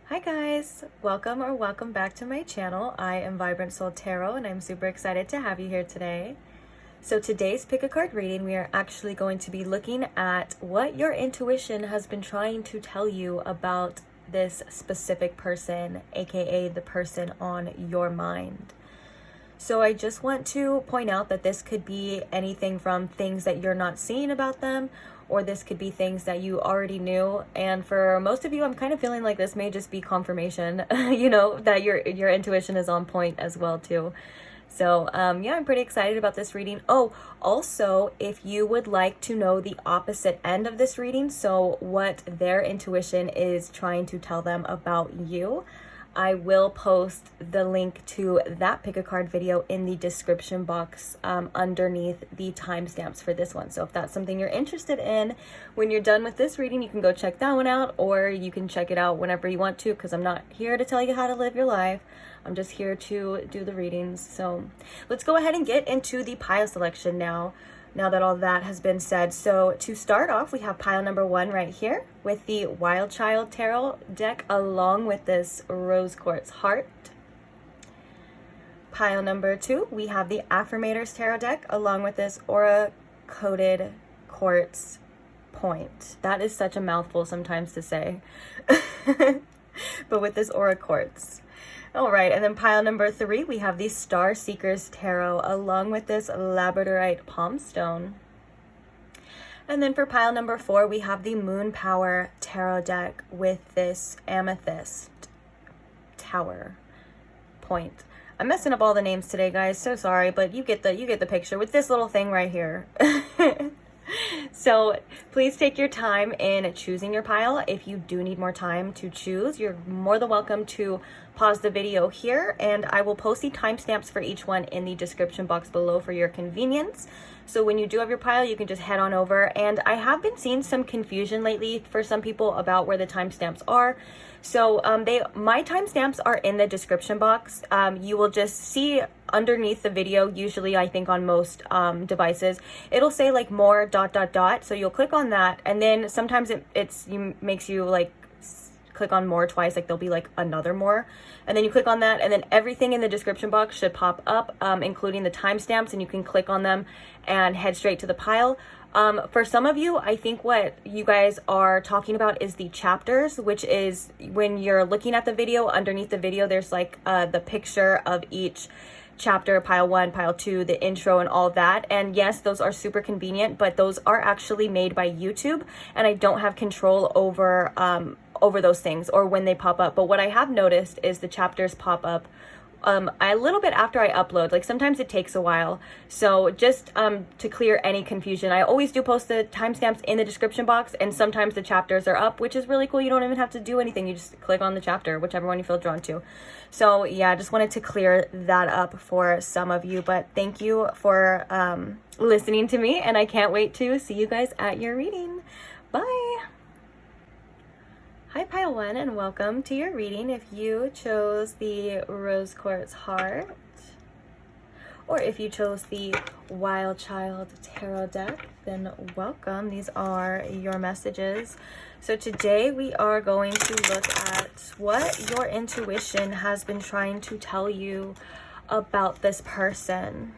Hi guys, welcome back to my channel. I am Vibrant Soul Tarot and I'm super excited to have you here today. So today's pick a card reading, we are actually going to be looking at what your intuition has been trying to tell you about this specific person, aka the person on your mind. So I just want to point out that this could be anything from things that you're not seeing about them, or this could be things that you already knew. And for most of you, I'm kind of feeling like this may just be confirmation, that your intuition is on point as well too. So yeah, I'm pretty excited about this reading. Oh, also, if you would like to know the opposite end of this reading, so what their intuition is trying to tell them about you, I will post the link to that pick a card video in the description box underneath the timestamps for this one. So if that's something you're interested in, when you're done with this reading, you can go check that one out, or you can check it out whenever you want to, because I'm not here to tell you how to live your life. I'm just here to do the readings. So let's go ahead and get into the pile selection now that all that has been said. So to start off, we have pile number 1 right here with the Wild Child Tarot deck along with this Rose Quartz Heart. Pile number 2, we have the Affrimators Tarot deck along with this Aura Coated Quartz Point. That is such a mouthful sometimes to say, but with this Aura Quartz. All right, and then pile number 3, we have the Star Seekers Tarot along with this Labradorite Palm Stone. And then for pile number 4, we have the Moon Power Tarot deck with this Amethyst Tower Point. I'm messing up all the names today, guys. So sorry, but you get the picture with this little thing right here. So please take your time in choosing your pile. If you do need more time to choose, you're more than welcome to pause the video here, and I will post the timestamps for each one in the description box below for your convenience. So when you do have your pile, you can just head on over. And I have been seeing some confusion lately for some people about where the timestamps are. So my timestamps are in the description box. You will just see underneath the video, usually I think on most devices, it'll say like more ... So you'll click on that, and then sometimes it makes you like click on more twice, like there'll be like another more, and then you click on that, and then everything in the description box should pop up, including the timestamps, and you can click on them and head straight to the pile. For some of you, I think what you guys are talking about is the chapters, which is when you're looking at the video, underneath the video, there's like the picture of each chapter, pile 1, pile 2, the intro and all that. And yes, those are super convenient, but those are actually made by YouTube, and I don't have control over those things or when they pop up. But what I have noticed is the chapters pop up a little bit after I upload. Like sometimes it takes a while. So just to clear any confusion, I always do post the timestamps in the description box, and sometimes the chapters are up, which is really cool. You don't even have to do anything. You just click on the chapter, whichever one you feel drawn to. So yeah, I just wanted to clear that up for some of you, but thank you for listening to me, and I can't wait to see you guys at your reading. Bye. Hi pile 1, and welcome to your reading. If you chose the Rose Quartz Heart, or if you chose the Wild Child Tarot deck, then welcome. These are your messages. So today we are going to look at what your intuition has been trying to tell you about this person.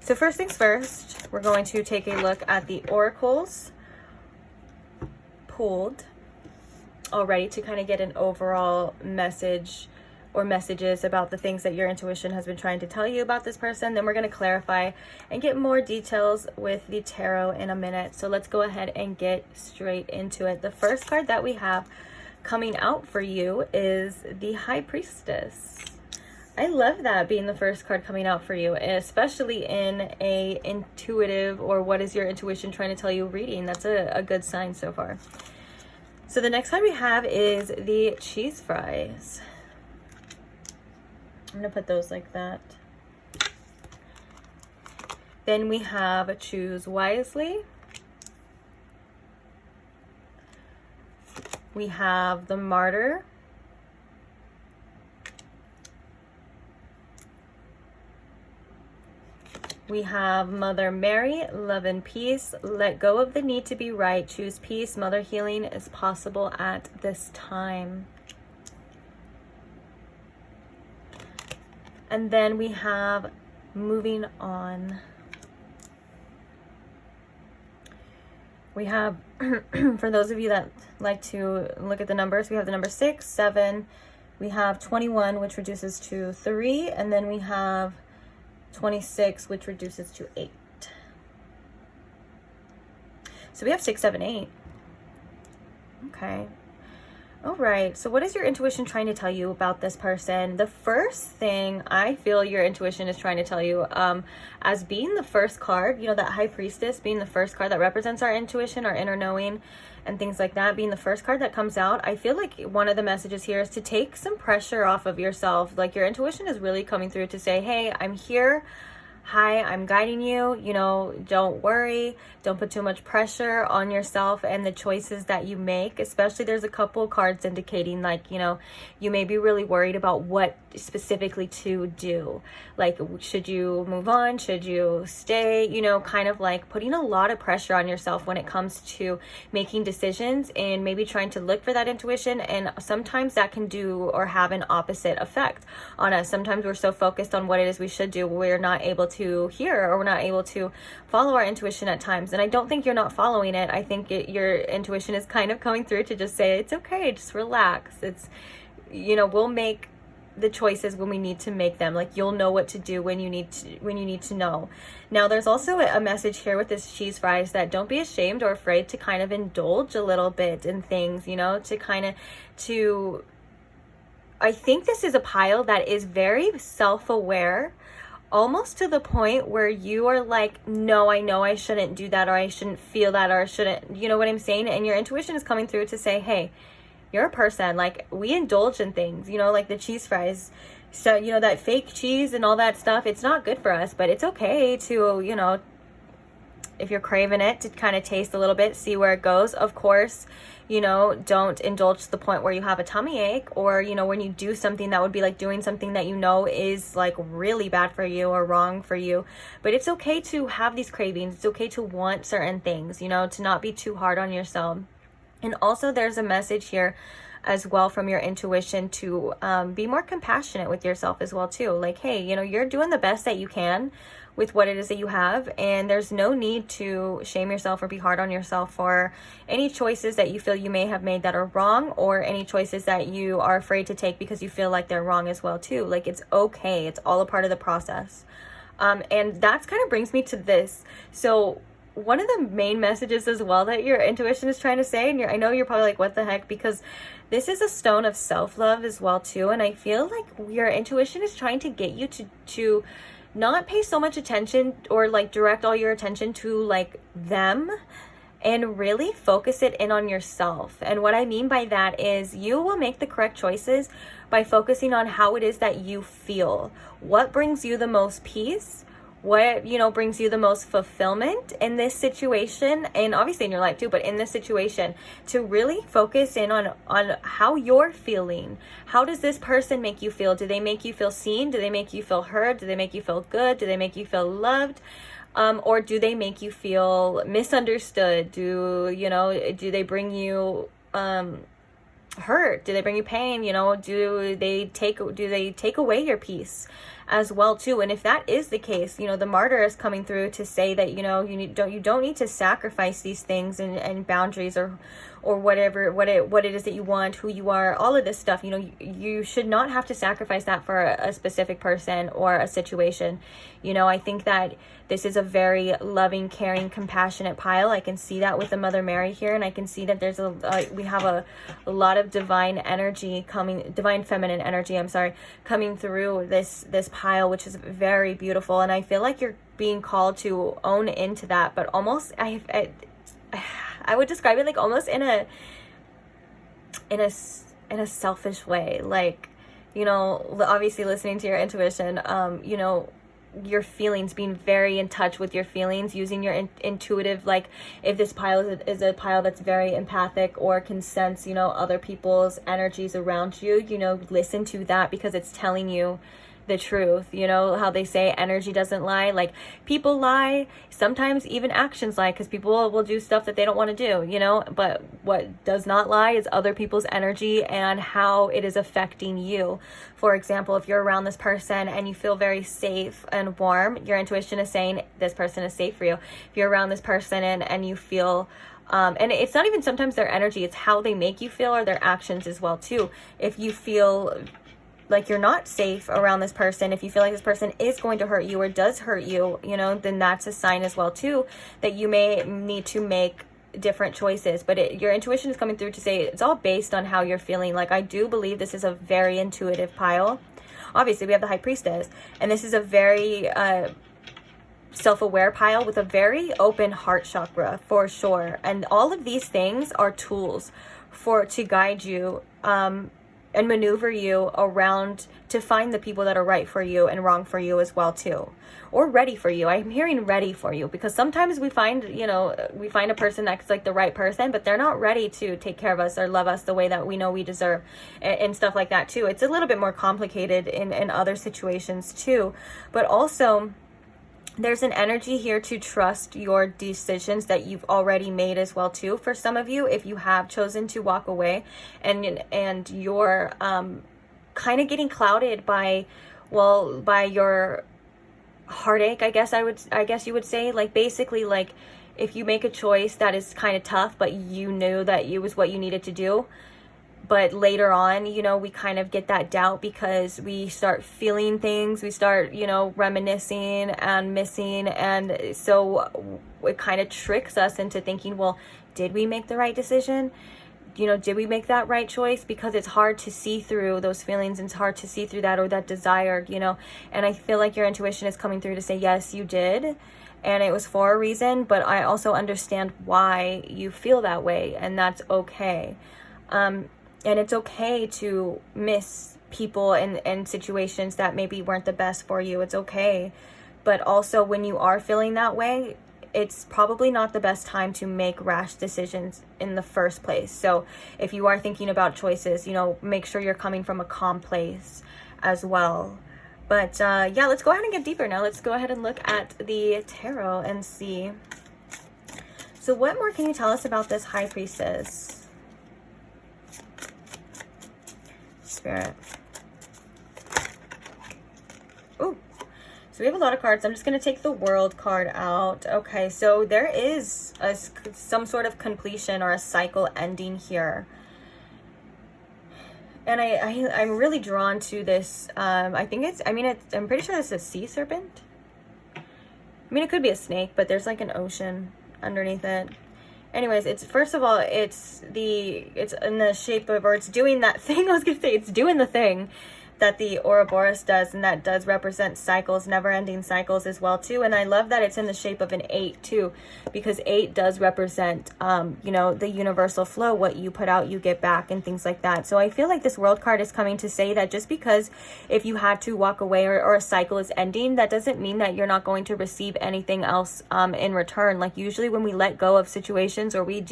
So first things first, we're going to take a look at the oracles pulled already to kind of get an overall message or messages about the things that your intuition has been trying to tell you about this person. Then we're going to clarify and get more details with the tarot in a minute. So let's go ahead and get straight into it. The first card that we have coming out for you is the High Priestess. I love that being the first card coming out for you, especially in a intuitive or what is your intuition trying to tell you reading. That's a good sign so far. So the next card we have is the Cheese Fries. I'm going to put those like that. Then we have Choose Wisely. We have the Martyr. We have Mother Mary, love and peace. Let go of the need to be right. Choose peace. Mother healing is possible at this time. And then we have moving on. We have, for those of you that like to look at the numbers, we have the number 6, 7. We have 21, which reduces to 3. And then we have 26, which reduces to 8. So we have 6, 7, 8. Okay. All right. So what is your intuition trying to tell you about this person? The first thing I feel your intuition is trying to tell you, as being the first card, you know, that High Priestess being the first card that represents our intuition, our inner knowing, and things like that, being the first card that comes out, I feel like one of the messages here is to take some pressure off of yourself. Like, your intuition is really coming through to say, hey, I'm here. Hi, I'm guiding you. You know, don't worry. Don't put too much pressure on yourself and the choices that you make. Especially, there's a couple cards indicating, like, you know, you may be really worried about what specifically to do. Like, should you move on? Should you stay? You know, kind of like putting a lot of pressure on yourself when it comes to making decisions and maybe trying to look for that intuition. And sometimes that can do or have an opposite effect on us. Sometimes we're so focused on what it is we should do, we're not able to hear, or we're not able to follow our intuition at times. And I don't think you're not following it. I think your intuition is kind of coming through to just say, it's okay, just relax. It's, you know, we'll make the choices when we need to make them. Like, you'll know what to do when you need to know. Now, there's also a message here with this cheese fries that don't be ashamed or afraid to kind of indulge a little bit in things, you know, I think this is a pile that is very self-aware, almost to the point where you are like, no, I know I shouldn't do that, or I shouldn't feel that, or I shouldn't, you know what I'm saying? And your intuition is coming through to say, hey, you're a person, like, we indulge in things, you know, like the cheese fries. So, you know, that fake cheese and all that stuff, it's not good for us, but it's okay to, you know, if you're craving it, to kind of taste a little bit, see where it goes. Of course, you know, don't indulge to the point where you have a tummy ache, or, you know, when you do something that would be like doing something that you know is like really bad for you or wrong for you. But it's okay to have these cravings. It's okay to want certain things, you know, to not be too hard on yourself. And also, there's a message here as well from your intuition to be more compassionate with yourself as well too. Like, hey, you know, you're doing the best that you can with what it is that you have, and there's no need to shame yourself or be hard on yourself for any choices that you feel you may have made that are wrong, or any choices that you are afraid to take because you feel like they're wrong as well too. Like, it's okay. It's all a part of the process. And that's kind of brings me to this. So one of the main messages as well that your intuition is trying to say, and I know you're probably like, what the heck, because this is a stone of self-love as well too. And I feel like your intuition is trying to get you to not pay so much attention, or like direct all your attention to like them, and really focus it in on yourself. And what I mean by that is, you will make the correct choices by focusing on how it is that you feel, what brings you the most peace, what, you know, brings you the most fulfillment in this situation, and obviously in your life too, but in this situation, to really focus in on how you're feeling. How does this person make you feel? Do they make you feel seen? Do they make you feel heard? Do they make you feel good? Do they make you feel loved? Or do they make you feel misunderstood? Do they bring you hurt? Do they bring you pain? You know, do they take away your peace as well too? And if that is the case, you know, the martyr is coming through to say that, you know, you don't need to sacrifice these things and boundaries or whatever, what it is that you want, who you are, all of this stuff. You know, you should not have to sacrifice that for a specific person or a situation. You know, I think that this is a very loving, caring, compassionate pile. I can see that with the Mother Mary here, and I can see that there's we have a lot of divine feminine energy, coming through this pile, which is very beautiful. And I feel like you're being called to own into that, but almost I would describe it like almost in a selfish way. Like, you know, obviously listening to your intuition, you know, your feelings, being very in touch with your feelings, using your intuitive, like if this pile is a pile that's very empathic or can sense, you know, other people's energies around you, you know, listen to that, because it's telling you the truth. You know how they say energy doesn't lie? Like, people lie, sometimes even actions lie, because people will do stuff that they don't want to do, you know. But what does not lie is other people's energy and how it is affecting you. For example, if you're around this person and you feel very safe and warm, your intuition is saying this person is safe for you. If you're around this person and you feel and it's not even sometimes their energy, it's how they make you feel, or their actions as well too. If you feel like you're not safe around this person, if you feel like this person is going to hurt you or does hurt you, you know, then that's a sign as well too that you may need to make different choices. But your intuition is coming through to say it's all based on how you're feeling. Like, I do believe this is a very intuitive pile. Obviously, we have the High Priestess, and this is a very self-aware pile with a very open heart chakra for sure. And all of these things are tools to guide you and maneuver you around to find the people that are right for you and wrong for you as well too, or ready for you. I'm hearing ready for you, because sometimes we find, you know, we find a person that's like the right person, but they're not ready to take care of us or love us the way that we know we deserve, and stuff like that too. It's a little bit more complicated in other situations too, but also there's an energy here to trust your decisions that you've already made as well too. For some of you, if you have chosen to walk away and you're kind of getting clouded by your heartache, I guess you would say, like, basically, like, if you make a choice that is kind of tough, but you knew that it was what you needed to do, but later on, you know, we kind of get that doubt because we start feeling things, we start, you know, reminiscing and missing, and so it kind of tricks us into thinking, well, did we make the right decision? You know, did we make that right choice? Because it's hard to see through those feelings, and it's hard to see through that, or that desire, you know. And I feel like your intuition is coming through to say, yes, you did, and it was for a reason, but I also understand why you feel that way, and that's okay. And it's okay to miss people and situations that maybe weren't the best for you. It's okay. But also, when you are feeling that way, it's probably not the best time to make rash decisions in the first place. So if you are thinking about choices, you know, make sure you're coming from a calm place as well. But yeah, let's go ahead and get deeper now. Let's go ahead and look at the tarot and see. So what more can you tell us about this High Priestess? Spirit. Oh, so we have a lot of cards. I'm just going to take the World card out. Okay, so there is some sort of completion or a cycle ending here. And I'm really drawn to this. I'm pretty sure this is a sea serpent. I mean, it could be a snake, but there's like an ocean underneath it. Anyways, it's, first of all, it's in the shape of, or it's doing that thing. I was gonna say, it's doing the thing that the Ouroboros does, and that does represent cycles, never-ending cycles as well too. And I love that it's in the shape of an 8 too, because 8 does represent you know, the universal flow. What you put out, you get back, and things like that. So I feel like this World card is coming to say that just because if you had to walk away, or a cycle is ending, that doesn't mean that you're not going to receive anything else in return. Like, usually when we let go of situations, or we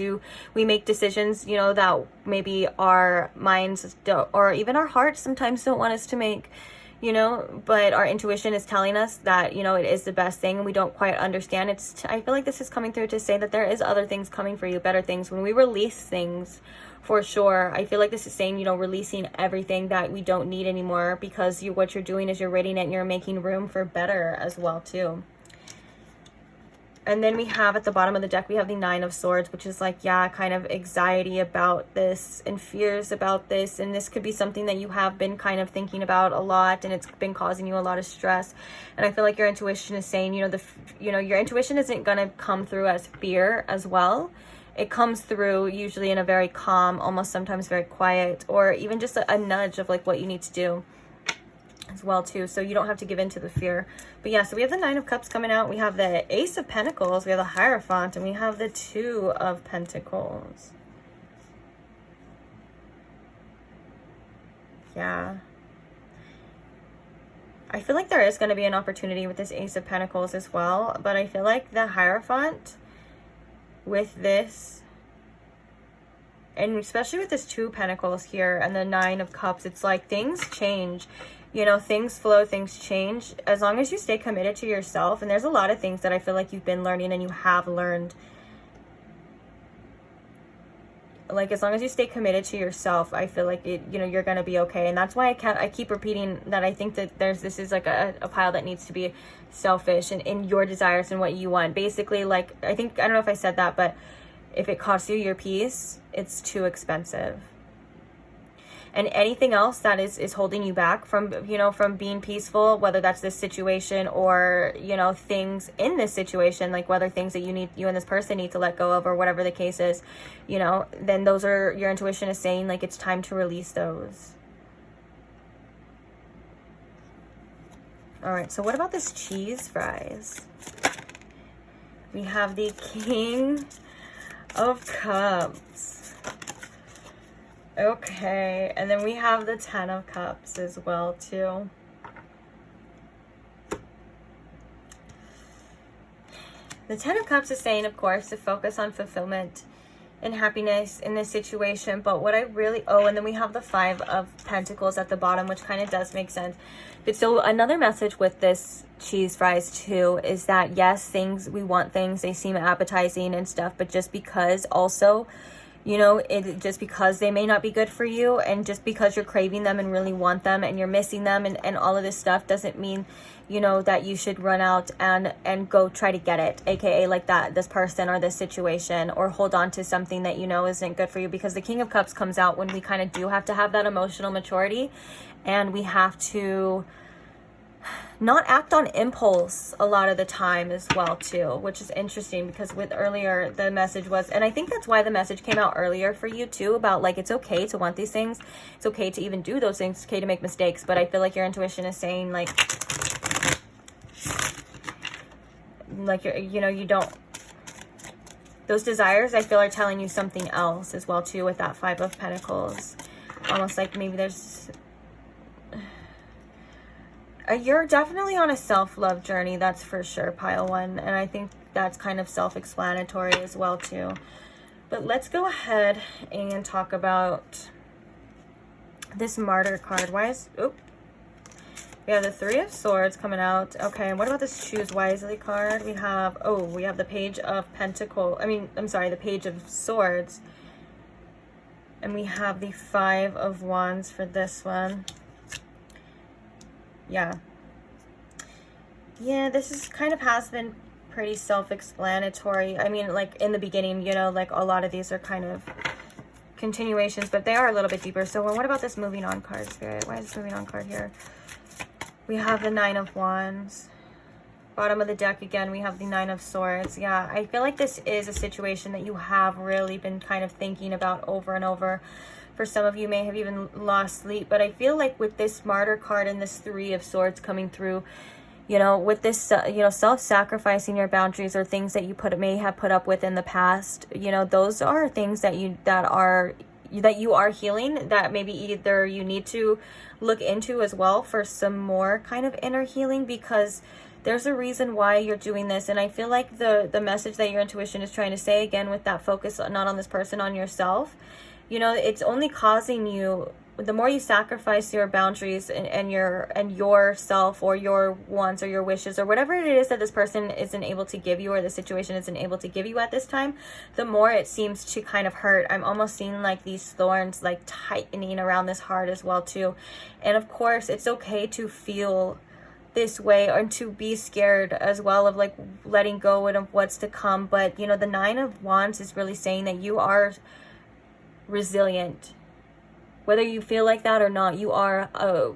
make decisions, you know, that maybe our minds don't, or even our hearts sometimes don't want us to make, you know, but our intuition is telling us that, you know, it is the best thing, and we don't quite understand. I feel like this is coming through to say that there is other things coming for you, better things. When we release things, for sure, I feel like this is saying, you know, releasing everything that we don't need anymore, because what you're doing is you're rating it and you're making room for better as well too. And then we have at the bottom of the deck, we have the 9 of Swords, which is like, yeah, kind of anxiety about this and fears about this. And this could be something that you have been kind of thinking about a lot, and it's been causing you a lot of stress. And I feel like your intuition is saying, you know, your intuition isn't going to come through as fear as well. It comes through usually in a very calm, almost sometimes very quiet, or even just a nudge of like what you need to do as well too, so you don't have to give in to the fear. But yeah, so we have the 9 of Cups coming out, we have the Ace of Pentacles, we have the Hierophant, and we have the 2 of Pentacles. Yeah, I feel like there is going to be an opportunity with this Ace of Pentacles as well, but I feel like the Hierophant with this, and especially with this 2 of Pentacles here and the 9 of Cups, it's like things change. You know, things flow, things change. As long as you stay committed to yourself, and there's a lot of things that I feel like you've been learning and you have learned. Like, as long as you stay committed to yourself, I feel like you're gonna be okay. And that's why I keep repeating that I think that this is like a pile that needs to be selfish and in your desires and what you want. Basically, like, I don't know if I said that, but if it costs you your peace, it's too expensive. And anything else that is holding you back from, from being peaceful, whether that's this situation or, things in this situation, like whether things that you and this person need to let go of, or whatever the case is, then those are, your intuition is saying, like, it's time to release those. All right, so what about this cheese fries? We have the King of Cups. Okay, and then we have the 10 of Cups as well, too. The 10 of Cups is saying, of course, to focus on fulfillment and happiness in this situation. But what I really... Oh, and then we have the 5 of Pentacles at the bottom, which kind of does make sense. But so another message with this cheese fries, too, is that, yes, we want things, they seem appetizing and stuff, but just because also... just because they may not be good for you, and just because you're craving them and really want them and you're missing them and all of this stuff doesn't mean, that you should run out and go try to get it, aka like this person or this situation, or hold on to something that isn't good for you. Because the King of Cups comes out when we kind of do have to have that emotional maturity, and we have to not act on impulse a lot of the time as well, too, which is interesting, because with earlier the message was, and I think that's why the message came out earlier for you too, about like, it's okay to want these things, it's okay to even do those things, it's okay to make mistakes. But I feel like your intuition is saying, like you don't, those desires, I feel, are telling you something else as well too, with that 5 of Pentacles. Almost like maybe there's... You're definitely on a self-love journey, that's for sure, pile 1. And I think that's kind of self-explanatory as well, too. But let's go ahead and talk about this Martyr card. We have the 3 of Swords coming out. Okay, and what about this Choose Wisely card? We have the Page of the Page of Swords. And we have the 5 of Wands for this one. Yeah, this is has been pretty self-explanatory. I mean, like in the beginning, like a lot of these are kind of continuations, but they are a little bit deeper. So what about this moving on card, Spirit? Why is this moving on card here? We have the 9 of Wands. Bottom of the deck again, we have the 9 of Swords. Yeah, I feel like this is a situation that you have really been kind of thinking about over and over. For some of you may have even lost sleep, but I feel like with this Martyr card and this 3 of Swords coming through, with this, self-sacrificing your boundaries, or things that you may have put up with in the past, those are things that you are healing, that maybe either you need to look into as well for some more kind of inner healing, because there's a reason why you're doing this. And I feel like the message that your intuition is trying to say, again, with that focus not on this person, on yourself, it's only causing you, the more you sacrifice your boundaries and yourself, or your wants, or your wishes, or whatever it is that this person isn't able to give you, or the situation isn't able to give you at this time, the more it seems to kind of hurt. I'm almost seeing like these thorns like tightening around this heart as well too. And of course, it's okay to feel this way, or to be scared as well of like letting go and of what's to come. But the 9 of Wands is really saying that you are resilient. Whether you feel like that or not, you are a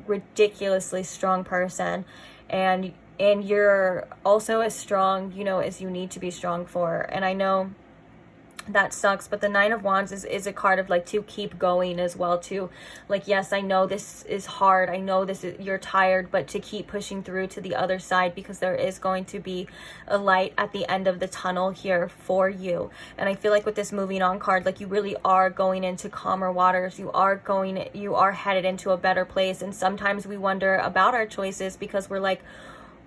ridiculously strong person, and you're also as strong, as you need to be strong for. And I know that sucks, but the 9 of Wands is a card of like to keep going as well too. Like, yes, I know this is hard, I know you're tired, but to keep pushing through to the other side, because there is going to be a light at the end of the tunnel here for you. And I feel like with this moving on card, like you really are going into calmer waters, you are headed into a better place. And sometimes we wonder about our choices, because we're like,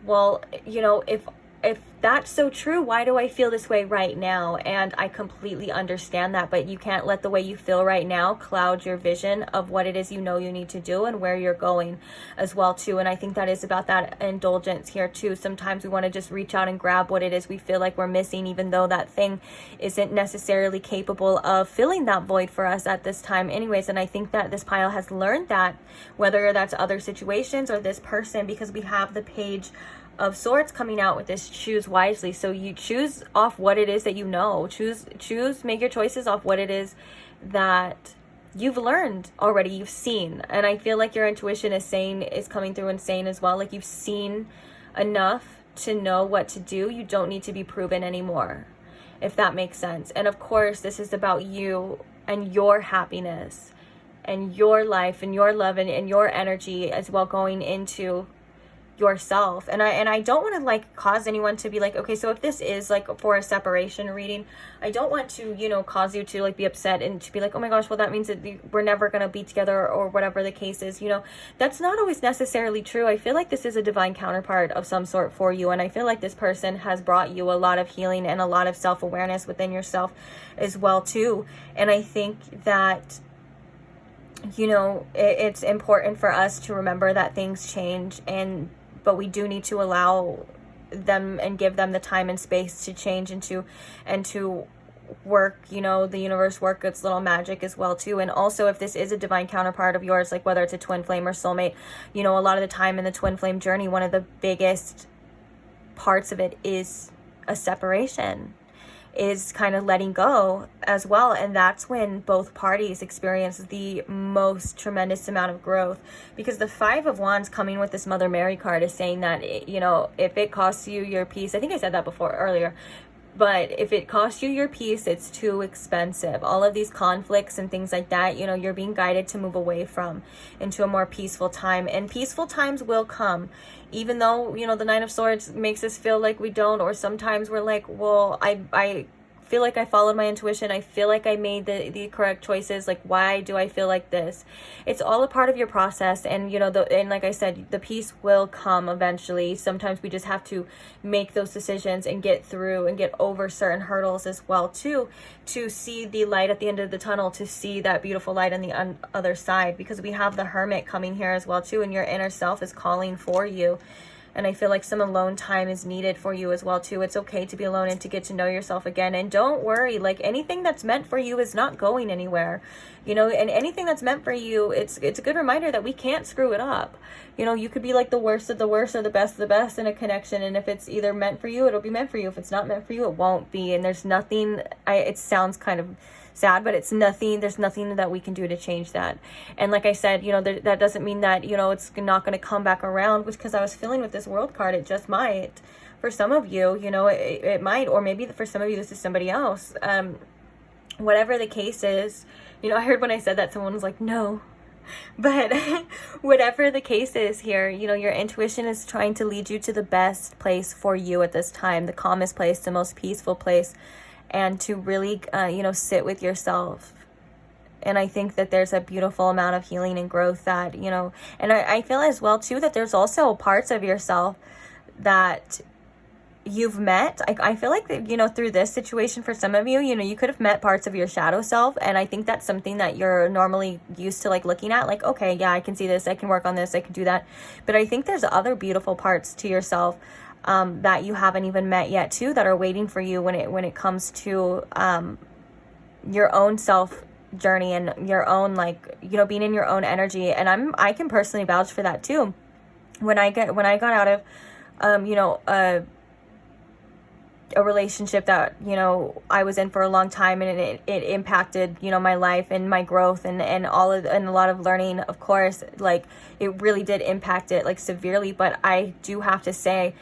well, if if that's so true, why do I feel this way right now? And I completely understand that, but you can't let the way you feel right now cloud your vision of what it is you know you need to do and where you're going as well too. And I think that is about that indulgence here too. Sometimes we want to just reach out and grab what it is we feel like we're missing, even though that thing isn't necessarily capable of filling that void for us at this time anyways. And I think that this pile has learned that, whether that's other situations or this person, because we have the Page of Swords coming out with this choose wisely. So you choose off what it is that you know. Choose, make your choices off what it is that you've learned already, you've seen. And I feel like your intuition is coming through and saying as well, like you've seen enough to know what to do. You don't need to be proven anymore, if that makes sense. And of course, this is about you and your happiness and your life and your love and your energy as well, going into yourself. And I don't want to like cause anyone to be like, okay, so if this is like for a separation reading, I don't want to, you know, cause you to like be upset and to be like, oh my gosh, well that means that we're never going to be together or whatever the case is. You know, that's not always necessarily true. I feel like this is a divine counterpart of some sort for you, and I feel like this person has brought you a lot of healing and a lot of self-awareness within yourself as well too. And I think that, you know, it's important for us to remember that things change, but we do need to allow them and give them the time and space to change and to work, you know, the universe work its little magic as well too. And also, if this is a divine counterpart of yours, like whether it's a twin flame or soulmate, you know, a lot of the time in the twin flame journey, one of the biggest parts of it is a separation, is kind of letting go as well. And that's when both parties experience the most tremendous amount of growth, because the Five of Wands coming with this Mother Mary card is saying that, you know, if it costs you your peace, I think I said that before earlier, but if it costs you your peace, it's too expensive. All of these conflicts and things like that, you know, you're being guided to move away from into a more peaceful time. And peaceful times will come, even though, you know, the Nine of Swords makes us feel like we don't, or sometimes we're like, well, I feel like I followed my intuition. I feel like I made the correct choices. Like, why do I feel like this? It's all a part of your process. And, you know, and like I said, the peace will come eventually. Sometimes we just have to make those decisions and get through and get over certain hurdles as well too, to see the light at the end of the tunnel, to see that beautiful light on the other side, because we have the Hermit coming here as well too, and your inner self is calling for you. And I feel like some alone time is needed for you as well too. It's okay to be alone and to get to know yourself again. And don't worry, like anything that's meant for you is not going anywhere, you know, and anything that's meant for you, it's a good reminder that we can't screw it up. You know, you could be like the worst of the worst or the best of the best in a connection. And if it's either meant for you, it'll be meant for you. If it's not meant for you, it won't be. And there's nothing, it sounds kind of sad, but there's nothing that we can do to change that. And like I said, you know, that doesn't mean that, you know, it's not going to come back around, because I was feeling with this World card, it just might. For some of you, you know, it might, or maybe for some of you, this is somebody else. Whatever the case is, you know, I heard when I said that, someone was like, no. But whatever the case is here, you know, your intuition is trying to lead you to the best place for you at this time, the calmest place, the most peaceful place, and to really, you know, sit with yourself. And I think that there's a beautiful amount of healing and growth that, you know, and I feel as well too that there's also parts of yourself that you've met. I feel like that, you know, through this situation for some of you, you know, you could have met parts of your shadow self. And I think that's something that you're normally used to like looking at, like, okay, yeah, I can see this, I can work on this, I can do that. But I think there's other beautiful parts to yourself that you haven't even met yet too, that are waiting for you when it comes to your own self journey and your own, like, you know, being in your own energy. And I can personally vouch for that too. When I got out of you know, a relationship that, you know, I was in for a long time, and it impacted, you know, my life and my growth and a lot of learning, of course, like it really did impact it like severely. But I do have to say,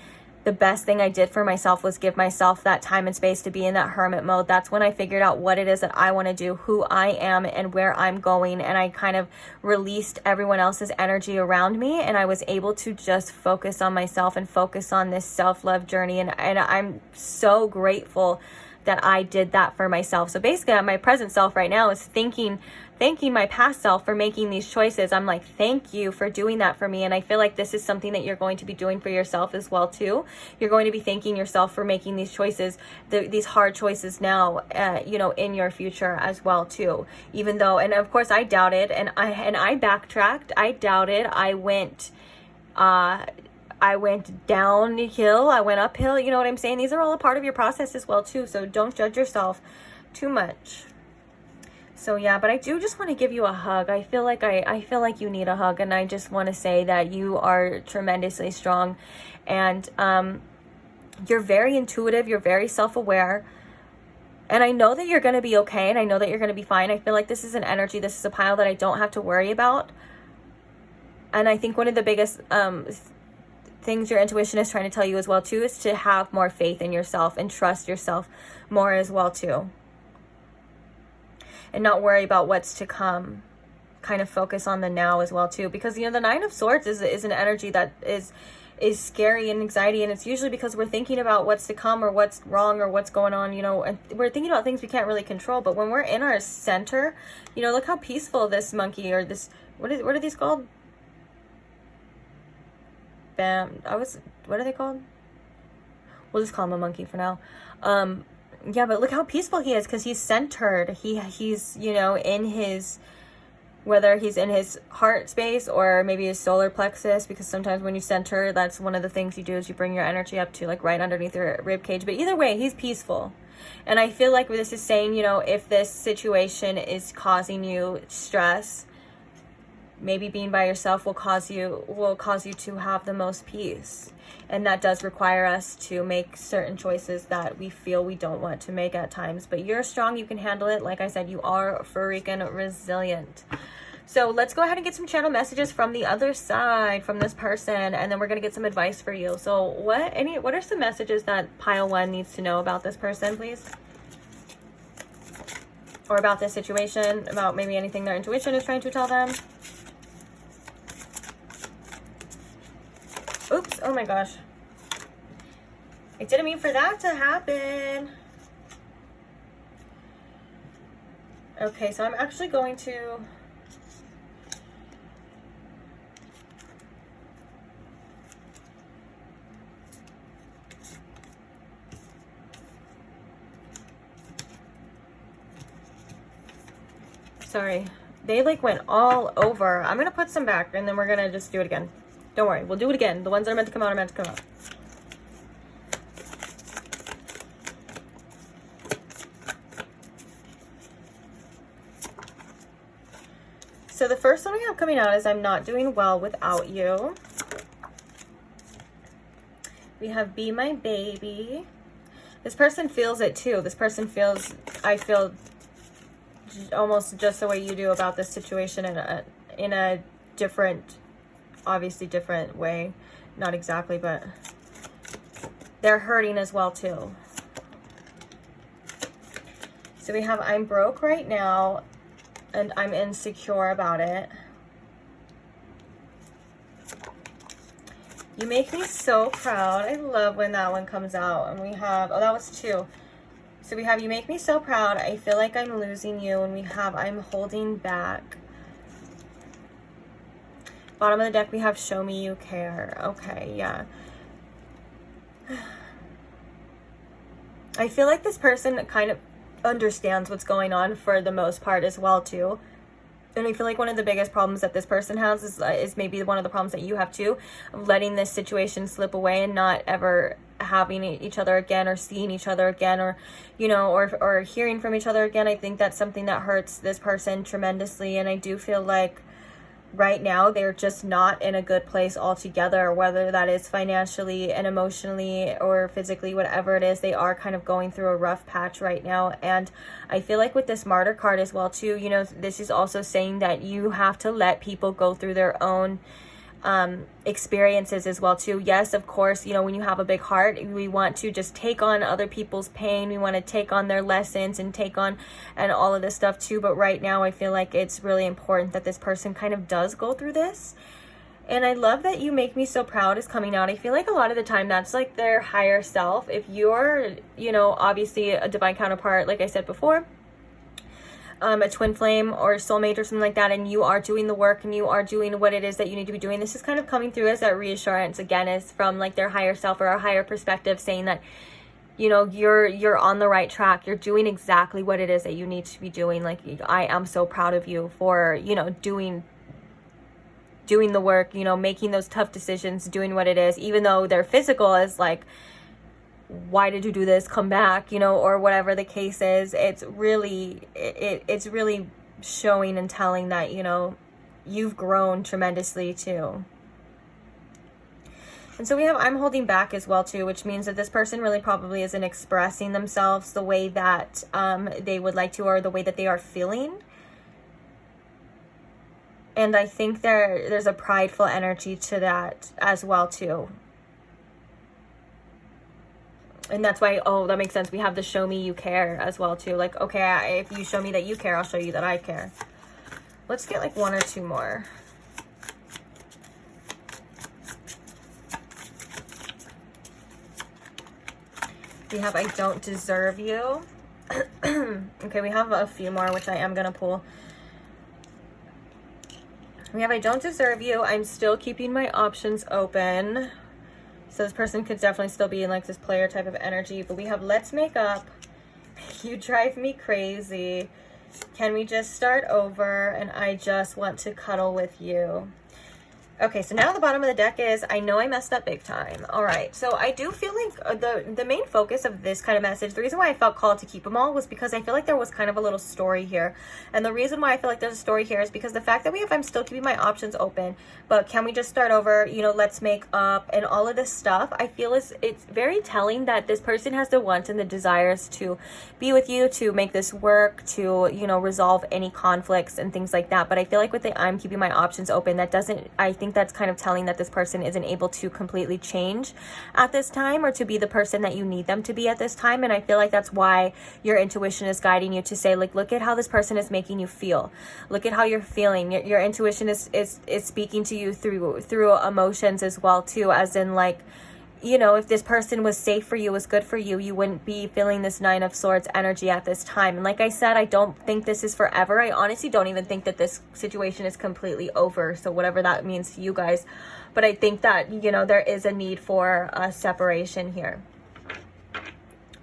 the best thing I did for myself was give myself that time and space to be in that hermit mode. That's when I figured out what it is that I want to do, who I am, and where I'm going. And I kind of released everyone else's energy around me, and I was able to just focus on myself and focus on this self-love journey. And I'm so grateful that I did that for myself. So basically my present self right now is thanking my past self for making these choices. I'm like, thank you for doing that for me. And I feel like this is something that you're going to be doing for yourself as well too. You're going to be thanking yourself for making these choices, these hard choices now, you know, in your future as well too. Even though, and of course I doubted, and I backtracked. I doubted. I went downhill, I went uphill, you know what I'm saying? These are all a part of your process as well too, so don't judge yourself too much. So yeah, but I do just want to give you a hug. I feel like you need a hug, and I just want to say that you are tremendously strong, and you're very intuitive, you're very self-aware, and I know that you're going to be okay, and I know that you're going to be fine. I feel like this is an energy, this is a pile that I don't have to worry about. And I think one of the biggest things your intuition is trying to tell you as well too is to have more faith in yourself and trust yourself more as well too, and not worry about what's to come. Kind of focus on the now as well too, because you know the Nine of Swords is an energy that is scary and anxiety, and it's usually because we're thinking about what's to come or what's wrong or what's going on, you know, and we're thinking about things we can't really control. But when we're in our center, you know, look how peaceful this monkey, or this, what are these called? What are they called? We'll just call him a monkey for now. Yeah, but look how peaceful he is, because he's centered. He's, you know, in his, whether he's in his heart space or maybe his solar plexus, because sometimes when you center, that's one of the things you do is you bring your energy up to like right underneath your rib cage. But either way, he's peaceful. And I feel like this is saying, you know, if this situation is causing you stress, maybe being by yourself will cause you to have the most peace. And that does require us to make certain choices that we feel we don't want to make at times. But you're strong, you can handle it. Like I said, you are freaking resilient. So let's go ahead and get some channel messages from the other side, from this person, and then we're going to get some advice for you. So what are some messages that pile one needs to know about this person, please? Or about this situation, about maybe anything their intuition is trying to tell them. Oops, oh my gosh. I didn't mean for that to happen. Okay, so I'm actually going to... Sorry. They like went all over. I'm going to put some back and then we're going to just do it again. Don't worry, we'll do it again. The ones that are meant to come out are meant to come out. So the first one we have coming out is I'm not doing well without you. We have Be My Baby. This person feels it too. This person feels, I feel almost just the way you do about this situation in a different, obviously different way. Not exactly, but they're hurting as well too. So we have I'm broke right now and I'm insecure about it. You make me so proud. I love when that one comes out. And we have, oh, that was 2. So we have you make me so proud. I feel like I'm losing you. And we have I'm holding back. Bottom of the deck, we have show me you care. Okay, yeah. I feel like this person kind of understands what's going on for the most part as well too. And I feel like one of the biggest problems that this person has is maybe one of the problems that you have too, of letting this situation slip away and not ever having each other again or seeing each other again, or, you know, or hearing from each other again. I think that's something that hurts this person tremendously. And I do feel like right now they're just not in a good place altogether, whether that is financially and emotionally or physically, whatever it is. They are kind of going through a rough patch right now. And I feel like with this Martyr card as well too, you know, this is also saying that you have to let people go through their own experiences as well too. Yes, of course, you know, when you have a big heart, we want to just take on other people's pain. We want to take on their lessons and take on and all of this stuff too. But right now I feel like it's really important that this person kind of does go through this And I love that you make me so proud is coming out. I feel like a lot of the time that's like their higher self. If you're, you know, obviously a divine counterpart, like I said before, a twin flame or soulmate or something like that, and you are doing the work and you are doing what it is that you need to be doing, this is kind of coming through as that reassurance again, is from like their higher self or a higher perspective, saying that, you know, you're on the right track, you're doing exactly what it is that you need to be doing. Like, I am so proud of you for, you know, doing the work, you know, making those tough decisions, doing what it is, even though their physical is like, why did you do this, come back, you know, or whatever the case is. It's really it's really showing and telling that, you know, you've grown tremendously too. And so we have I'm holding back as well too, which means that this person really probably isn't expressing themselves the way that they would like to, or the way that they are feeling. And I think there's a prideful energy to that as well too. And that's why, oh, that makes sense. We have the show me you care as well too. Like, okay, if you show me that you care, I'll show you that I care. Let's get like one or two more. We have I don't deserve you. Okay, we have a few more, which I am going to pull. We have I don't deserve you. I'm still keeping my options open. So this person could definitely still be in like this player type of energy. But we have let's make up. You drive me crazy. Can we just start over? And I just want to cuddle with you. Okay, so now the bottom of the deck is, I know I messed up big time. All right, so I do feel like the main focus of this kind of message, the reason why I felt called to keep them all was because I feel like there was kind of a little story here. And the reason why I feel like there's a story here is because the fact that we have, I'm still keeping my options open, but can we just start over, you know, let's make up and all of this stuff, I feel it's very telling that this person has the wants and the desires to be with you, to make this work, to, you know, resolve any conflicts and things like that. But I feel like with the I'm keeping my options open, that doesn't, I think that's kind of telling that this person isn't able to completely change at this time, or to be the person that you need them to be at this time. And I feel like that's why your intuition is guiding you to say, like, look at how this person is making you feel. Look at how you're feeling. Your intuition is speaking to you through emotions as well too, as in like, you know, if this person was safe for you, was good for you, you wouldn't be feeling this Nine of Swords energy at this time. And like I said, I don't think this is forever. I honestly don't even think that this situation is completely over. So whatever that means to you guys. But I think that, you know, there is a need for a separation here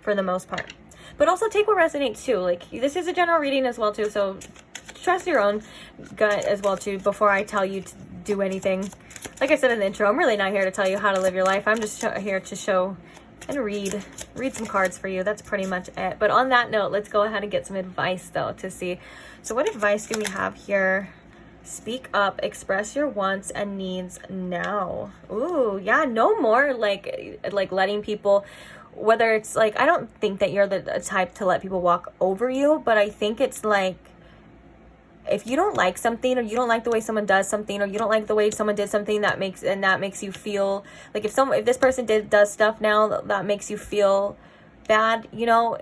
for the most part. But also take what resonates too. Like, this is a general reading as well too. So trust your own gut as well too before I tell you to do anything. Like I said in the intro, I'm really not here to tell you how to live your life. I'm just here to show and read some cards for you. That's pretty much it. But on that note, let's go ahead and get some advice though to see. So what advice do we have here? Speak up, express your wants and needs now. Ooh, yeah, no more like letting people, whether it's like, I don't think that you're the type to let people walk over you, but I think it's like, if you don't like something, or you don't like the way someone does something, or you don't like the way someone did something that makes you feel like, if this person does stuff now that makes you feel bad, you know,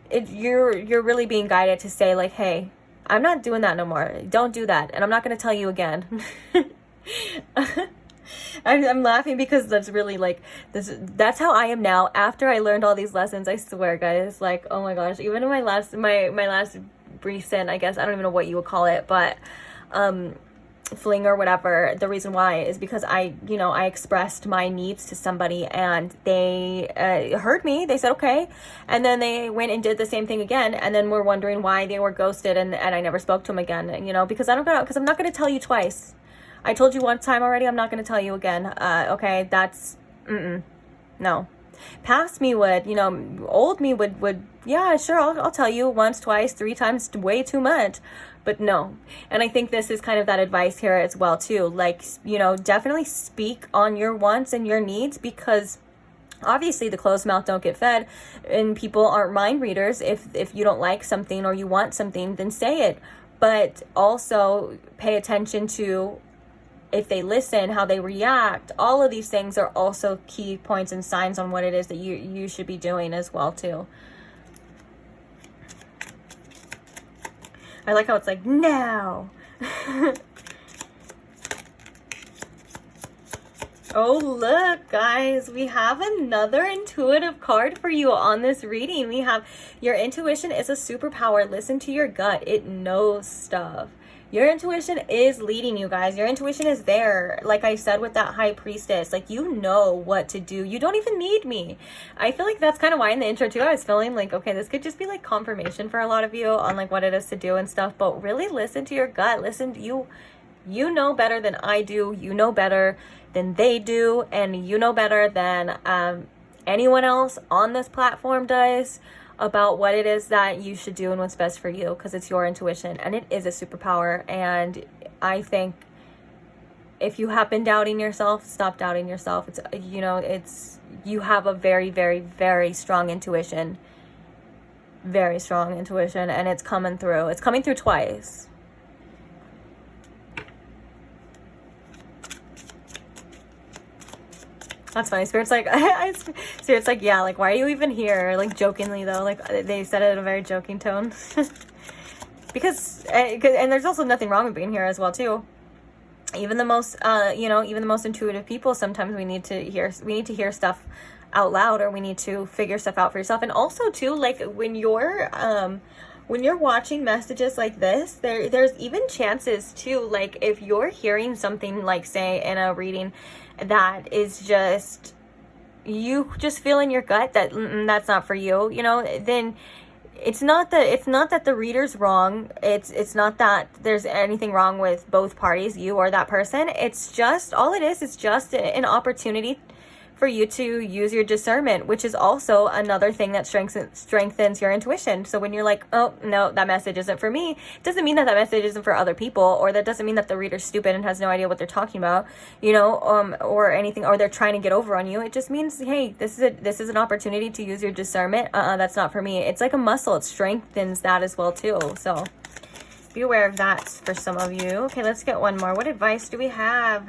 you're really being guided to say like, hey, I'm not doing that no more. Don't do that. And I'm not going to tell you again. I'm laughing because that's really like that's how I am now after I learned all these lessons. I swear, guys, like, oh my gosh, even in my last recent, I guess, I don't even know what you would call it, but fling or whatever, the reason why is because I expressed my needs to somebody and they heard me. They said okay, and then they went and did the same thing again, and then we're wondering why they were ghosted, and I never spoke to them again, you know, because I'm not going to tell you twice. I told you one time already, I'm not going to tell you again. Okay, that's no. Past me would, you know, old me would, yeah, sure, I'll tell you once, twice, 3 times, way too much, but no. And I think this is kind of that advice here as well too. Like, you know, definitely speak on your wants and your needs, because obviously the closed mouth don't get fed, and people aren't mind readers. If you don't like something or you want something, then say it, but also pay attention to if they listen, how they react. All of these things are also key points and signs on what it is that you should be doing as well too. I like how it's like now. Oh, look, guys, we have another intuitive card for you on this reading. We have your intuition is a superpower. Listen to your gut. It knows stuff. Your intuition is leading you, guys. Your intuition is there. Like I said with that high priestess, like, you know what to do. You don't even need me. I feel like that's kind of why in the intro too, I was feeling like, okay, this could just be like confirmation for a lot of you on like what it is to do and stuff. But really listen to your gut. Listen to you. You know better than I do. You know better than they do. And you know better than anyone else on this platform does about what it is that you should do and what's best for you, because it's your intuition and it is a superpower. And I think if you have been doubting yourself, stop doubting yourself. It's, you know, it's, you have a very, very, very strong intuition. Very strong intuition, and it's coming through. It's coming through twice. That's funny. Spirit's like, Spirit's like, yeah, like, why are you even here? Like, jokingly, though. Like, they said it in a very joking tone. Because, and there's also nothing wrong with being here as well, too. Even the most, you know, even the most intuitive people, sometimes we need to hear stuff out loud, or we need to figure stuff out for yourself. And also, too, like, when you're watching messages like this, there's even chances, too, like, if you're hearing something, like, say, in a reading that is just, you just feel in your gut that that's not for you, you know, then it's not that the reader's wrong. It's not that there's anything wrong with both parties, you or that person. It's just, all it is just an opportunity for you to use your discernment, which is also another thing that strengthens your intuition. So when you're like, oh no, that message isn't for me, it doesn't mean that message isn't for other people, or that doesn't mean that the reader's stupid and has no idea what they're talking about, you know, or anything, or they're trying to get over on you. It just means, hey, this is an opportunity to use your discernment. That's not for me. It's like a muscle. It strengthens that as well too. So be aware of that for some of you. Okay, let's get one more. What advice do we have?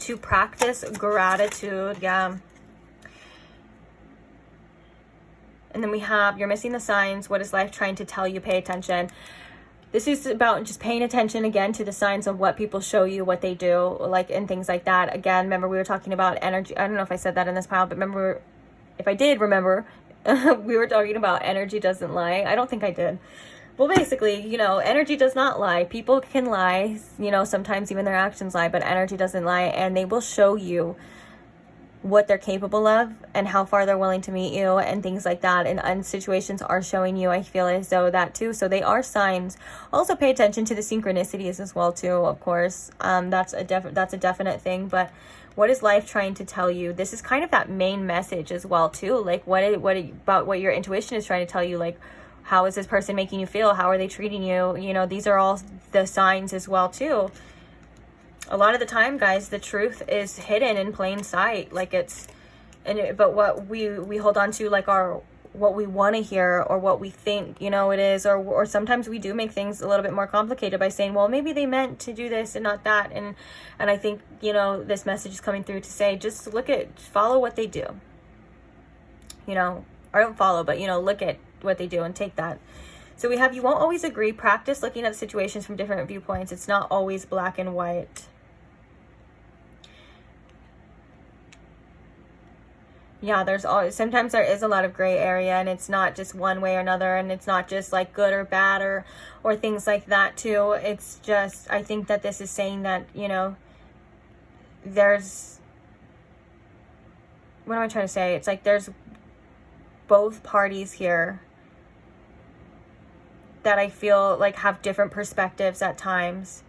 To practice gratitude. Yeah. And then we have, you're missing the signs. What is life trying to tell you? Pay attention. This is about just paying attention again to the signs of what people show you, what they do, like, and things like that. Again, remember we were talking about energy. I don't know if I said that in this pile, but remember, if I did remember, we were talking about energy doesn't lie. I don't think I did. Well, basically, you know, energy does not lie. People can lie, you know, sometimes even their actions lie, but energy doesn't lie, and they will show you what they're capable of and how far they're willing to meet you and things like that. And situations are showing you, I feel as though, that too. So they are signs. Also pay attention to the synchronicities as well too, of course. That's a definite thing. But what is life trying to tell you? This is kind of that main message as well too. Like what about what your intuition is trying to tell you, like, how is this person making you feel? How are they treating you? You know, these are all the signs as well too. A lot of the time, guys, the truth is hidden in plain sight. Like but what we hold on to, like, what we want to hear or what we think, you know, it is, or sometimes we do make things a little bit more complicated by saying, well, maybe they meant to do this and not that. And I think, you know, this message is coming through to say, just follow what they do, you know, or don't follow, but, you know, look at what they do and take that. So we have, you won't always agree. Practice looking at situations from different viewpoints. It's not always black and white. Yeah, sometimes there is a lot of gray area, and it's not just one way or another, and it's not just like good or bad or things like that too. It's just, I think that this is saying that, you know, what am I trying to say? It's like there's both parties here that I feel like have different perspectives at times.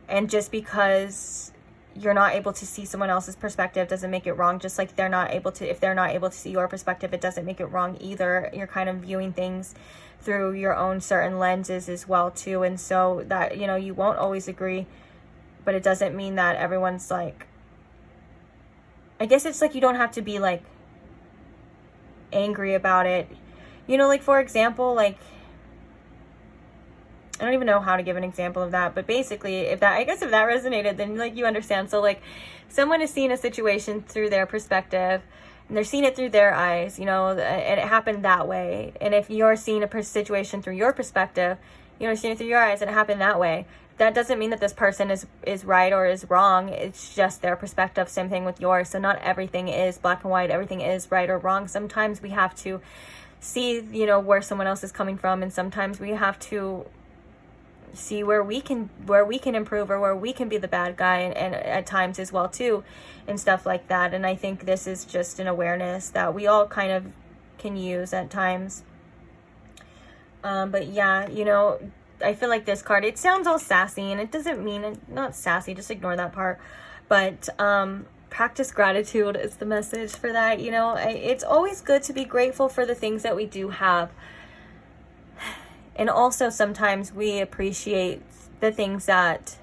And just because you're not able to see someone else's perspective doesn't make it wrong. Just like if they're not able to see your perspective, it doesn't make it wrong either. You're kind of viewing things through your own certain lenses as well too. And so that, you know, you won't always agree, but it doesn't mean that everyone's like, I guess it's like, you don't have to be like angry about it. You know, like, for example, like, I don't even know how to give an example of that, but basically, if that resonated, then, like, you understand. So, like, someone is seeing a situation through their perspective, and they're seeing it through their eyes, you know, and it happened that way. And if you're seeing a situation through your perspective, you know, seeing it through your eyes and it happened that way, that doesn't mean that this person is right or is wrong. It's just their perspective. Same thing with yours. So not everything is black and white. Everything is right or wrong. Sometimes we have to see, you know, where someone else is coming from, and sometimes we have to see where we can improve, or where we can be the bad guy, and at times as well too, and stuff like that. And I think this is just an awareness that we all kind of can use at times. But yeah, you know, I feel like this card, it sounds all sassy, and it doesn't mean it, not sassy, just ignore that part. But practice gratitude is the message for that. You know, it's always good to be grateful for the things that we do have. And also sometimes we appreciate the things that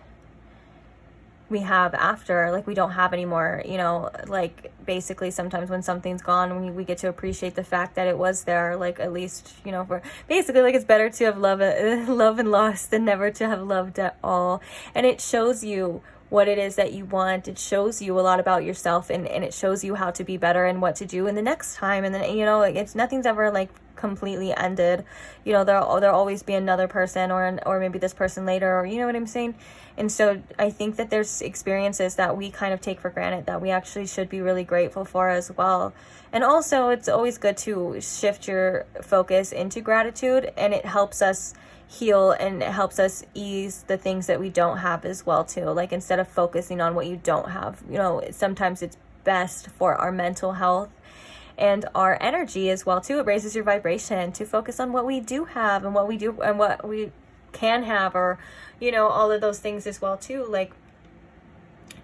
we have after, like we don't have anymore, you know, like basically sometimes when something's gone, we get to appreciate the fact that it was there, like at least, you know, for basically, like it's better to have love and lost than never to have loved at all. And it shows you what it is that you want. It shows you a lot about yourself, and it shows you how to be better and what to do in the next time. And then, you know, it's nothing's ever like completely ended. You know, there'll always be another person, or maybe this person later, or you know what I'm saying. And so I think that there's experiences that we kind of take for granted that we actually should be really grateful for as well. And also it's always good to shift your focus into gratitude, and it helps us heal, and it helps us ease the things that we don't have as well too. Like instead of focusing on what you don't have, you know, sometimes it's best for our mental health and our energy as well too. It raises your vibration to focus on what we do have, and what we do, and what we can have, or you know, all of those things as well too. Like,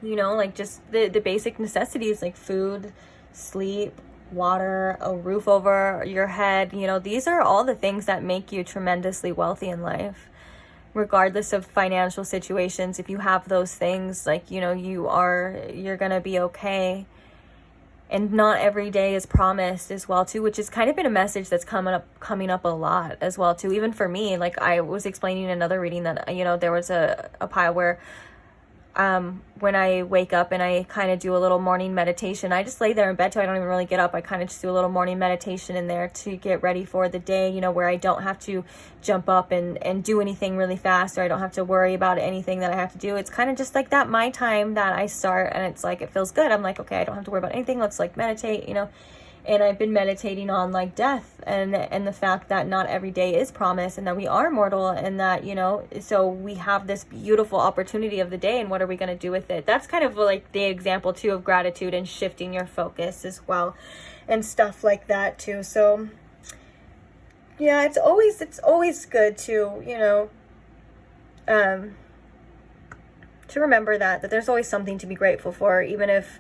you know, like just the basic necessities like food, sleep, water, a roof over your head. You know, these are all the things that make you tremendously wealthy in life, regardless of financial situations. If you have those things, like, you know, you're gonna be okay. And not every day is promised as well too, which has kind of been a message that's coming up a lot as well too. Even for me, like I was explaining in another reading that, you know, there was a pile where when I wake up and I kind of do a little morning meditation, I just lay there in bed till I don't even really get up. I kind of just do a little morning meditation in there to get ready for the day, you know, where I don't have to jump up and do anything really fast, or I don't have to worry about anything that I have to do. It's kind of just like that, my time that I start, and it's like, it feels good. I'm like, okay, I don't have to worry about anything. Let's like meditate, you know. And I've been meditating on like death, and the fact that not every day is promised, and that we are mortal, and that, you know, so we have this beautiful opportunity of the day, and what are we going to do with it? That's kind of like the example too of gratitude and shifting your focus as well, and stuff like that too. So yeah, it's always good to, you know, to remember that there's always something to be grateful for, even if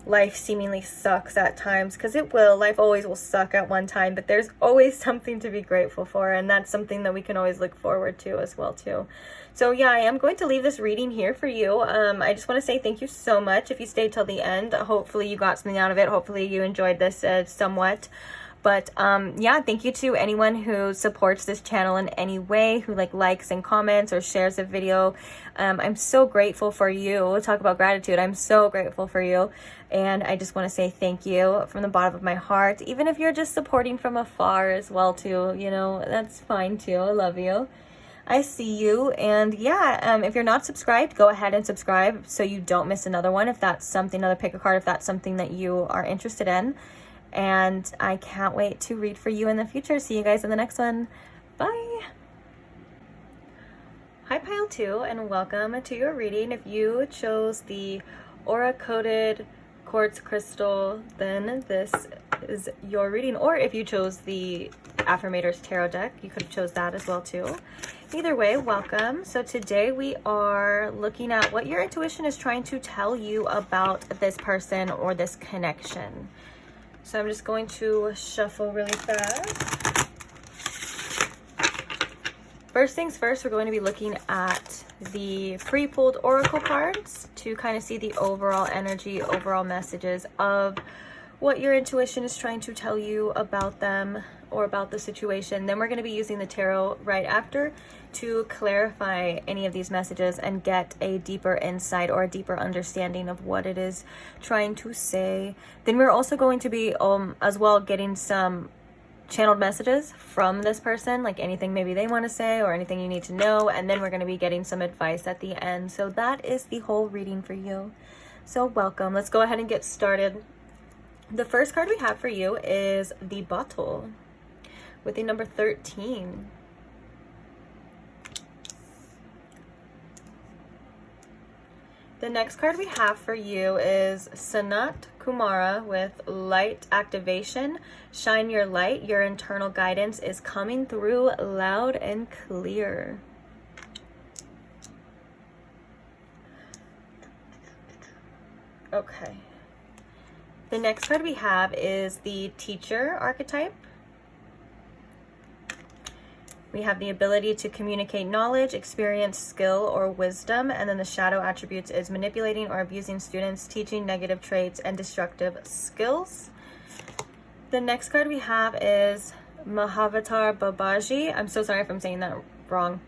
life seemingly sucks at times, because it will. Life always will suck at one time, but there's always something to be grateful for, and that's something that we can always look forward to as well too. So yeah, I am going to leave this reading here for you. I just want to say thank you so much if you stayed till the end. Hopefully you got something out of it. Hopefully you enjoyed this somewhat. But yeah, thank you to anyone who supports this channel in any way, who likes and comments or shares a video. I'm so grateful for you. Talk about gratitude. I'm so grateful for you. And I just want to say thank you from the bottom of my heart. Even if you're just supporting from afar as well too, you know, that's fine too. I love you. I see you. And yeah, if you're not subscribed, go ahead and subscribe so you don't miss another one. If that's something, another pick a card, if that's something that you are interested in. And I can't wait to read for you in the future. See you guys in the next one. Bye. Hi Pile 2, and welcome to your reading. If you chose the Aura Coated Quartz Crystal, then this is your reading. Or if you chose the Affrimators Tarot deck, you could have chose that as well too. Either way, welcome. So today we are looking at what your intuition is trying to tell you about this person or this connection. So I'm just going to shuffle really fast. First things first, we're going to be looking at the pre-pulled oracle cards to kind of see the overall energy, overall messages of what your intuition is trying to tell you about them or about the situation. Then we're going to be using the tarot right after to clarify any of these messages and get a deeper insight or a deeper understanding of what it is trying to say. Then we're also going to be as well getting some channeled messages from this person, like anything maybe they want to say or anything you need to know, and then we're going to be getting some advice at the end. So that is the whole reading for you. So welcome. Let's go ahead and get started. The first card we have for you is the Bottle with the number 13. The next card we have for you is Sanat Kumara with Light Activation. Shine your light. Your internal guidance is coming through loud and clear. Okay. The next card we have is the Teacher archetype. We have the ability to communicate knowledge, experience, skill, or wisdom. And then the shadow attributes is manipulating or abusing students, teaching negative traits, and destructive skills. The next card we have is Mahavatar Babaji. I'm so sorry if I'm saying that wrong.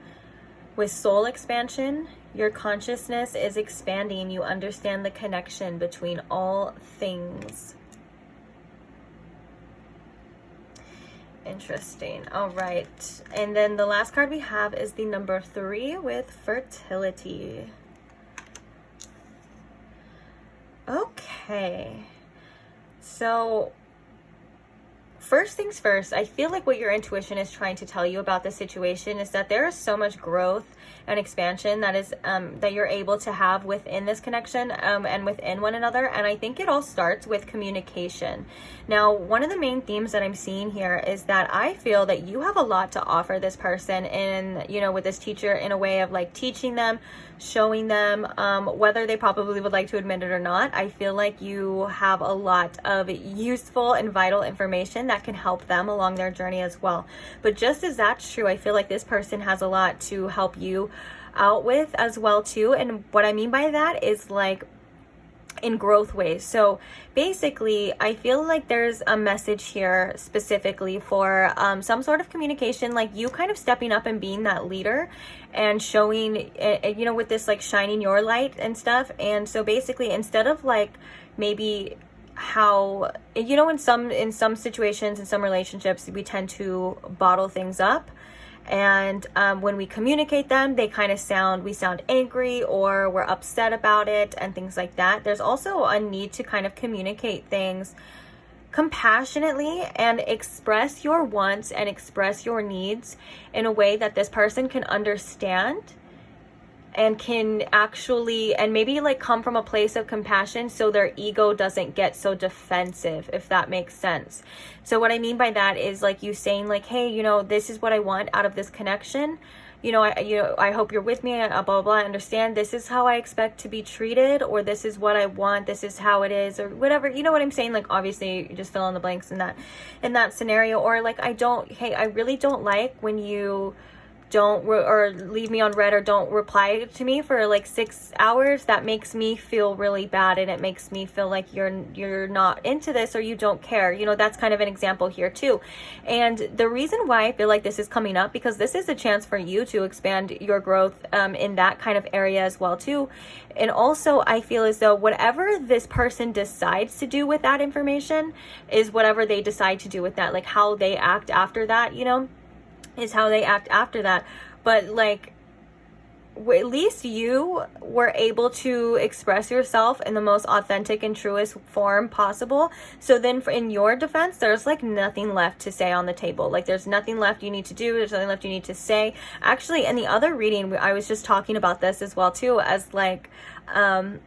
With soul expansion, your consciousness is expanding. You understand the connection between all things. Interesting. All right. And then the last card we have is the number 3 with Fertility. Okay. So first things first, I feel like what your intuition is trying to tell you about this situation is that there is so much growth and expansion that is that you're able to have within this connection and within one another. And I think it all starts with communication. Now, one of the main themes that I'm seeing here is that I feel that you have a lot to offer this person in, you know, with this teacher in a way of like teaching them, showing them, whether they probably would like to admit it or not. I feel like you have a lot of useful and vital information that can help them along their journey as well. But just as that's true, I feel like this person has a lot to help you out with as well too. And what I mean by that is like in growth ways. So basically, I feel like there's a message here specifically for some sort of communication, like you kind of stepping up and being that leader and showing, you know, with this like shining your light and stuff. And so basically, instead of like maybe how, you know, in some situations, in some relationships, we tend to bottle things up. And when we communicate them, they kind of we sound angry or we're upset about it and things like that. There's also a need to kind of communicate things compassionately and express your wants and express your needs in a way that this person can understand and can actually, and maybe like come from a place of compassion so their ego doesn't get so defensive, if that makes sense. So what I mean by that is like you saying like, hey, you know, this is what I want out of this connection. I hope you're with me, blah, blah, blah. I understand this is how I expect to be treated, or this is what I want, this is how it is, or whatever. You know what I'm saying? Like, obviously, you just fill in the blanks in that scenario. Or like, I really don't like when you or leave me on red or don't reply to me for like 6 hours. That makes me feel really bad, and it makes me feel like you're not into this or you don't care. You know, that's kind of an example here too. And the reason why I feel like this is coming up, because this is a chance for you to expand your growth in that kind of area as well too. And also I feel as though whatever this person decides to do with that information is whatever they decide to do with that, like how they act after that, you know, is how they act after that. But like, at least you were able to express yourself in the most authentic and truest form possible. So then in your defense, there's like nothing left to say on the table. Like there's nothing left you need to do. There's nothing left you need to say. Actually, in the other reading, I was just talking about this as well too, as like an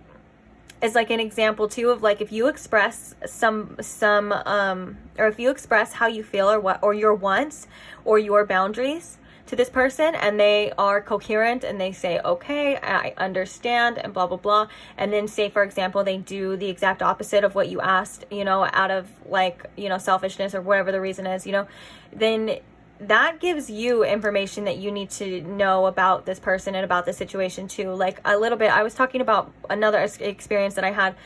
example too of like, if you express or if you express how you feel or your wants or your boundaries to this person, and they are coherent and they say, okay, I understand, and blah, blah, blah. And then say, for example, they do the exact opposite of what you asked, you know, out of like, you know, selfishness or whatever the reason is, you know, then that gives you information that you need to know about this person and about the situation too. Like a little bit, I was talking about another experience that I had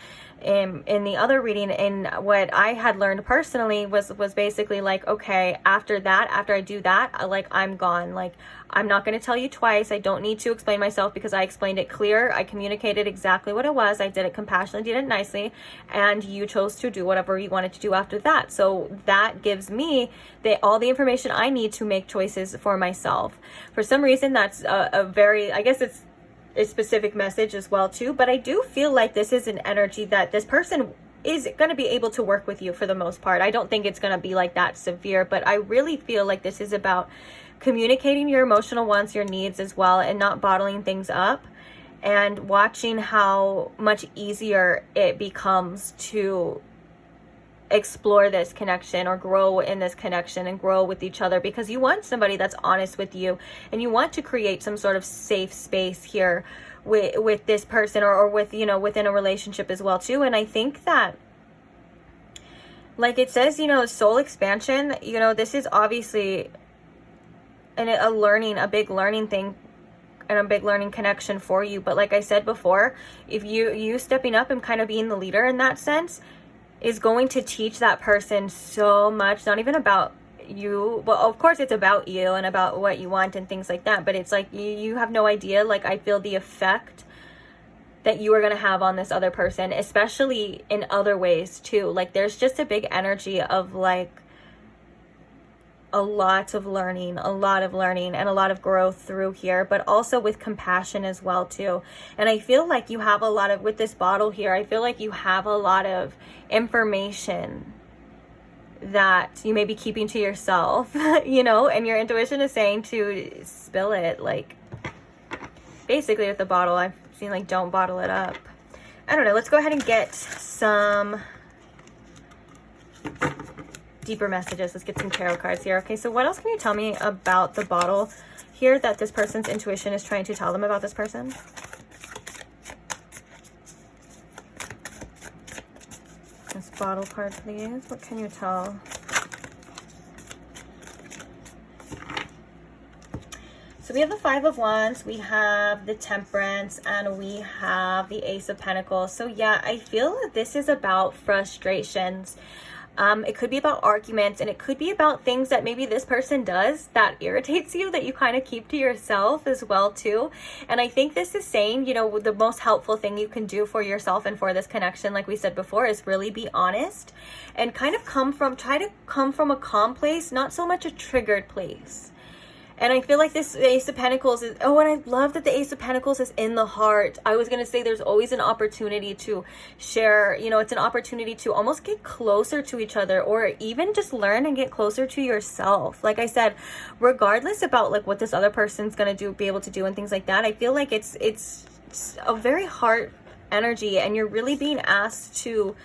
in the other reading, and what I had learned personally was basically like, okay, after that, after I do that, like, I'm gone. Like, I'm not going to tell you twice. I don't need to explain myself, because I explained it clear. I communicated exactly what it was. I did it compassionately, did it nicely, and you chose to do whatever you wanted to do after that. So that gives me all the information I need to make choices for myself. For some reason, that's a very, I guess it's a specific message as well too, but I do feel like this is an energy that this person is going to be able to work with you for the most part. I don't think it's going to be like that severe, but I really feel like this is about communicating your emotional wants, your needs as well, and not bottling things up, and watching how much easier it becomes to explore this connection or grow in this connection and grow with each other, because you want somebody that's honest with you, and you want to create some sort of safe space here with this person, or with, you know, within a relationship as well too. And I think that, like it says, you know, soul expansion, you know, this is obviously a big learning thing and a big learning connection for you. But like I said before, if you stepping up and kind of being the leader in that sense is going to teach that person so much. Not even about you, well, of course it's about you and about what you want and things like that, but it's like you have no idea. Like, I feel the effect that you are going to have on this other person, especially in other ways too. Like, there's just a big energy of like a lot of learning and a lot of growth through here, but also with compassion as well too. And I feel like you have a lot of, with this bottle here, I feel like you have a lot of information that you may be keeping to yourself, you know, and your intuition is saying to spill it. Like, basically with the bottle, I've seen like, don't bottle it up. I don't know. Let's go ahead and get some deeper messages. Let's get some tarot cards here. Okay, so what else can you tell me about the bottle here that this person's intuition is trying to tell them about this person? This bottle card, please. What can you tell? So we have the Five of Wands, we have the Temperance, and we have the Ace of Pentacles. So yeah, I feel that this is about frustrations. It could be about arguments, and it could be about things that maybe this person does that irritates you, that you kind of keep to yourself as well too. And I think this is saying, you know, the most helpful thing you can do for yourself and for this connection, like we said before, is really be honest and kind of try to come from a calm place, not so much a triggered place. And I feel like this Ace of Pentacles is, oh, and I love that the Ace of Pentacles is in the heart. I was going to say there's always an opportunity to share, you know, it's an opportunity to almost get closer to each other, or even just learn and get closer to yourself. Like I said, regardless about like what this other person's going to be able to do and things like that, I feel like it's a very heart energy, and you're really being asked to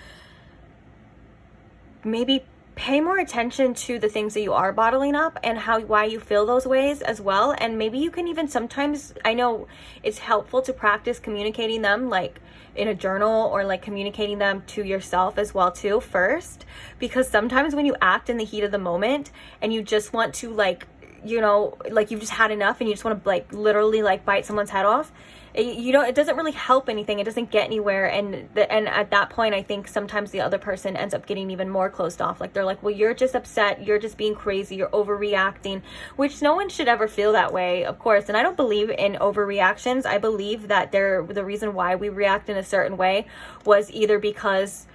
maybe pay more attention to the things that you are bottling up and why you feel those ways as well. And maybe you can even sometimes, I know it's helpful to practice communicating them like in a journal, or like communicating them to yourself as well too first, because sometimes when you act in the heat of the moment and you just want to, like, you know, like you've just had enough and you just want to like literally like bite someone's head off, you know, it doesn't really help anything. It doesn't get anywhere. And at that point, I think sometimes the other person ends up getting even more closed off. Like, they're like, well, you're just upset. You're just being crazy. You're overreacting, which no one should ever feel that way, of course. And I don't believe in overreactions. I believe that the reason why we react in a certain way was either because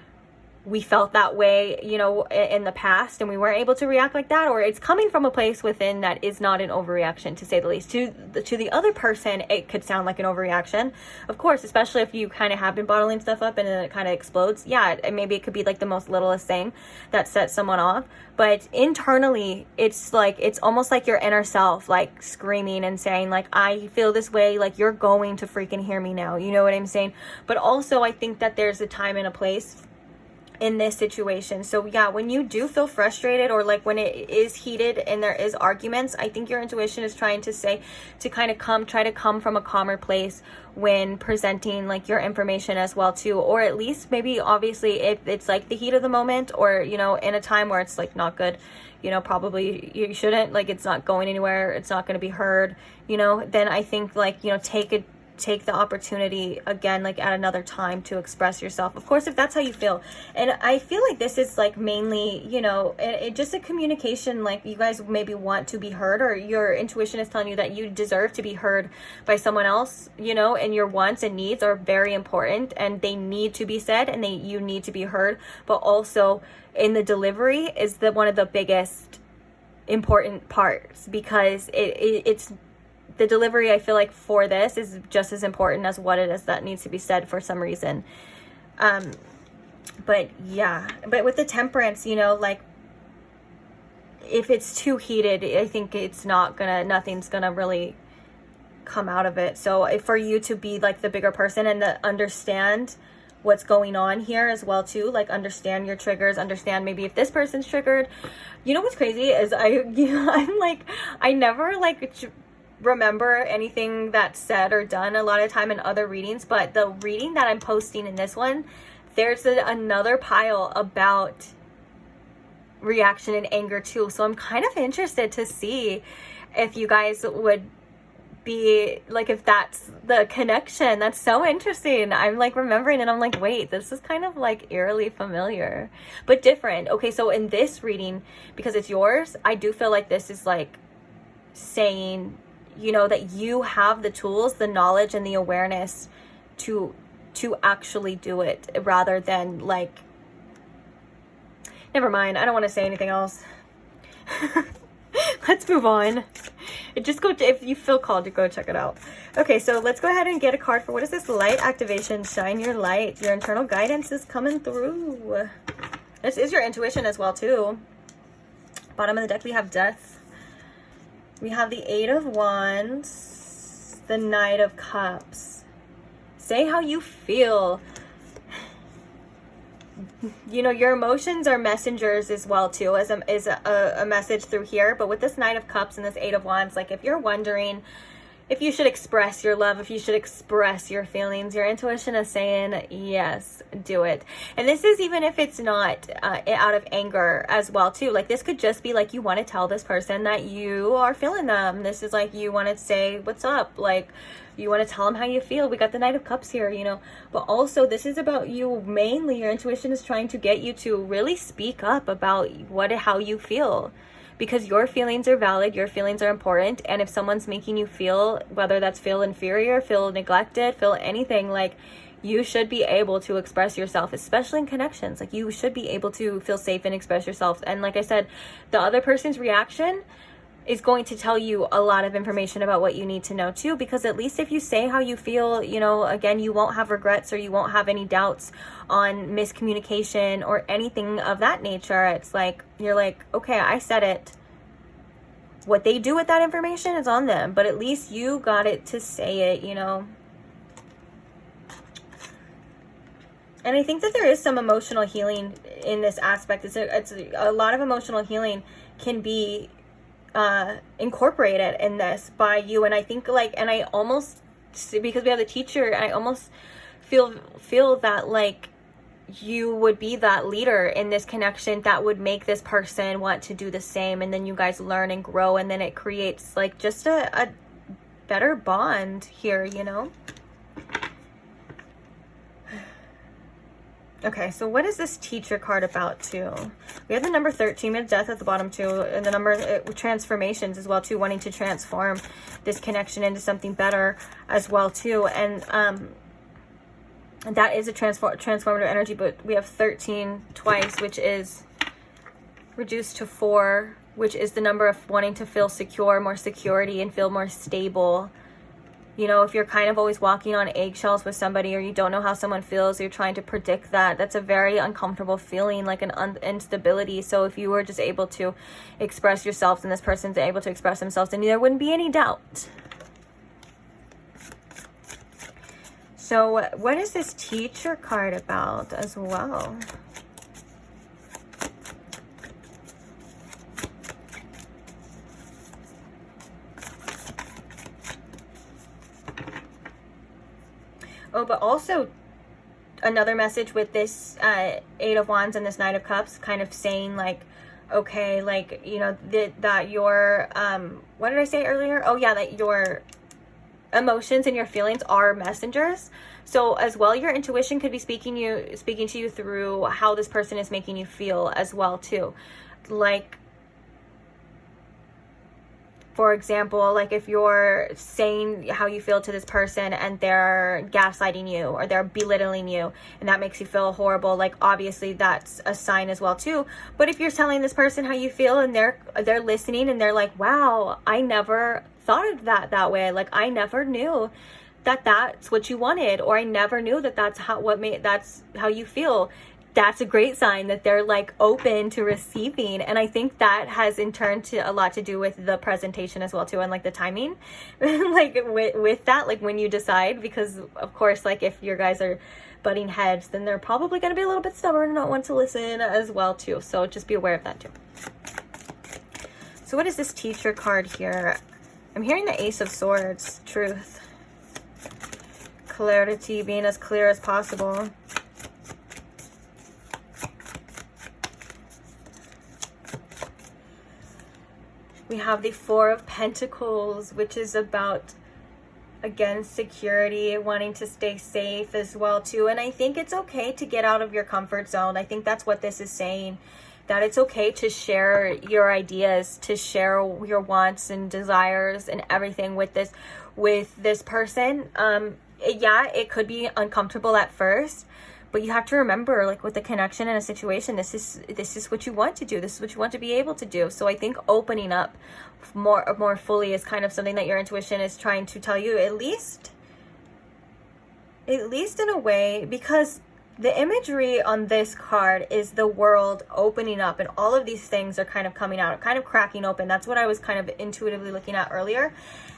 we felt that way, you know, in the past, and we weren't able to react like that, or it's coming from a place within that is not an overreaction, to say the least. To the other person, it could sound like an overreaction, of course, especially if you kind of have been bottling stuff up and then it kind of explodes. Yeah, maybe it could be like the most littlest thing that sets someone off, but internally, it's like, it's almost like your inner self, like screaming and saying, like, I feel this way, like, you're going to freaking hear me now, you know what I'm saying? But also, I think that there's a time and a place in this situation. So yeah, when you do feel frustrated, or like when it is heated and there is arguments, I think your intuition is trying to say to kind of try to come from a calmer place when presenting like your information as well too, or at least maybe obviously if it's like the heat of the moment, or, you know, in a time where it's like not good, you know, probably you shouldn't, like, it's not going anywhere, it's not going to be heard, you know, then I think, like, you know, take take the opportunity again, like at another time, to express yourself, of course, if that's how you feel. And I feel like this is like mainly, you know, it just a communication, like you guys maybe want to be heard, or your intuition is telling you that you deserve to be heard by someone else, you know, and your wants and needs are very important, and they need to be said, and you need to be heard. But also in the delivery is the one of the biggest important parts, because it's the delivery, I feel like, for this is just as important as what it is that needs to be said for some reason. But yeah, but with the Temperance, you know, like if it's too heated, I think nothing's gonna really come out of it. So for you to be like the bigger person and to understand what's going on here as well too, like understand your triggers, understand maybe if this person's triggered. You know what's crazy is I'm like, I never like remember anything that's said or done a lot of time in other readings, but the reading that I'm posting in this one, there's another pile about reaction and anger too. So I'm kind of interested to see if you guys would be like, if that's the connection. That's so interesting. I'm like remembering and I'm like, wait, this is kind of like eerily familiar but different. Okay, so in this reading, because it's yours, I do feel like this is like saying, you know, that you have the tools, the knowledge, and the awareness to actually do it, rather than like, never mind, I don't want to say anything else. Let's move on. Just go if you feel called to go check it out. Okay, so let's go ahead and get a card for, what is this? Light activation. Shine your light. Your internal guidance is coming through. This is your intuition as well too. Bottom of the deck we have Death. We have the Eight of Wands, the Knight of Cups. Say how you feel. You know, your emotions are messengers as well too, as a message through here. But with this Knight of Cups and this Eight of Wands, like if you're wondering if you should express your love, if you should express your feelings, your intuition is saying yes, do it. And this is even if it's not out of anger as well too. Like this could just be like you want to tell this person that you are feeling them. This is like you want to say what's up, like you want to tell them how you feel. We got the Knight of Cups here, you know. But also this is about you mainly. Your intuition is trying to get you to really speak up about how you feel. Because your feelings are valid, your feelings are important, and if someone's making you feel, whether that's feel inferior, feel neglected, feel anything, like you should be able to express yourself, especially in connections. Like you should be able to feel safe and express yourself. And like I said, the other person's reaction is going to tell you a lot of information about what you need to know too, because at least if you say how you feel, you know, again, you won't have regrets or you won't have any doubts on miscommunication or anything of that nature. It's like, you're like, okay, I said it. What they do with that information is on them, but at least you got it to say it, you know. And I think that there is some emotional healing in this aspect. It's a lot of emotional healing can be incorporated in this by you. And I think like, and I almost, because we have the teacher, I almost feel that like you would be that leader in this connection that would make this person want to do the same, and then you guys learn and grow, and then it creates like just a better bond here, you know. Okay, so what is this teacher card about too? We have the number 13, we have Death at the bottom too, and the number transformations as well too, wanting to transform this connection into something better as well too. And that is a transformative energy, but we have 13 twice, which is reduced to 4, which is the number of wanting to feel secure, more security, and feel more stable. You know, if you're kind of always walking on eggshells with somebody, or you don't know how someone feels, you're trying to predict that, that's a very uncomfortable feeling, like an instability. So if you were just able to express yourselves and this person's able to express themselves, then there wouldn't be any doubt. So what is this teacher card about as well? Oh, but also another message with this Eight of Wands and this Knight of Cups, kind of saying like, okay, like, you know, that your, what did I say earlier? Oh yeah, that your emotions and your feelings are messengers. So as well, your intuition could be speaking to you through how this person is making you feel as well too. Like, for example, like if you're saying how you feel to this person and they're gaslighting you or they're belittling you and that makes you feel horrible, like obviously that's a sign as well too. But if you're telling this person how you feel and they're listening and they're like, wow, I never thought of that way. Like I never knew that's what you wanted, or I never knew that's how you feel. That's a great sign that they're like open to receiving. And I think that has in turn to a lot to do with the presentation as well too, and like the timing like with that, like when you decide, because of course, like if your guys are butting heads, then they're probably going to be a little bit stubborn and not want to listen as well too. So just be aware of that too. So what is this teacher card here? I'm hearing the Ace of Swords, truth, clarity, being as clear as possible. We have the Four of Pentacles, which is about, again, security, wanting to stay safe as well too. And I think it's okay to get out of your comfort zone. I think that's what this is saying, that it's okay to share your ideas, to share your wants and desires and everything with this person. Yeah, it could be uncomfortable at first, but you have to remember, like with a connection in a situation, this is what you want to do. This is what you want to be able to do. So I think opening up more fully is kind of something that your intuition is trying to tell you, at least in a way, because the imagery on this card is the world opening up and all of these things are kind of coming out, kind of cracking open. That's what I was kind of intuitively looking at earlier.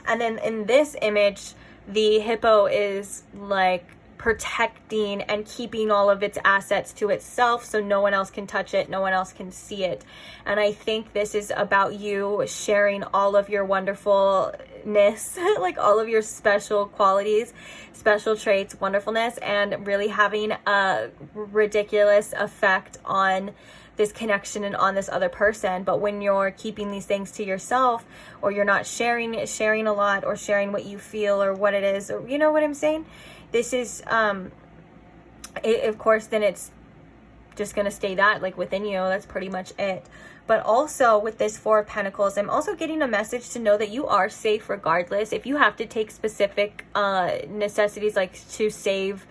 And then in this image, the hippo is like protecting and keeping all of its assets to itself so no one else can touch it, no one else can see it. And I think this is about you sharing all of your wonderfulness, like all of your special qualities, special traits, wonderfulness, and really having a ridiculous effect on this connection and on this other person. But when you're keeping these things to yourself, or you're not sharing a lot, or sharing what you feel or what it is, or you know what I'm saying, this is of course then it's just gonna stay that like within you. That's pretty much it. But also with this Four of Pentacles, I'm also getting a message to know that you are safe regardless. If you have to take specific necessities, like to save,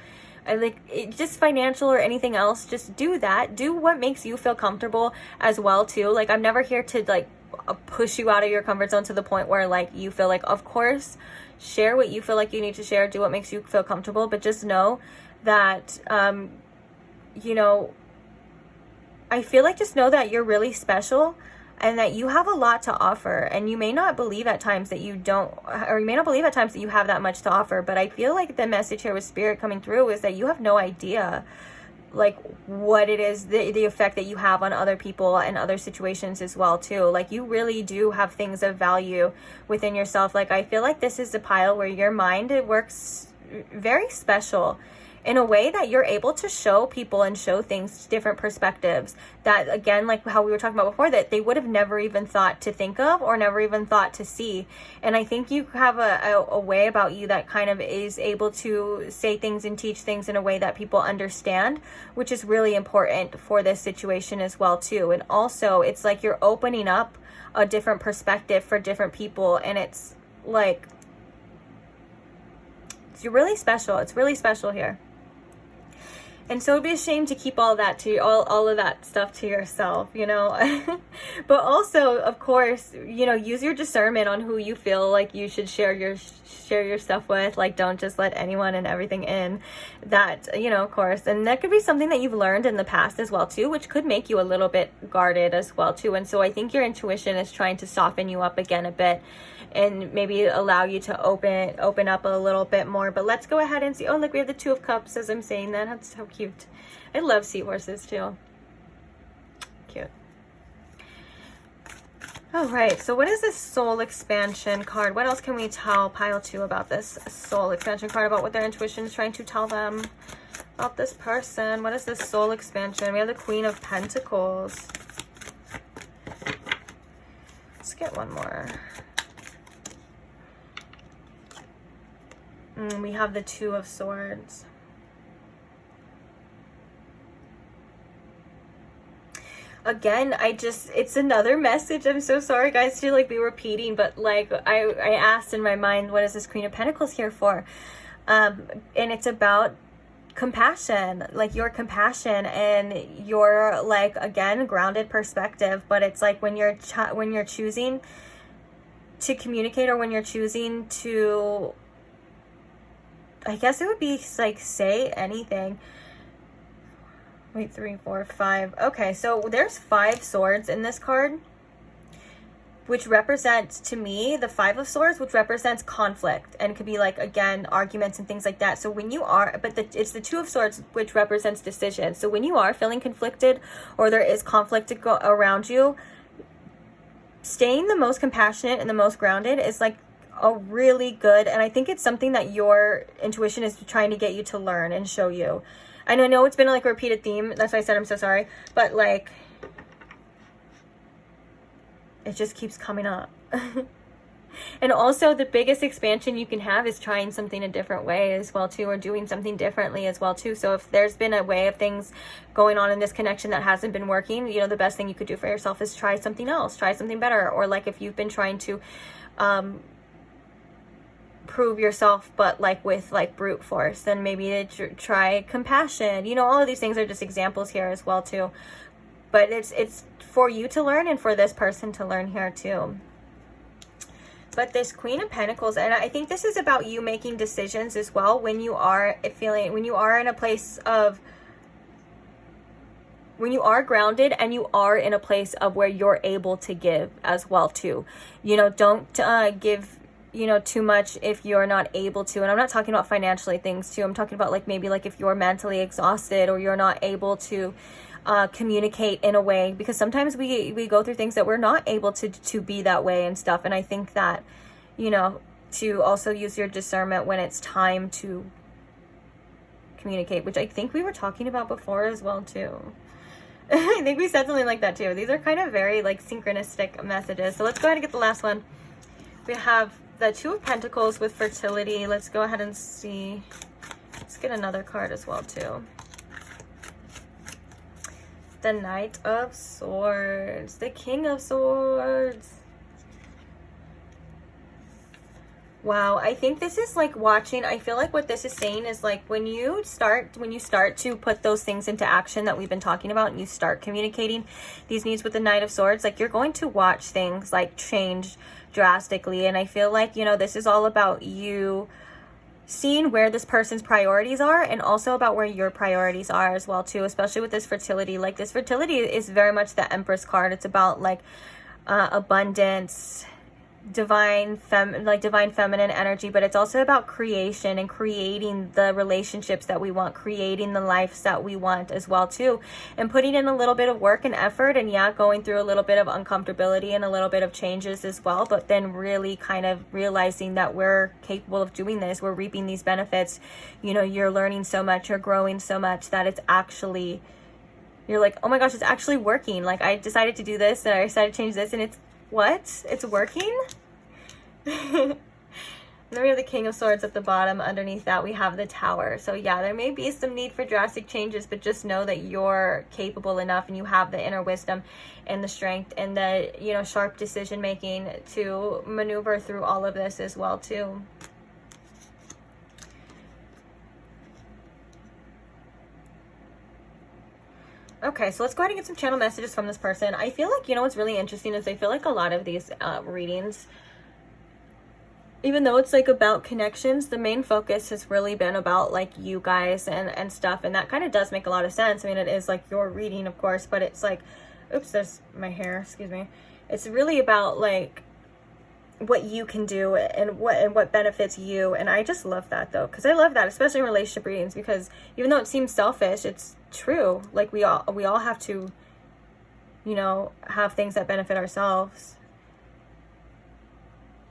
just financial or anything else, just do that. Do what makes you feel comfortable as well too. Like I'm never here to like push you out of your comfort zone to the point where like you feel like, of course, share what you feel like you need to share, do what makes you feel comfortable, but just know that you know, I feel like just know that you're really special and that you have a lot to offer. And you may not believe at times that you don't, or you may not believe at times that you have that much to offer, but I feel like the message here with Spirit coming through is that you have no idea like what it is, the effect that you have on other people and other situations as well too. Like you really do have things of value within yourself. Like I feel like this is a pile where your mind, it works very special in a way that you're able to show people and show things different perspectives that, again, like how we were talking about before, that they would have never even thought to think of or never even thought to see. And I think you have a way about you that kind of is able to say things and teach things in a way that people understand, which is really important for this situation as well too. And also it's like you're opening up a different perspective for different people, and it's like it's really special. It's really special here. And so it'd be a shame to keep all that to all of that stuff to yourself, you know. But also, of course, you know, use your discernment on who you feel like you should share your stuff with. Like, don't just let anyone and everything in. That, you know, of course. And that could be something that you've learned in the past as well too, which could make you a little bit guarded as well too. And so I think your intuition is trying to soften you up again a bit and maybe allow you to open up a little bit more. But let's go ahead and see. Oh, look, we have the Two of Cups as I'm saying that. That's so cute. I love seahorses too. Cute. All right, so what is this soul expansion card? What else can we tell pile 2 about this soul expansion card, about what their intuition is trying to tell them about this person? What is this soul expansion? We have the Queen of Pentacles. Let's get one more. We have the Two of Swords. Again, it's another message. I'm so sorry, guys, to like be repeating, but like I asked in my mind, what is this Queen of Pentacles here for? And it's about compassion, like your compassion and your, like, again, grounded perspective. But it's like when you're choosing to communicate, or when you're choosing to, I guess it would be like, say anything. Wait, 3, 4, 5. Okay, so there's 5 swords in this card, which represents, to me, the 5 of Swords, which represents conflict, and could be like, again, arguments and things like that. So when you are, but it's the Two of Swords, which represents decision. So when you are feeling conflicted, or there is conflict to go around you, staying the most compassionate and the most grounded is like a really good, and I think it's something that your intuition is trying to get you to learn and show you. And I know it's been like a repeated theme, that's why I said I'm so sorry, but like, it just keeps coming up. And also, the biggest expansion you can have is trying something a different way as well too, or doing something differently as well too. So if there's been a way of things going on in this connection that hasn't been working, you know, the best thing you could do for yourself is try something else, try something better. Or like if you've been trying to prove yourself, but like with like brute force, then maybe try compassion. You know, all of these things are just examples here as well too. But it's for you to learn, and for this person to learn here too. But this Queen of Pentacles, and I think this is about you making decisions as well when you are in a place of, when you are grounded and you are in a place of where you're able to give as well too. You know, don't give, you know, too much if you're not able to. And I'm not talking about financially things too. I'm talking about like maybe like if you're mentally exhausted, or you're not able to communicate in a way, because sometimes we go through things that we're not able to be that way and stuff. And I think that, you know, to also use your discernment when it's time to communicate, which I think we were talking about before as well too. I think we said something like that too. These are kind of very like synchronistic messages. So let's go ahead and get the last one. We have the Two of Pentacles with fertility. Let's go ahead and see. Let's get another card as well too. The Knight of Swords, the King of Swords. Wow, I think this is like watching, I feel like what this is saying is like when you start to put those things into action that we've been talking about, and you start communicating these needs with the Knight of Swords, like you're going to watch things like change drastically. And I feel like, you know, this is all about you seeing where this person's priorities are, and also about where your priorities are as well too, especially with this fertility. Like this fertility is very much the Empress card. It's about like abundance, divine feminine energy, but it's also about creation and creating the relationships that we want, creating the lives that we want as well too, and putting in a little bit of work and effort, and yeah, going through a little bit of uncomfortability and a little bit of changes as well, but then really kind of realizing that we're capable of doing this, we're reaping these benefits. You know, you're learning so much, you're growing so much that it's actually, you're like, oh my gosh, it's actually working. Like I decided to do this, and I decided to change this, and it's working. Then we have the King of Swords at the bottom. Underneath that we have the Tower. So yeah, there may be some need for drastic changes, but just know that you're capable enough, and you have the inner wisdom and the strength and the, you know, sharp decision making to maneuver through all of this as well too. Okay, so let's go ahead and get some channel messages from this person. I feel like, you know, what's really interesting is I feel like a lot of these readings, even though it's like about connections, the main focus has really been about like you guys and stuff. And that kind of does make a lot of sense. I mean, it is like your reading, of course, but it's like, oops, there's my hair, excuse me. It's really about like what you can do and what benefits you. And I just love that though, because I love that, especially in relationship readings, because even though it seems selfish, it's true. Like we all have to, you know, have things that benefit ourselves.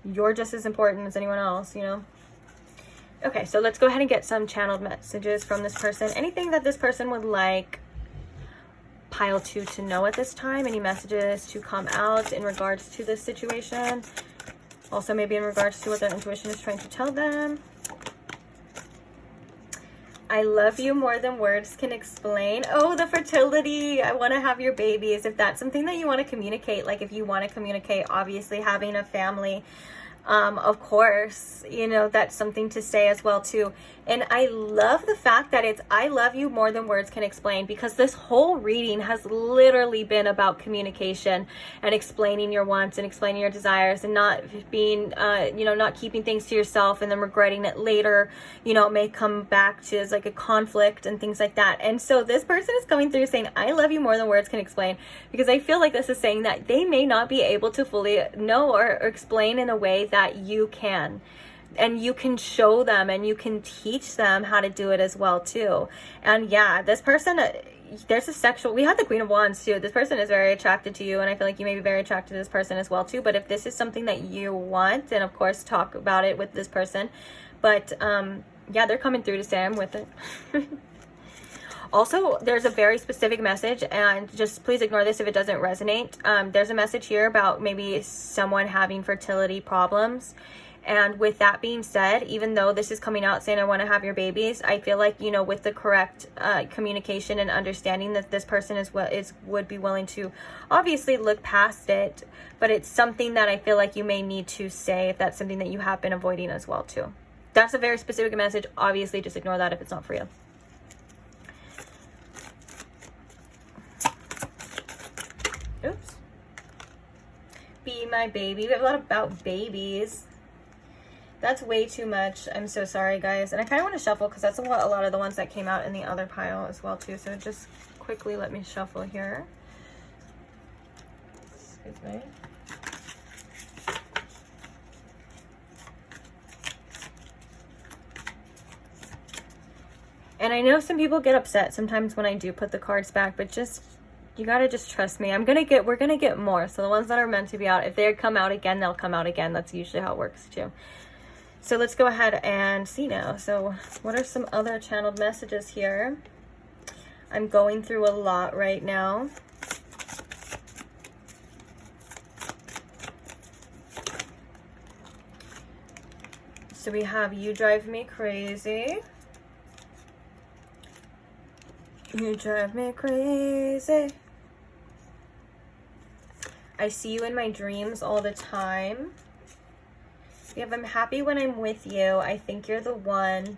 You're just as important as anyone else, you know. Okay, so let's go ahead and get some channeled messages from this person. Anything that this person would like pile 2 to know at this time. Any messages to come out in regards to this situation. Also maybe in regards to what their intuition is trying to tell them. I love you more than words can explain. Oh, the fertility. I want to have your babies. If that's something that you want to communicate, like if you want to communicate, obviously having a family, of course, you know, that's something to say as well too. And I love the fact that it's I love you more than words can explain, because this whole reading has literally been about communication and explaining your wants and explaining your desires, and not being you know, not keeping things to yourself and then regretting it later. You know, it may come back to as like a conflict and things like that. And so this person is coming through saying I love you more than words can explain, because I feel like this is saying that they may not be able to fully know or explain in a way that you can. And you can show them and you can teach them how to do it as well too. And yeah, this person, there's a sexual, we have the Queen of Wands too. This person is very attracted to you, and I feel like you may be very attracted to this person as well too. But if this is something that you want, then of course talk about it with this person. But yeah, they're coming through to say I'm with it. Also, there's a very specific message, and just please ignore this if it doesn't resonate. There's a message here about maybe someone having fertility problems. And with that being said, even though this is coming out saying I want to have your babies, I feel like, you know, with the correct communication and understanding, that this person would be willing to obviously look past it. But it's something that I feel like you may need to say if that's something that you have been avoiding as well too. That's a very specific message. Obviously, just ignore that if it's not for you. Oops. Be my baby. We have a lot about babies. That's way too much. I'm so sorry, guys. And I kind of want to shuffle, because that's what a lot of the ones that came out in the other pile as well too. So just quickly let me shuffle here. Excuse me. And I know some people get upset sometimes when I do put the cards back, but just, you gotta just trust me. We're gonna get more. So the ones that are meant to be out, if they come out again, they'll come out again. That's usually how it works too. So let's go ahead and see now. So what are some other channeled messages here? I'm going through a lot right now. So we have you drive me crazy. You drive me crazy. I see you in my dreams all the time. If I'm happy when I'm with you, I think you're the one.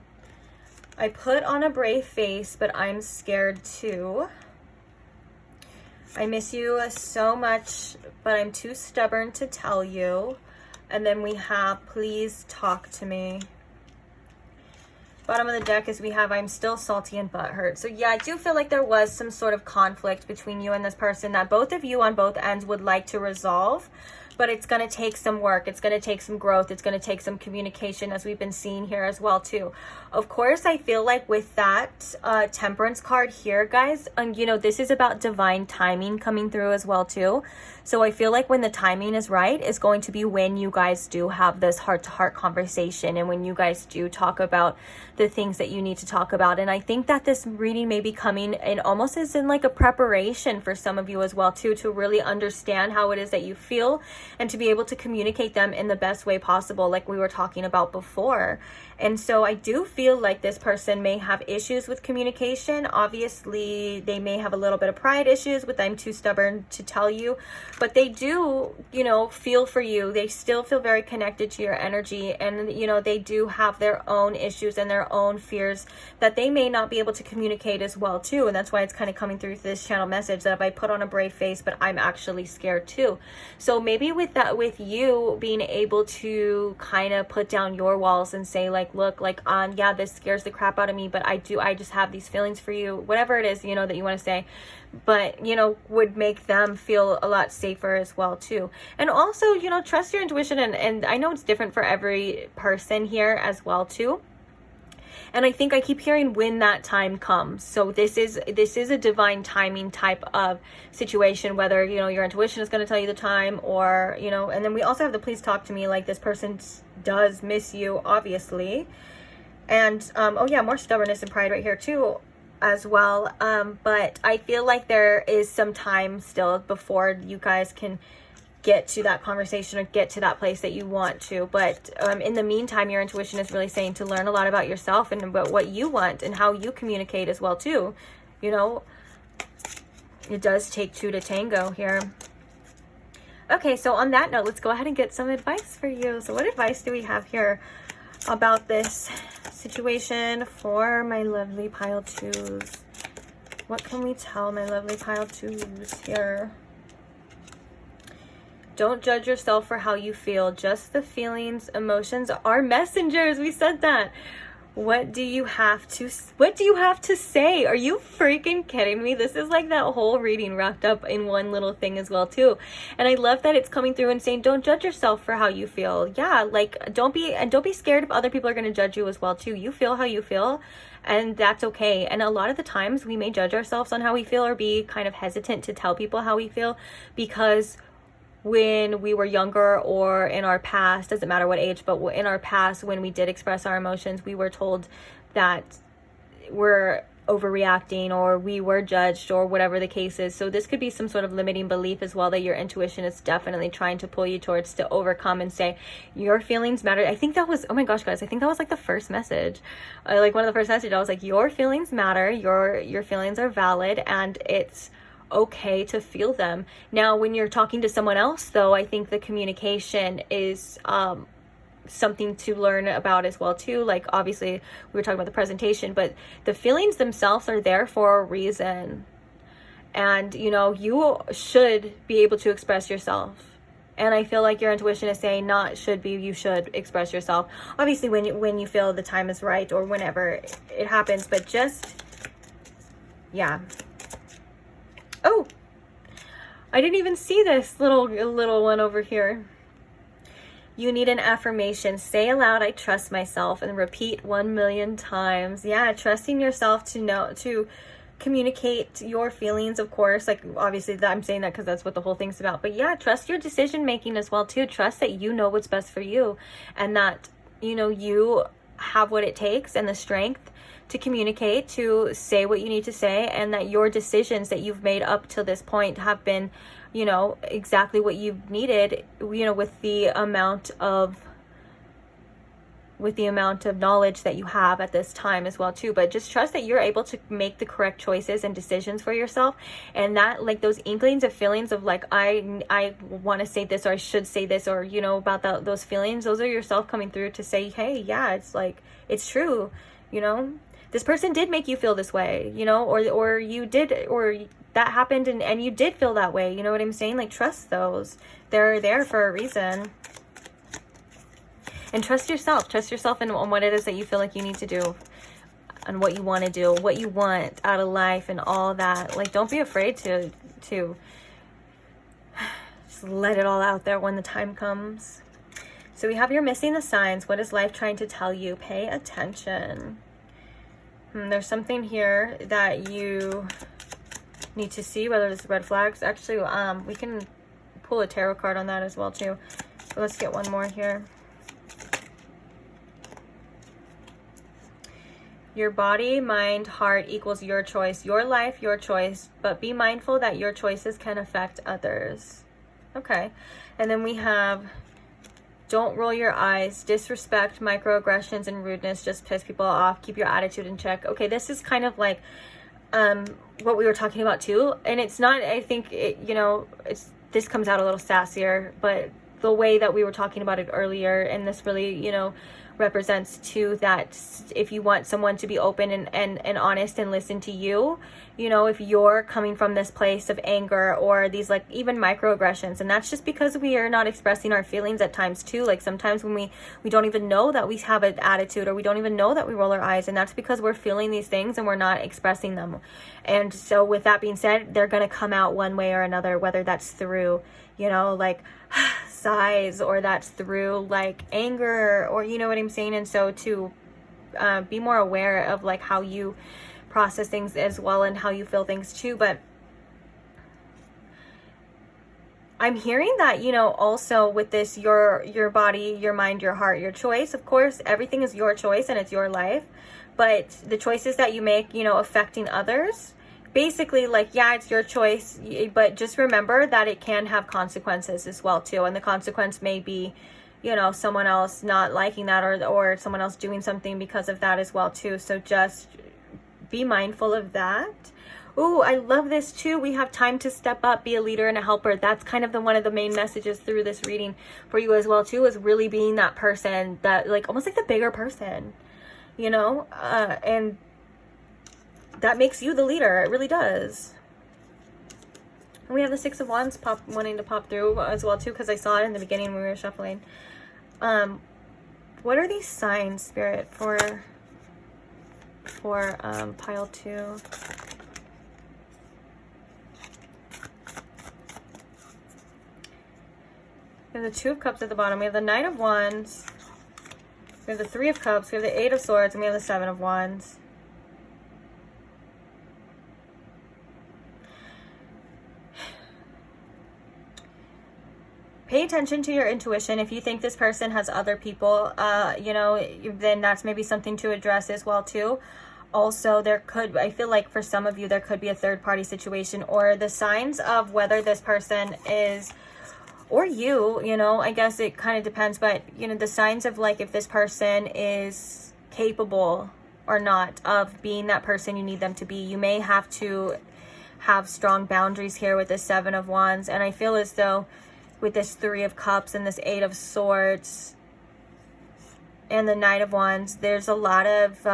I put on a brave face, but I'm scared too. I miss you so much, but I'm too stubborn to tell you. And then we have please talk to me. Bottom of the deck is we have I'm still salty and butthurt. So yeah, I do feel like there was some sort of conflict between you and this person that both of you on both ends would like to resolve. But it's going to take some work. It's going to take some growth. It's going to take some communication, as we've been seeing here as well too. Of course, I feel like with that temperance card here, guys, and you know, this is about divine timing coming through as well too. So I feel like when the timing is right, is going to be when you guys do have this heart-to-heart conversation, and when you guys do talk about the things that you need to talk about. And I think that this reading may be coming in almost as in like a preparation for some of you as well too, to really understand how it is that you feel and to be able to communicate them in the best way possible, like we were talking about before. And so I do feel like this person may have issues with communication. Obviously, they may have a little bit of pride issues with I'm too stubborn to tell you, but they do, you know, feel for you. They still feel very connected to your energy, and, you know, they do have their own issues and their own fears that they may not be able to communicate as well too. And that's why it's kind of coming through this channel message that if I put on a brave face, but I'm actually scared too. So maybe with that, with you being able to kind of put down your walls and say like, look, like, yeah, this scares the crap out of me, but I just have these feelings for you, whatever it is, you know, that you want to say, but, you know, would make them feel a lot safer as well too. And also, you know, trust your intuition, and I know it's different for every person here as well too. And I think I keep hearing when that time comes. So this is a divine timing type of situation, whether, you know, your intuition is going to tell you the time, or, you know, and then we also have the please talk to me, like this person does miss you, obviously. And, oh yeah, more stubbornness and pride right here too as well. But I feel like there is some time still before you guys can get to that conversation or get to that place that you want to. But in the meantime, your intuition is really saying to learn a lot about yourself and about what you want and how you communicate as well too. You know, it does take two to tango here. Okay, so on that note, let's go ahead and get some advice for you. So what advice do we have here about this situation for my lovely pile twos? What can we tell my lovely pile twos here? Don't judge yourself for how you feel. Just the feelings, emotions are messengers. We said that. What do you have to say? Are you freaking kidding me? This is like that whole reading wrapped up in one little thing as well too. And I love that it's coming through and saying, don't judge yourself for how you feel. Yeah, like don't be scared if other people are going to judge you as well too. You feel how you feel, and that's okay. And a lot of the times we may judge ourselves on how we feel or be kind of hesitant to tell people how we feel because when we were younger or in our past, doesn't matter what age, but in our past, when we did express our emotions, we were told that we're overreacting or we were judged or whatever the case is. So this could be some sort of limiting belief as well that your intuition is definitely trying to pull you towards to overcome and say your feelings matter. I think that was, oh my gosh guys, I think that was like the first message, like one of the first messages. I was like, your feelings matter, your feelings are valid, and it's okay to feel them. Now when you're talking to someone else though, I think the communication is something to learn about as well too. Like obviously we were talking about the presentation, but the feelings themselves are there for a reason, and you know, you should be able to express yourself. And I feel like your intuition is saying not should be, you should express yourself, obviously when you feel the time is right or whenever it happens. But just, yeah. Oh, I didn't even see this little one over here. You need an affirmation. Say aloud, I trust myself, and repeat 1,000,000 times. Yeah, trusting yourself to communicate your feelings, of course. Like obviously I'm saying that because that's what the whole thing's about. But yeah, trust your decision making as well too. Trust that you know what's best for you, and that you know you have what it takes and the strength to communicate, to say what you need to say, and that your decisions that you've made up till this point have been, you know, exactly what you've needed, you know, with the amount of knowledge that you have at this time as well too. But just trust that you're able to make the correct choices and decisions for yourself, and that like those inklings of feelings of like I want to say this, or I should say this, or you know, about those feelings, those are yourself coming through to say, hey, yeah, it's like, it's true, you know, this person did make you feel this way, you know, or you did, or that happened and you did feel that way. You know what I'm saying? Like trust those, they're there for a reason. And trust yourself in what it is that you feel like you need to do, and what you want to do, what you want out of life, and all that. Like don't be afraid to just let it all out there when the time comes. So we have you're missing the signs. What is life trying to tell you? Pay attention. There's something here that you need to see, whether it's red flags. Actually, we can pull a tarot card on that as well too. So let's get one more here. Your body, mind, heart equals your choice. Your life, your choice. But be mindful that your choices can affect others. Okay. And then we have, don't roll your eyes. Disrespect, microaggressions, and rudeness just piss people off. Keep your attitude in check. Okay, this is kind of like what we were talking about too. And it's not, I think, you know, this comes out a little sassier, but the way that we were talking about it earlier, and this really, you know, represents too that if you want someone to be open and honest and listen to you, you know, if you're coming from this place of anger or these like even microaggressions, and that's just because we are not expressing our feelings at times too. Like sometimes when we don't even know that we have an attitude, or we don't even know that we roll our eyes, and that's because we're feeling these things and we're not expressing them. And so with that being said, they're going to come out one way or another, whether that's through, you know, like sighs, or that's through like anger, or you know what I'm saying. And so to be more aware of like how you process things as well, and how you feel things too. But I'm hearing that, you know, also with this, your body, your mind, your heart, your choice. Of course, everything is your choice and it's your life, but the choices that you make, you know, affecting others, basically like, yeah, it's your choice, but just remember that it can have consequences as well too. And the consequence may be, you know, someone else not liking that, or someone else doing something because of that as well too. So just be mindful of that. Ooh, I love this too. We have time to step up, be a leader and a helper. That's kind of one of the main messages through this reading for you as well too, is really being that person that, like, almost like the bigger person, you know, and that makes you the leader. It really does. And we have the Six of Wands wanting to pop through as well too, because I saw it in the beginning when we were shuffling. What are these signs, Spirit, for pile 2? We have the Two of Cups at the bottom. We have the Knight of Wands. We have the Three of Cups. We have the Eight of Swords. And we have the Seven of Wands. Pay attention to your intuition. If you think this person has other people, you know, then that's maybe something to address as well too. Also, there could, I feel like for some of you, there could be a third party situation, or the signs of whether this person is, or you know, I guess it kind of depends, but you know, the signs of like if this person is capable or not of being that person you need them to be. You may have to have strong boundaries here with the Seven of Wands. And I feel as though with this Three of Cups and this Eight of Swords and the Knight of Wands, there's a lot of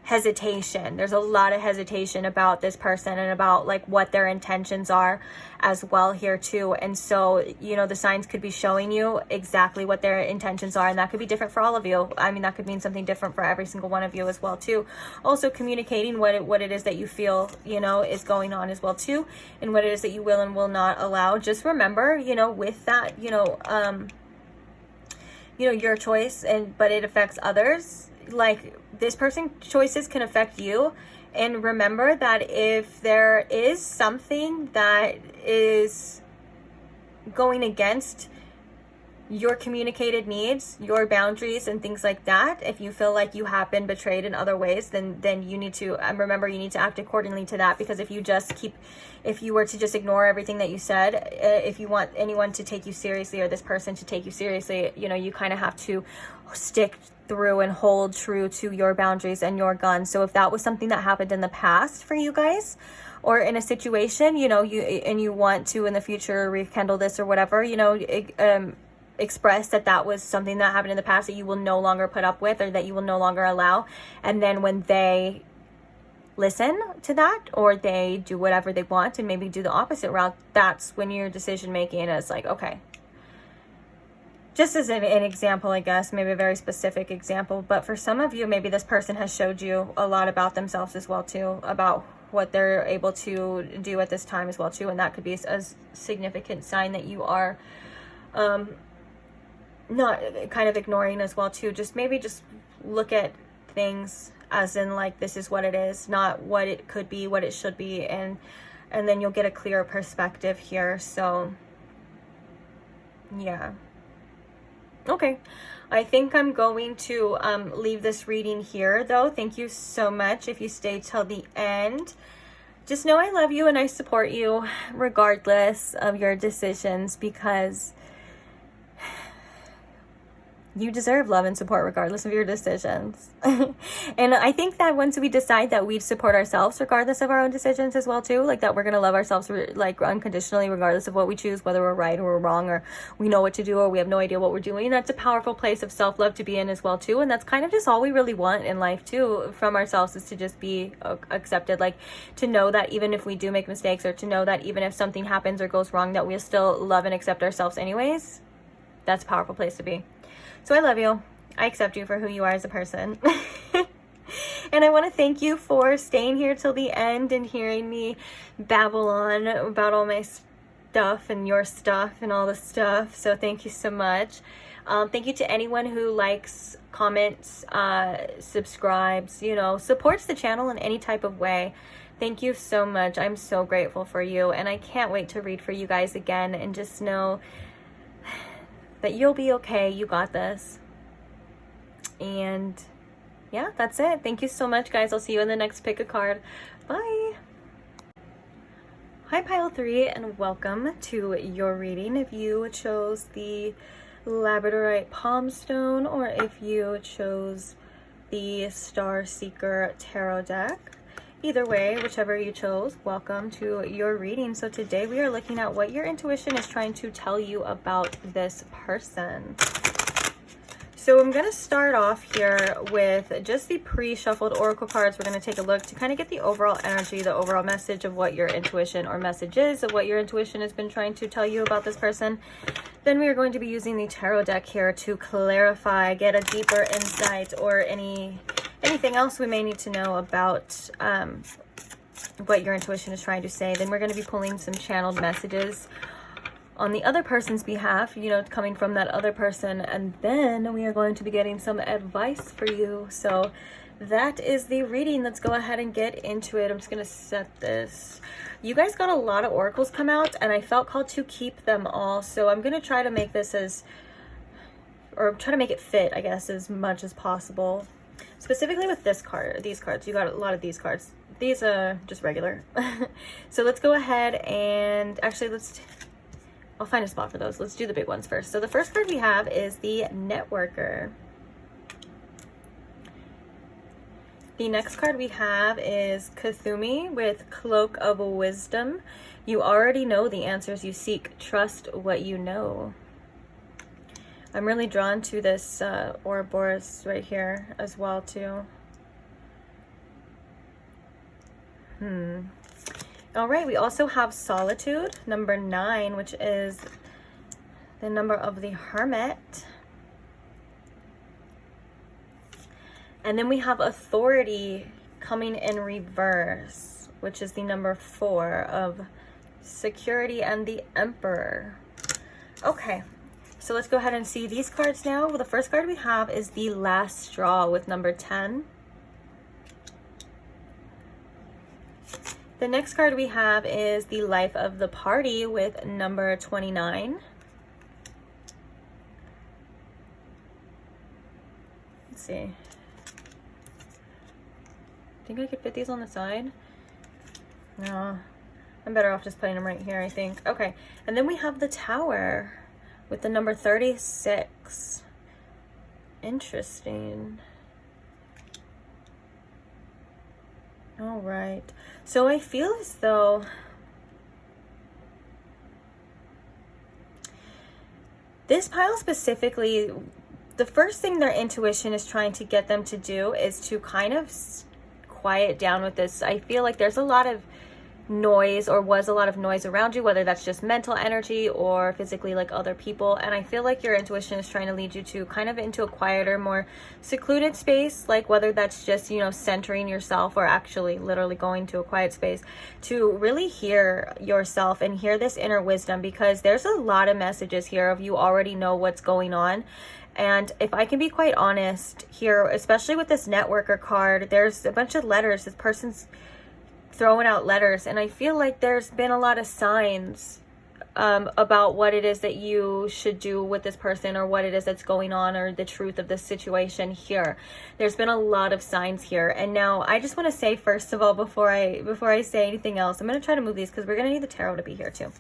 hesitation. There's a lot of hesitation about this person and about like what their intentions are as well here too. And so, you know, the signs could be showing you exactly what their intentions are, and that could be different for all of you. I mean, that could mean something different for every single one of you as well too. Also communicating what it is that you feel, you know, is going on as well too, and what it is that you will and will not allow. Just remember, you know, with that, you know, your choice, but it affects others. Like, this person's choices can affect you. And remember that if there is something that is going against your communicated needs, your boundaries and things like that, if you feel like you have been betrayed in other ways, then you need to remember, you need to act accordingly to that. Because if you were to just ignore everything that you said, if you want anyone to take you seriously, or this person to take you seriously, you know, you kind of have to stick through and hold true to your boundaries and your guns. So if that was something that happened in the past for you guys, or in a situation, you know, you want to in the future rekindle this or whatever, you know, express that was something that happened in the past that you will no longer put up with, or that you will no longer allow. And then when they listen to that, or they do whatever they want and maybe do the opposite route, that's when your decision making is like, okay. Just as an example, I guess, maybe a very specific example, but for some of you, maybe this person has showed you a lot about themselves as well too, about what they're able to do at this time as well too. And that could be a significant sign that you are not kind of ignoring as well too. Just maybe just look at things as in like, this is what it is, not what it could be, what it should be, and then you'll get a clearer perspective here. So yeah. Okay, I think I'm going to leave this reading here though. Thank you so much if you stayed till the end. Just know I love you and I support you regardless of your decisions, because you deserve love and support regardless of your decisions. And I think that once we decide that we support ourselves regardless of our own decisions as well too, like that we're going to love ourselves like unconditionally regardless of what we choose, whether we're right or we're wrong, or we know what to do or we have no idea what we're doing, that's a powerful place of self-love to be in as well too. And that's kind of just all we really want in life too from ourselves, is to just be accepted, like to know that even if we do make mistakes, or to know that even if something happens or goes wrong, that we still love and accept ourselves anyways. That's a powerful place to be. So I love you. I accept you for who you are as a person. And I want to thank you for staying here till the end and hearing me babble on about all my stuff and your stuff and all the stuff. So thank you so much. Thank you to anyone who likes, comments, subscribes, you know, supports the channel in any type of way. Thank you so much. I'm so grateful for you. And I can't wait to read for you guys again, and just know that you'll be okay. You got this. And yeah, that's it. Thank you so much, guys. I'll see you in the next pick a card. Bye. Hi Pile 3 and welcome to your reading. If you chose the Labradorite Palm Stone or if you chose the Star Seeker Tarot deck, either way, whichever you chose, welcome to your reading. So today we are looking at what your intuition is trying to tell you about this person. So I'm going to start off here with just the pre-shuffled oracle cards. We're going to take a look to kind of get the overall energy, the overall message of what your intuition or message is, of what your intuition has been trying to tell you about this person. Then we are going to be using the tarot deck here to clarify, get a deeper insight, or anything else we may need to know about what your intuition is trying to say. Then we're going to be pulling some channeled messages on the other person's behalf, you know, coming from that other person, and then we are going to be getting some advice for you. So that is the reading. Let's go ahead and get into it. I'm just gonna set this. You guys got a lot of oracles come out and I felt called to keep them all, so I'm gonna try to make this try to make it fit, I guess, as much as possible. Specifically with this card, these cards, you got a lot of these cards. These are just regular. So let's go ahead and actually I'll find a spot for those. Let's do the big ones first. So the first card we have is the Networker. The next card we have is Kathumi with Cloak of Wisdom. You already know the answers you seek. Trust what you know. I'm really drawn to this Ouroboros right here as well too. All right, we also have Solitude, number 9, which is the number of the Hermit. And then we have Authority coming in reverse, which is the number 4 of Security and the Emperor. Okay, so let's go ahead and see these cards now. Well, the first card we have is the Last Straw with number 10. The next card we have is the Life of the Party with number 29. Let's see. I think I could fit these on the side. No, I'm better off just putting them right here, I think. Okay, and then we have the Tower with the number 36. Interesting. All right, so I feel as though this pile specifically, the first thing their intuition is trying to get them to do is to kind of quiet down with this. I feel like there's a lot of noise, or was a lot of noise around you, whether that's just mental energy or physically, like other people, and I feel like your intuition is trying to lead you to kind of into a quieter, more secluded space, like whether that's just, you know, centering yourself or actually literally going to a quiet space to really hear yourself and hear this inner wisdom, because there's a lot of messages here of you already know what's going on. And if I can be quite honest here, especially with this Networker card, there's a bunch of letters. This person's throwing out letters, and I feel like there's been a lot of signs about what it is that you should do with this person, or what it is that's going on, or the truth of this situation here. There's been a lot of signs here, and now I just want to say, first of all, before I say anything else, I'm going to try to move these because we're going to need the tarot to be here too.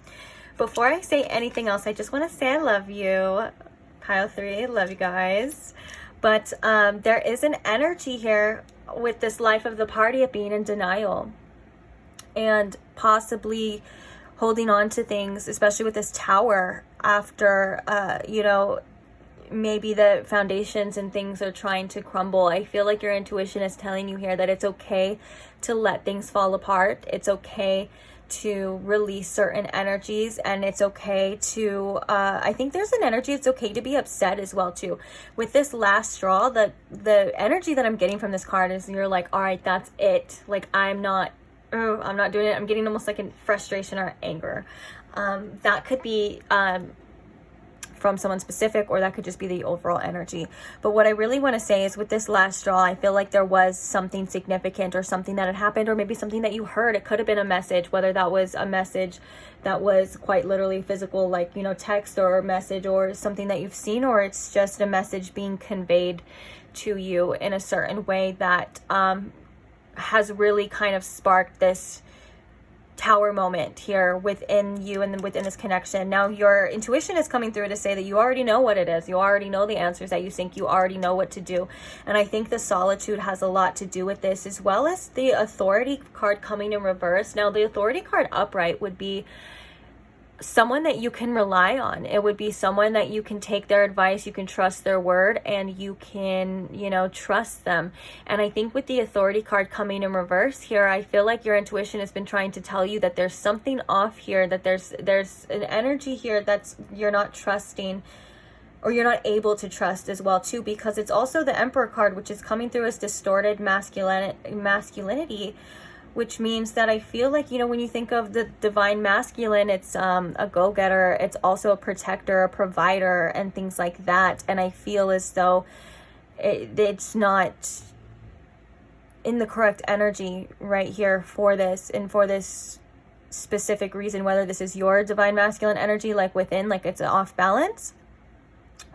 Before I say anything else, I just want to say I love you, Pile 3. Love you guys. But there is an energy here with this Life of the Party of being in denial and possibly holding on to things, especially with this Tower, after you know, maybe the foundations and things are trying to crumble. I feel like your intuition is telling you here that it's okay to let things fall apart. It's okay to release certain energies, and it's okay to I think there's an energy, it's okay to be upset as well too. With this Last Straw, the energy that I'm getting from this card is you're like, all right, that's it. Like, I'm not doing it. I'm getting almost like a frustration or anger. That could be from someone specific, or that could just be the overall energy. But what I really want to say is with this Last Straw, I feel like there was something significant, or something that had happened, or maybe something that you heard. It could have been a message, whether that was a message that was quite literally physical, like, you know, text or a message, or something that you've seen, or it's just a message being conveyed to you in a certain way that has really kind of sparked this tower moment here within you and within this connection. Now your intuition is coming through to say that you already know what it is. You already know the answers that you think. You already know what to do. And I think the solitude has a lot to do with this, as well as the authority card coming in reverse. Now the authority card upright would be someone that you can rely on. It would be someone that you can take their advice, you can trust their word, and you can, you know, trust them. And I think with the authority card coming in reverse here, I feel like your intuition has been trying to tell you that there's something off here, that there's an energy here that's you're not trusting, or you're not able to trust as well too, because it's also the Emperor card, which is coming through as distorted masculinity, which means that I feel like, you know, when you think of the divine masculine, it's a go-getter, it's also a protector, a provider, and things like that. And I feel as though it's not in the correct energy right here for this, and for this specific reason, whether this is your divine masculine energy, like within, like it's off balance,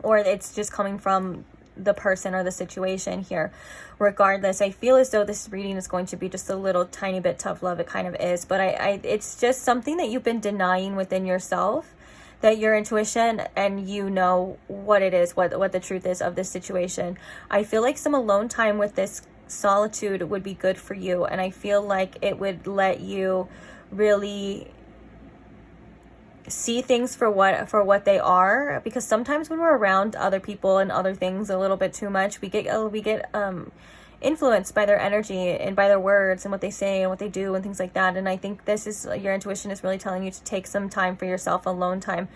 or it's just coming from the person or the situation here. Regardless, I feel as though this reading is going to be just a little tiny bit tough love. It kind of is, but it's just something that you've been denying within yourself, that your intuition and you know what it is, what the truth is of this situation. I feel like some alone time with this solitude would be good for you, and I feel like it would let you really see things for what they are, because sometimes when we're around other people and other things a little bit too much, we get influenced by their energy and by their words and what they say and what they do and things like that. And I think this is, your intuition is really telling you to take some time for yourself, alone time,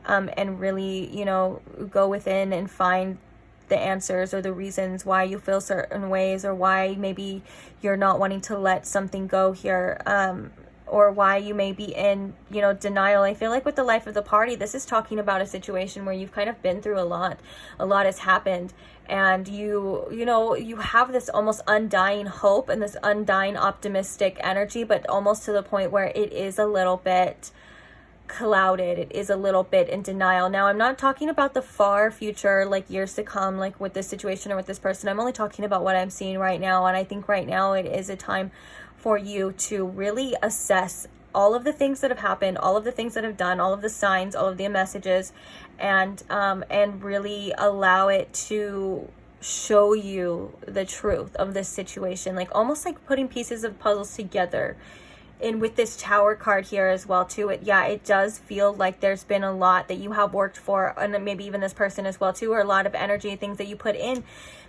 and really, you know, go within and find the answers or the reasons why you feel certain ways, or why maybe you're not wanting to let something go here, or why you may be in, you know, denial. I feel like with the life of the party, this is talking about a situation where you've kind of been through a lot has happened, and you know, you have this almost undying hope and this undying optimistic energy, but almost to the point where it is a little bit clouded, it is a little bit in denial. Now, I'm not talking about the far future, like years to come, like with this situation or with this person. I'm only talking about what I'm seeing right now, and I think right now it is a time for you to really assess all of the things that have happened, all of the things that have done, all of the signs, all of the messages, and really allow it to show you the truth of this situation, like almost like putting pieces of puzzles together. And with this Tower card here as well too, it does feel like there's been a lot that you have worked for, and maybe even this person as well too, or a lot of energy, things that you put in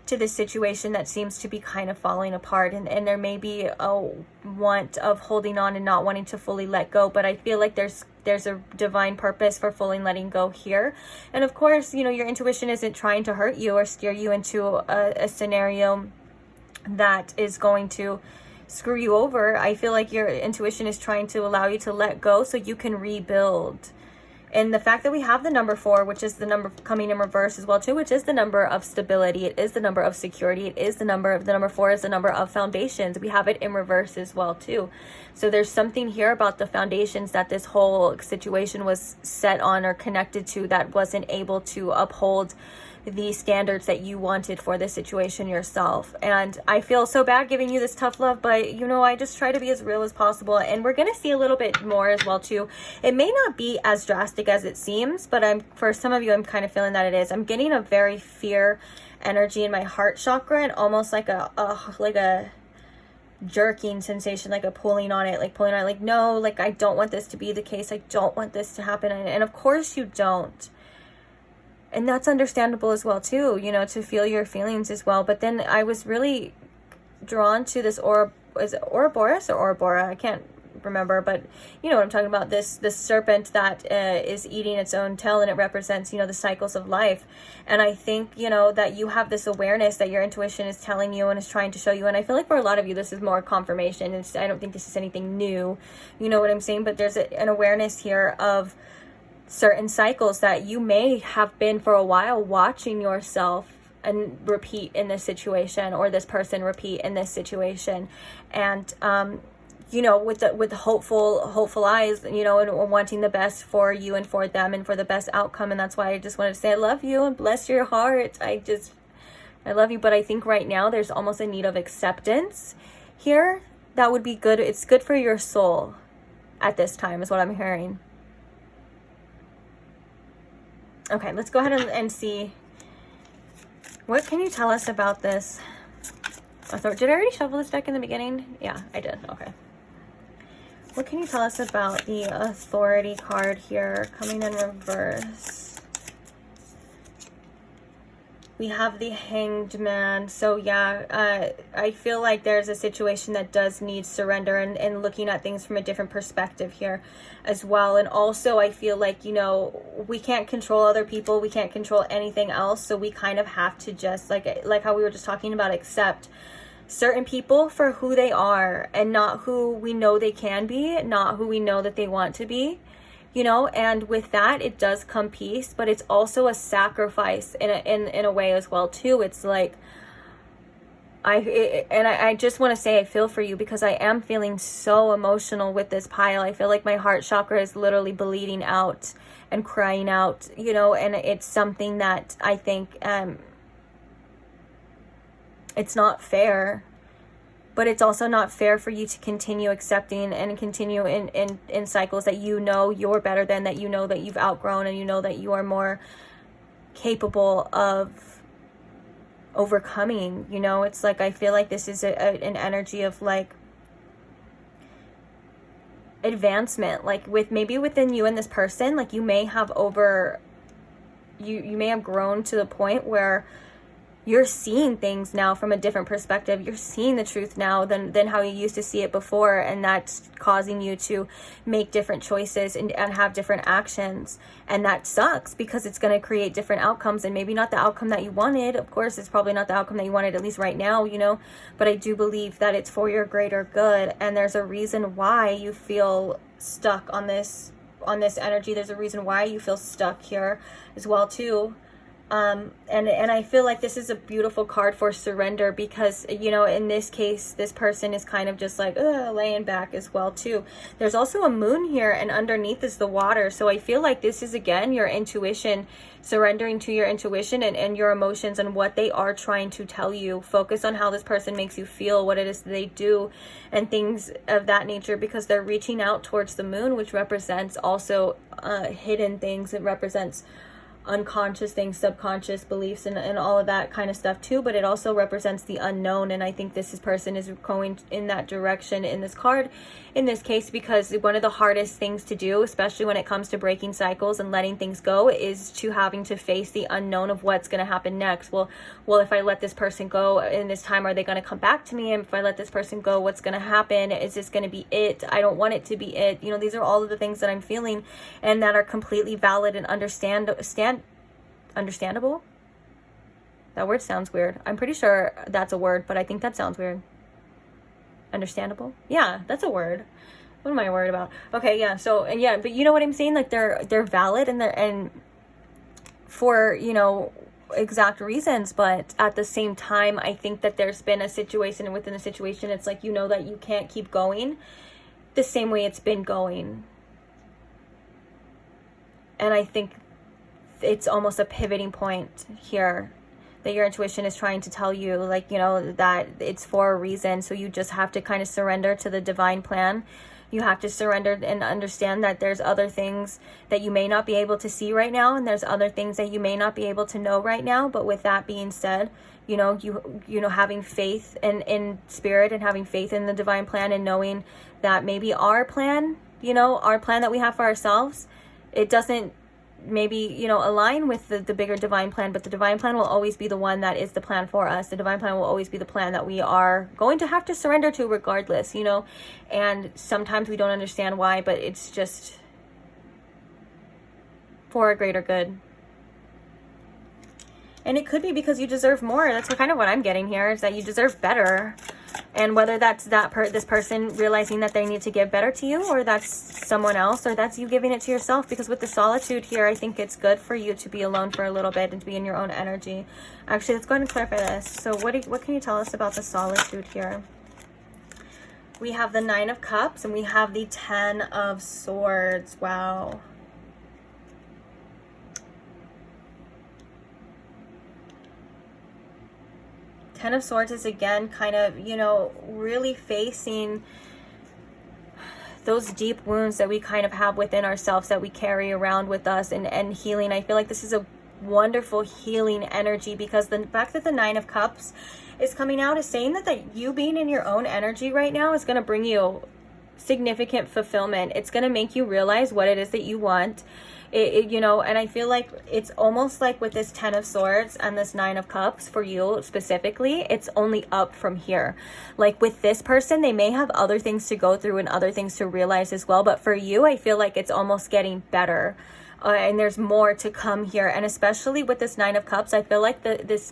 to this situation that seems to be kind of falling apart, and there may be a want of holding on and not wanting to fully let go. But I feel like there's a divine purpose for fully letting go here. And of course, you know, your intuition isn't trying to hurt you or steer you into a scenario that is going to screw you over. I feel like your intuition is trying to allow you to let go so you can rebuild. And the fact that we have the number 4, which is the number coming in reverse as well too, which is the number of stability, it is the number of security, it is the number 4 is the number of foundations. We have it in reverse as well too. So there's something here about the foundations that this whole situation was set on or connected to that wasn't able to uphold the standards that you wanted for this situation yourself. And I feel so bad giving you this tough love, but you know, I just try to be as real as possible. And we're going to see a little bit more as well too. It may not be as drastic as it seems, but for some of you, I'm kind of feeling that it is. I'm getting a very fear energy in my heart chakra, and almost like a jerking sensation, like a pulling on it, like no, like I don't want this to be the case. I don't want this to happen. And of course you don't. And that's understandable as well too, you know, to feel your feelings as well. But then I was really drawn to this is it Ouroboros or Ouroboros? I can't remember, but you know what I'm talking about. This serpent that is eating its own tail, and it represents, you know, the cycles of life. And I think, you know, that you have this awareness that your intuition is telling you and is trying to show you. And I feel like for a lot of you, this is more confirmation. I don't think this is anything new, you know what I'm saying? But there's an awareness here of certain cycles that you may have been for a while watching yourself and repeat in this situation, or this person repeat in this situation. And you know, with hopeful eyes, you know, and wanting the best for you and for them and for the best outcome. And that's why I just wanted to say I love you and bless your heart. I love you. But I think right now there's almost a need of acceptance here, that would be good. It's good for your soul at this time is what I'm hearing. Okay, let's go ahead and see. What can you tell us about this? Did I already shuffle this deck in the beginning? Yeah, I did. Okay. What can you tell us about the Authority card here coming in reverse? We have the Hanged Man. So yeah, I feel like there's a situation that does need surrender and looking at things from a different perspective here as well. And also I feel like, you know, we can't control other people. We can't control anything else. So we kind of have to just, like how we were just talking about, accept certain people for who they are and not who we know they can be, not who we know that they want to be. You know, and with that, it does come peace, but it's also a sacrifice in a way as well too. It's like, I just want to say I feel for you, because I am feeling so emotional with this pile. I feel like my heart chakra is literally bleeding out and crying out, you know, and it's something that I think it's not fair. But it's also not fair for you to continue accepting and continue in cycles that you know you're better than, that you know that you've outgrown, and you know that you are more capable of overcoming. You know, it's like, I feel like this is an energy of like advancement, like maybe within you and this person, like you may have you may have grown to the point where you're seeing things now from a different perspective. You're seeing the truth now than how you used to see it before. And that's causing you to make different choices and have different actions. And that sucks, because it's going to create different outcomes, and maybe not the outcome that you wanted. Of course, it's probably not the outcome that you wanted, at least right now, you know, but I do believe that it's for your greater good. And there's a reason why you feel stuck on this energy. There's a reason why you feel stuck here as well too. And I feel like this is a beautiful card for surrender, because, you know, in this case, this person is kind of just like laying back as well too. There's also a moon here, and underneath is the water. So I feel like this is, again, your intuition, surrendering to your intuition and your emotions and what they are trying to tell you. Focus on how this person makes you feel, what it is they do, and things of that nature, because they're reaching out towards the moon, which represents also hidden things. It represents unconscious things, subconscious beliefs, and all of that kind of stuff too. But it also represents the unknown, and I think this person is going in that direction in this card, in this case, because one of the hardest things to do, especially when it comes to breaking cycles and letting things go, is to having to face the unknown of what's going to happen next. Well, if I let this person go in this time, are they going to come back to me? And if I let this person go, what's going to happen? Is this going to be it? I don't want it to be it. You know, these are all of the things that I'm feeling, and that are completely valid and understandable. That word sounds weird. I'm pretty sure that's a word, but I think that sounds weird. Understandable? Yeah, that's a word. What am I worried about? Okay, yeah. So, and yeah, but you know what I'm saying? Like they're valid, and for, you know, exact reasons, but at the same time, I think that there's been a situation, and within a situation, it's like, you know, that you can't keep going the same way it's been going. And I think it's almost a pivoting point here, that your intuition is trying to tell you, like, you know, that it's for a reason. So you just have to kind of surrender to the divine plan. You have to surrender and understand that there's other things that you may not be able to see right now, and there's other things that you may not be able to know right now. But with that being said, you know, having faith in spirit, and having faith in the divine plan, and knowing that maybe our plan, you know, our plan that we have for ourselves, it doesn't maybe, you know, align with the bigger divine plan, but the divine plan will always be the one that is the plan for us. The divine plan will always be the plan that we are going to have to surrender to regardless, you know. And sometimes we don't understand why, but it's just for a greater good. And it could be because you deserve more. That's kind of what I'm getting here, is that you deserve better. And whether that's this person realizing that they need to give better to you, or that's someone else, or that's you giving it to yourself. Because with the solitude here, I think it's good for you to be alone for a little bit and to be in your own energy. Actually, let's go ahead and clarify this. So what can you tell us about the solitude here? We have the 9 of Cups, and we have the 10 of Swords. Wow. Ten of Swords is again kind of, you know, really facing those deep wounds that we kind of have within ourselves that we carry around with us, and healing. I feel like this is a wonderful healing energy, because the fact that the Nine of Cups is coming out is saying that you being in your own energy right now is going to bring you significant fulfillment. It's going to make you realize what it is that you want. You know, and I feel like it's almost like with this Ten of Swords and this Nine of Cups for you specifically, it's only up from here. Like with this person, they may have other things to go through and other things to realize as well, but for you, I feel like it's almost getting better, and there's more to come here. And especially with this Nine of Cups, I feel like this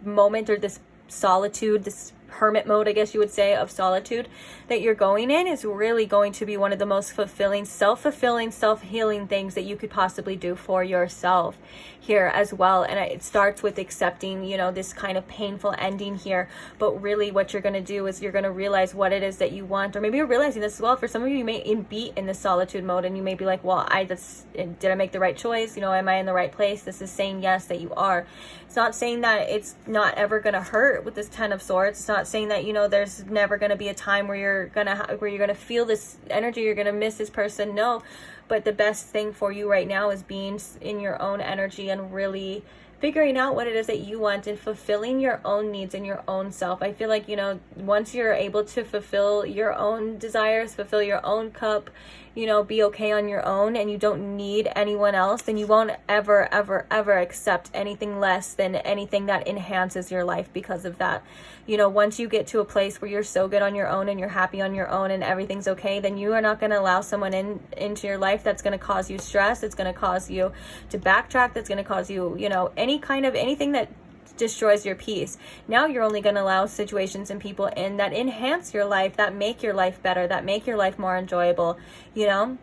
moment, or this solitude, this hermit mode, I guess you would say, of solitude that you're going in is really going to be one of the most fulfilling, self-fulfilling, self-healing things that you could possibly do for yourself here as well. And it starts with accepting, you know, this kind of painful ending here, but really what you're going to do is you're going to realize what it is that you want. Or maybe you're realizing this as well. For some of you, you may be in the solitude mode, and you may be like, well, did I make the right choice? You know, am I in the right place? This is saying yes, that you are. It's not saying that it's not ever going to hurt with this Ten of Swords. It's not saying that, you know, there's never going to be a time where you're going to feel this energy, you're going to miss this person. No, but the best thing for you right now is being in your own energy and really figuring out what it is that you want and fulfilling your own needs and your own self. I feel like, you know, once you're able to fulfill your own desires, fulfill your own cup, you know, be okay on your own, and you don't need anyone else, then you won't ever, ever, ever accept anything less than anything that enhances your life because of that. You know, once you get to a place where you're so good on your own and you're happy on your own and everything's okay, then you are not going to allow someone into your life that's going to cause you stress. It's going to cause you to backtrack. That's going to cause you, you know, anything that destroys your peace. Now you're only going to allow situations and people in that enhance your life, that make your life better, that make your life more enjoyable, you know,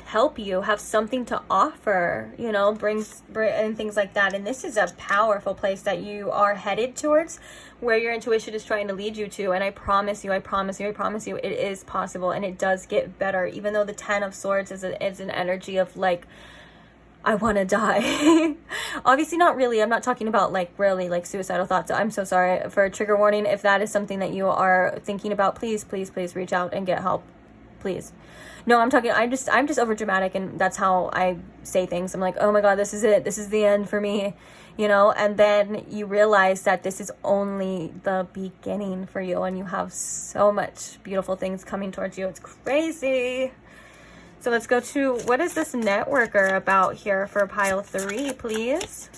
help you, have something to offer, you know, and things like that. And this is a powerful place that you are headed towards, where your intuition is trying to lead you to. And I promise you, it is possible, and it does get better. Even though the Ten of Swords is an energy of like, I want to die. Obviously not really. I'm not talking about like really like suicidal thoughts. I'm so sorry. For a trigger warning, if that is something that you are thinking about, please reach out and get help. Please. No, I'm just over dramatic, and that's how I say things. I'm like, oh my God, this is it. This is the end for me, you know? And then you realize that this is only the beginning for you, and you have so much beautiful things coming towards you. It's crazy. So let's go to, what is this networker about here for pile 3, please?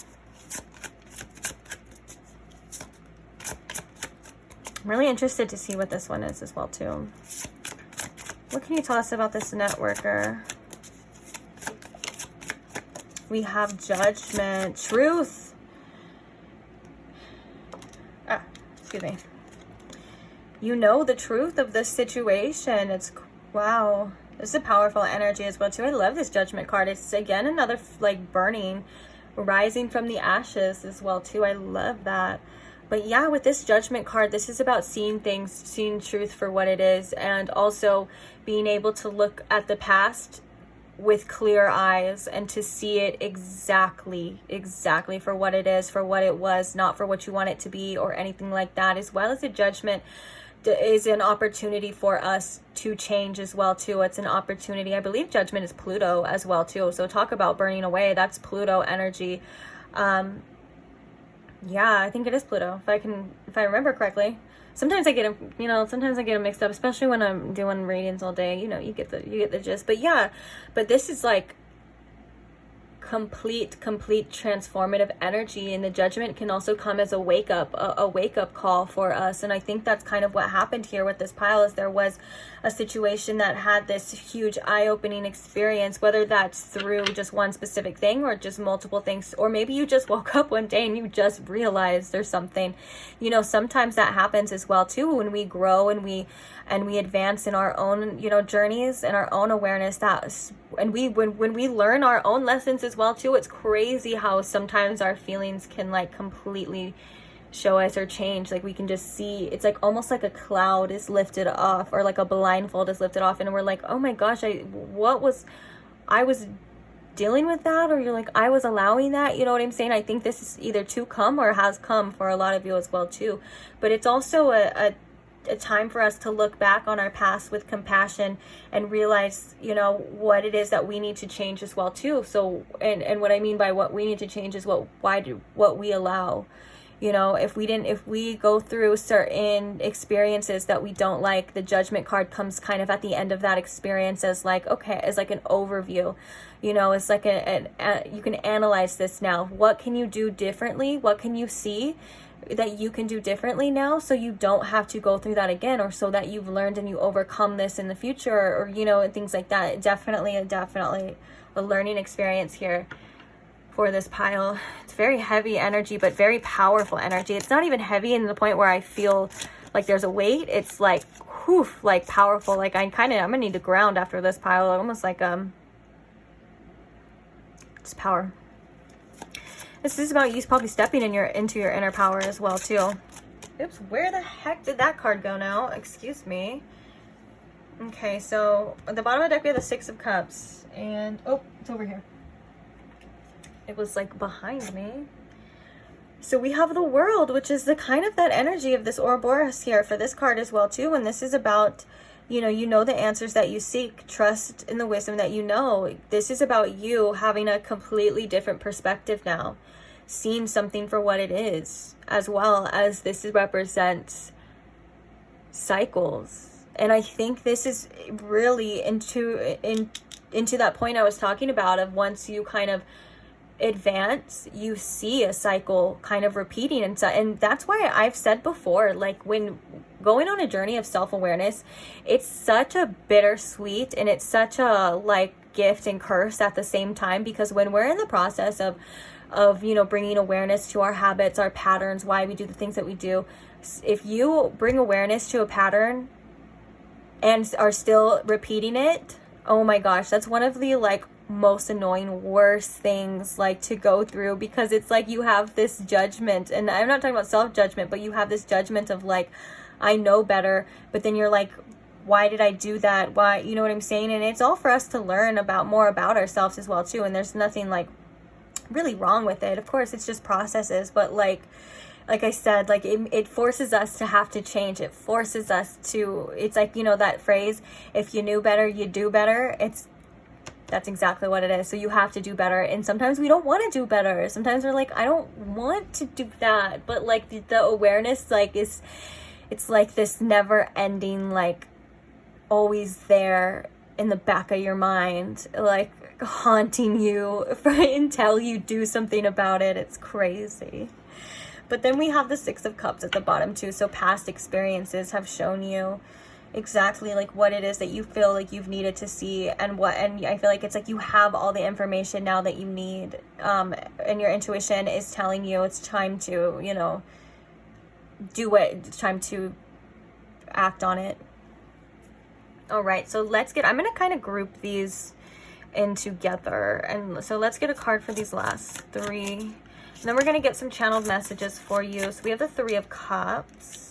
I'm really interested to see what this one is as well, too. What can you tell us about this networker? We have Judgment, Truth. Excuse me. You know the truth of this situation. It's, wow. This is a powerful energy as well too. I love this Judgment card. It's again another like burning, rising from the ashes as well too. I love that. But yeah, with this Judgment card, this is about seeing things, seeing truth for what it is, and also being able to look at the past with clear eyes and to see it exactly for what it is, for what it was, not for what you want it to be or anything like that. As well as the Judgment is an opportunity for us to change as well too. It's an opportunity. I believe Judgment is Pluto as well too. So talk about burning away. That's Pluto energy. Yeah, I think it is Pluto. If I remember correctly. Sometimes I get them, you know, mixed up, especially when I'm doing readings all day. You know, you get the gist. But yeah, but this is like complete transformative energy, and the Judgment can also come as a wake up call for us. And I think that's kind of what happened here with this pile, is there was a situation that had this huge eye-opening experience, whether that's through just one specific thing or just multiple things, or maybe you just woke up one day and you just realized there's something, you know. Sometimes that happens as well too when we grow and we advance in our own, you know, journeys and our own awareness. And when we learn our own lessons as well too, it's crazy how sometimes our feelings can like completely show us or change. Like we can just see, it's like almost like a cloud is lifted off, or like a blindfold is lifted off, and we're like, oh my gosh, I was dealing with that, or you're like, I was allowing that, you know what I'm saying? I think this is either to come or has come for a lot of you as well too. But it's also a time for us to look back on our past with compassion and realize, you know, what it is that we need to change as well too. So, and what I mean by what we need to change is what we allow. You know, if we go through certain experiences that we don't like, the Judgment card comes kind of at the end of that experience as like, okay, as like an overview. You know, it's like you can analyze this now. What can you do differently? What can you see that you can do differently now, so you don't have to go through that again, or so that you've learned and you overcome this in the future, or you know, and things like that. Definitely a learning experience here for this pile. It's very heavy energy, but very powerful energy. It's not even heavy in the point where I feel like there's a weight. It's like, whew, like powerful. Like I'm gonna need to ground after this pile. Almost like it's power. This is about you probably stepping into your inner power as well too. Oops, where the heck did that card go now? Excuse me. Okay, so at the bottom of the deck we have the Six of Cups, and oh, it's over here. It was like behind me. So we have the World, which is the kind of that energy of this Ouroboros here for this card as well too. And this is about, you know the answers that you seek, trust in the wisdom that you know. This is about you having a completely different perspective now, seeing something for what it is, as well as this represents cycles. And I think this is really into that point I was talking about of once you kind of advance, you see a cycle kind of repeating. And that's why I've said before, like when going on a journey of self-awareness, it's such a bittersweet and it's such a like gift and curse at the same time, because when we're in the process of you know, bringing awareness to our habits, our patterns, why we do the things that we do, if you bring awareness to a pattern and are still repeating it, oh my gosh, that's one of the like most annoying, worst things like to go through, because it's like you have this judgment, and I'm not talking about self-judgment, but you have this judgment of like, I know better, but then you're like, why did I do that? Why, you know what I'm saying? And it's all for us to learn more about ourselves as well too, and there's nothing like really wrong with it. Of course, it's just processes, but like I said, like it forces us to have to change. It forces us to, it's like, you know, that phrase, if you knew better, you do better. That's exactly what it is. So you have to do better. And sometimes we don't want to do better. Sometimes we're like, I don't want to do that. But like the awareness, like it's like this never ending, like always there in the back of your mind, like haunting you until you do something about it. It's crazy. But then we have the Six of Cups at the bottom too. So past experiences have shown you exactly like what it is that you feel like you've needed to see, and I feel like it's like you have all the information now that you need, and your intuition is telling you it's time to, you know, do it. It's time to act on it. All right, so I'm gonna kind of group these in together, and so let's get a card for these last three, and then we're gonna get some channeled messages for you. So we have the Three of Cups.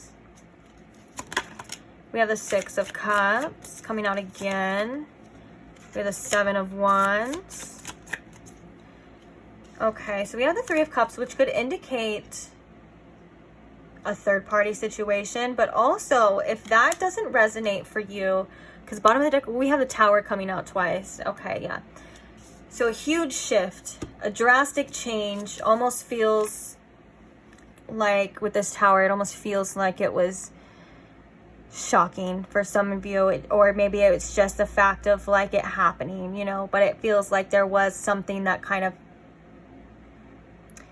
We have the Six of Cups coming out again. We have the Seven of Wands. Okay, so we have the Three of Cups, which could indicate a third-party situation. But also, if that doesn't resonate for you, because bottom of the deck, we have the Tower coming out twice. Okay, yeah. So a huge shift, a drastic change, almost feels like with this Tower, it almost feels like it was shocking for some of you, or maybe it's just the fact of like it happening, you know, but it feels like there was something that kind of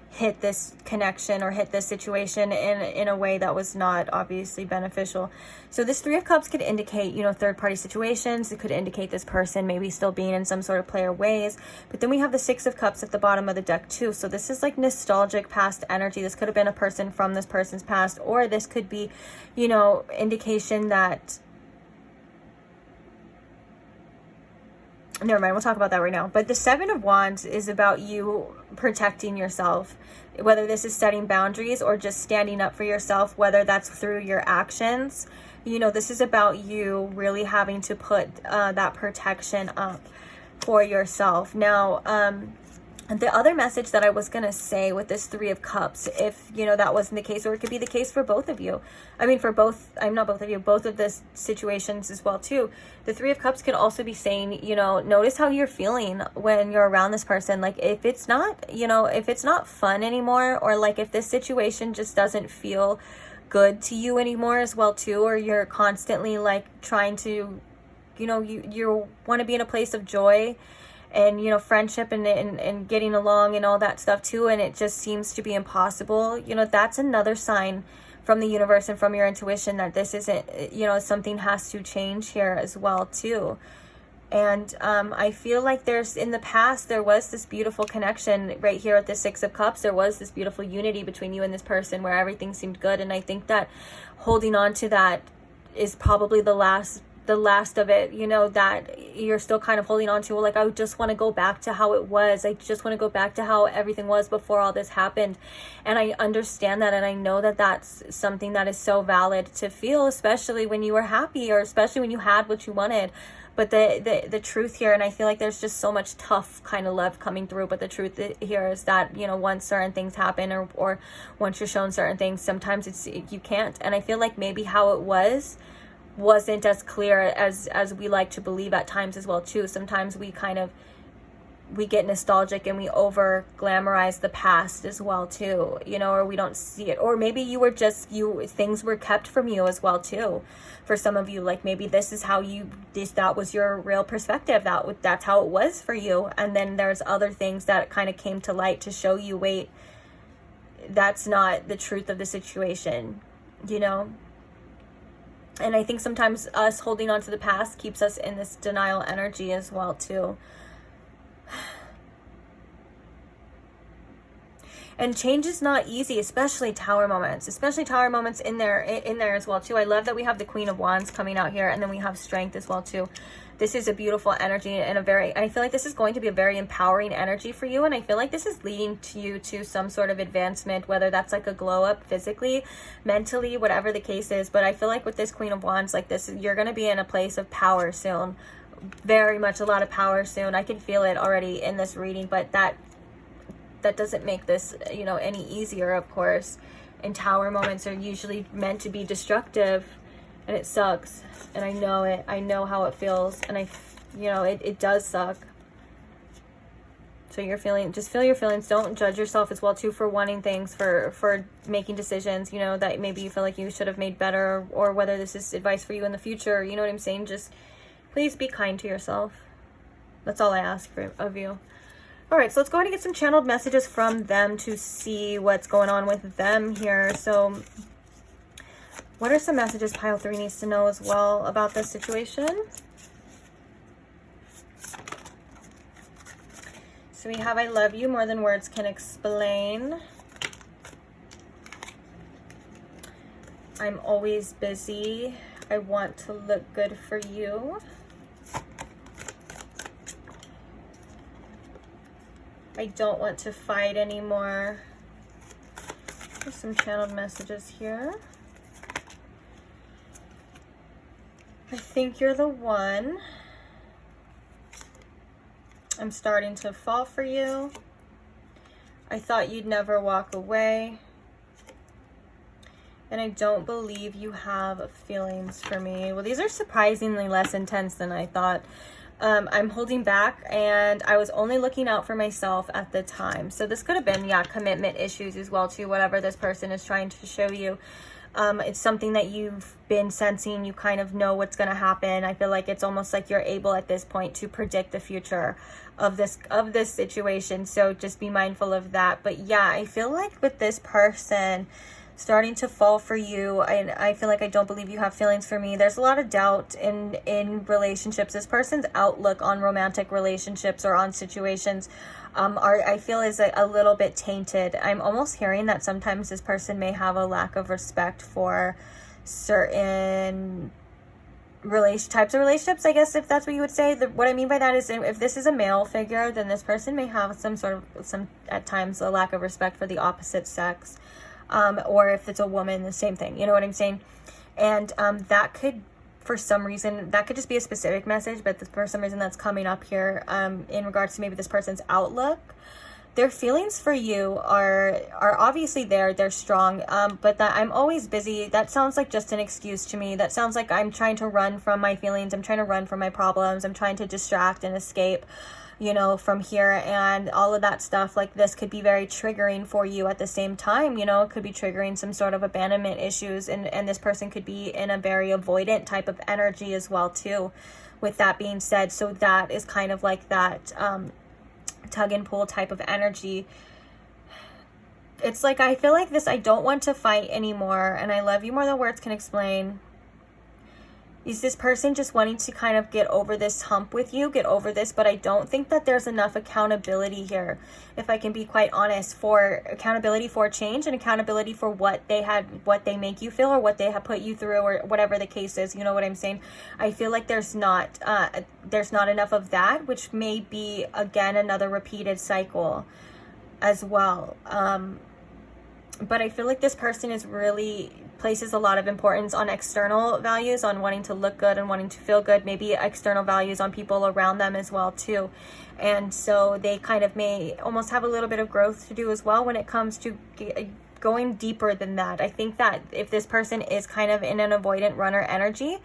hit this connection or hit this situation in a way that was not obviously beneficial. So this Three of Cups could indicate, you know, third-party situations. It could indicate this person maybe still being in some sort of player ways. But then we have the Six of Cups at the bottom of the deck too. So this is like nostalgic past energy. This could have been a person from this person's past, or this could be, you know, indication that, never mind, we'll talk about that right now. But the Seven of Wands is about you protecting yourself, whether this is setting boundaries or just standing up for yourself, whether that's through your actions. You know, this is about you really having to put that protection up. for yourself. Now, the other message that I was going to say with this Three of Cups, if, you know, that wasn't the case, or it could be the case for both of you. I mean, for both, I'm not both of you, both of the situations as well, too. The Three of Cups could also be saying, you know, notice how you're feeling when you're around this person. Like, if it's not, you know, if it's not fun anymore, or like if this situation just doesn't feel good to you anymore as well, too, or you're constantly like trying to, you know, you want to be in a place of joy and, you know, friendship and getting along and all that stuff too, and it just seems to be impossible, you know, that's another sign from the universe and from your intuition that this isn't, you know, something has to change here as well too. And I feel like there's, in the past, there was this beautiful connection right here at the Six of Cups. There was this beautiful unity between you and this person where everything seemed good. And I think that holding on to that is probably the last of it, you know, that you're still kind of holding on to. Like, I just want to go back to how it was. I just want to go back to how everything was before all this happened. And I understand that, and I know that that's something that is so valid to feel, especially when you were happy, or especially when you had what you wanted. But the truth here, and I feel like there's just so much tough kind of love coming through, but the truth here is that, you know, once certain things happen, or once you're shown certain things, sometimes you can't. And I feel like maybe how it wasn't as clear as we like to believe at times as well too. Sometimes we get nostalgic and we over glamorize the past as well too, you know, or we don't see it, or maybe things were kept from you as well too. For some of you, like, maybe this is how that was your real perspective, that's how it was for you, and then there's other things that kind of came to light to show you, wait, that's not the truth of the situation, you know. And I think sometimes us holding on to the past keeps us in this denial energy as well too. And change is not easy, especially tower moments in there as well too. I love that we have the Queen of Wands coming out here, and then we have Strength as well too. This is a beautiful energy, and I feel like this is going to be a very empowering energy for you. And I feel like this is leading to you to some sort of advancement, whether that's like a glow up physically, mentally, whatever the case is. But I feel like with this Queen of Wands, like this, you're going to be in a place of power soon. Very much a lot of power soon. I can feel it already in this reading, but that doesn't make this, you know, any easier, of course. And tower moments are usually meant to be destructive, and it sucks. And I know it. I know how it feels, and you know, it does suck. So just feel your feelings. Don't judge yourself as well too for wanting things, for making decisions, you know, that maybe you feel like you should have made better, or whether this is advice for you in the future, you know what I'm saying? Just please be kind to yourself. That's all I ask of you. All right, so let's go ahead and get some channeled messages from them to see what's going on with them here. So what are some messages pile 3 needs to know as well about this situation? So we have, I love you more than words can explain. I'm always busy. I want to look good for you. I don't want to fight anymore. There's some channeled messages here. I think you're the one. I'm starting to fall for you. I thought you'd never walk away. And I don't believe you have feelings for me. Well, these are surprisingly less intense than I thought. I'm holding back, and I was only looking out for myself at the time. So this could have been, yeah, commitment issues as well too, whatever this person is trying to show you. It's something that you've been sensing. You kind of know what's going to happen. I feel like it's almost like you're able at this point to predict the future of this situation. So just be mindful of that. But yeah, I feel like with this person starting to fall for you, I feel like I don't believe you have feelings for me. There's a lot of doubt in relationships. This person's outlook on romantic relationships or on situations I feel is a little bit tainted. I'm almost hearing that sometimes this person may have a lack of respect for certain types of relationships, I guess, if that's what you would say. What I mean by that is, if this is a male figure, then this person may have some at times a lack of respect for the opposite sex. Or if it's a woman, the same thing, you know what I'm saying? And that could for some reason, that could just be a specific message, but for some reason that's coming up here in regards to maybe this person's outlook. Their feelings for you are obviously there, they're strong, but that I'm always busy, that sounds like just an excuse to me. That sounds like I'm trying to run from my feelings, I'm trying to run from my problems, I'm trying to distract and escape, you know, from here, and all of that stuff. Like, this could be very triggering for you at the same time, you know. It could be triggering some sort of abandonment issues, and this person could be in a very avoidant type of energy as well too, with that being said. So that is kind of like that tug and pull type of energy. It's like, I feel like this, I don't want to fight anymore, and I love you more than words can explain. Is this person just wanting to kind of get over this hump with you, get over this, but I don't think that there's enough accountability here, if I can be quite honest, for accountability for change and accountability for what they make you feel, or what they have put you through, or whatever the case is, you know what I'm saying? I feel like there's not enough of that, which may be, again, another repeated cycle as well. But I feel like this person is really places a lot of importance on external values, on wanting to look good and wanting to feel good, maybe external values on people around them as well too. And so they kind of may almost have a little bit of growth to do as well when it comes to going deeper than that. I think that if this person is kind of in an avoidant runner energy,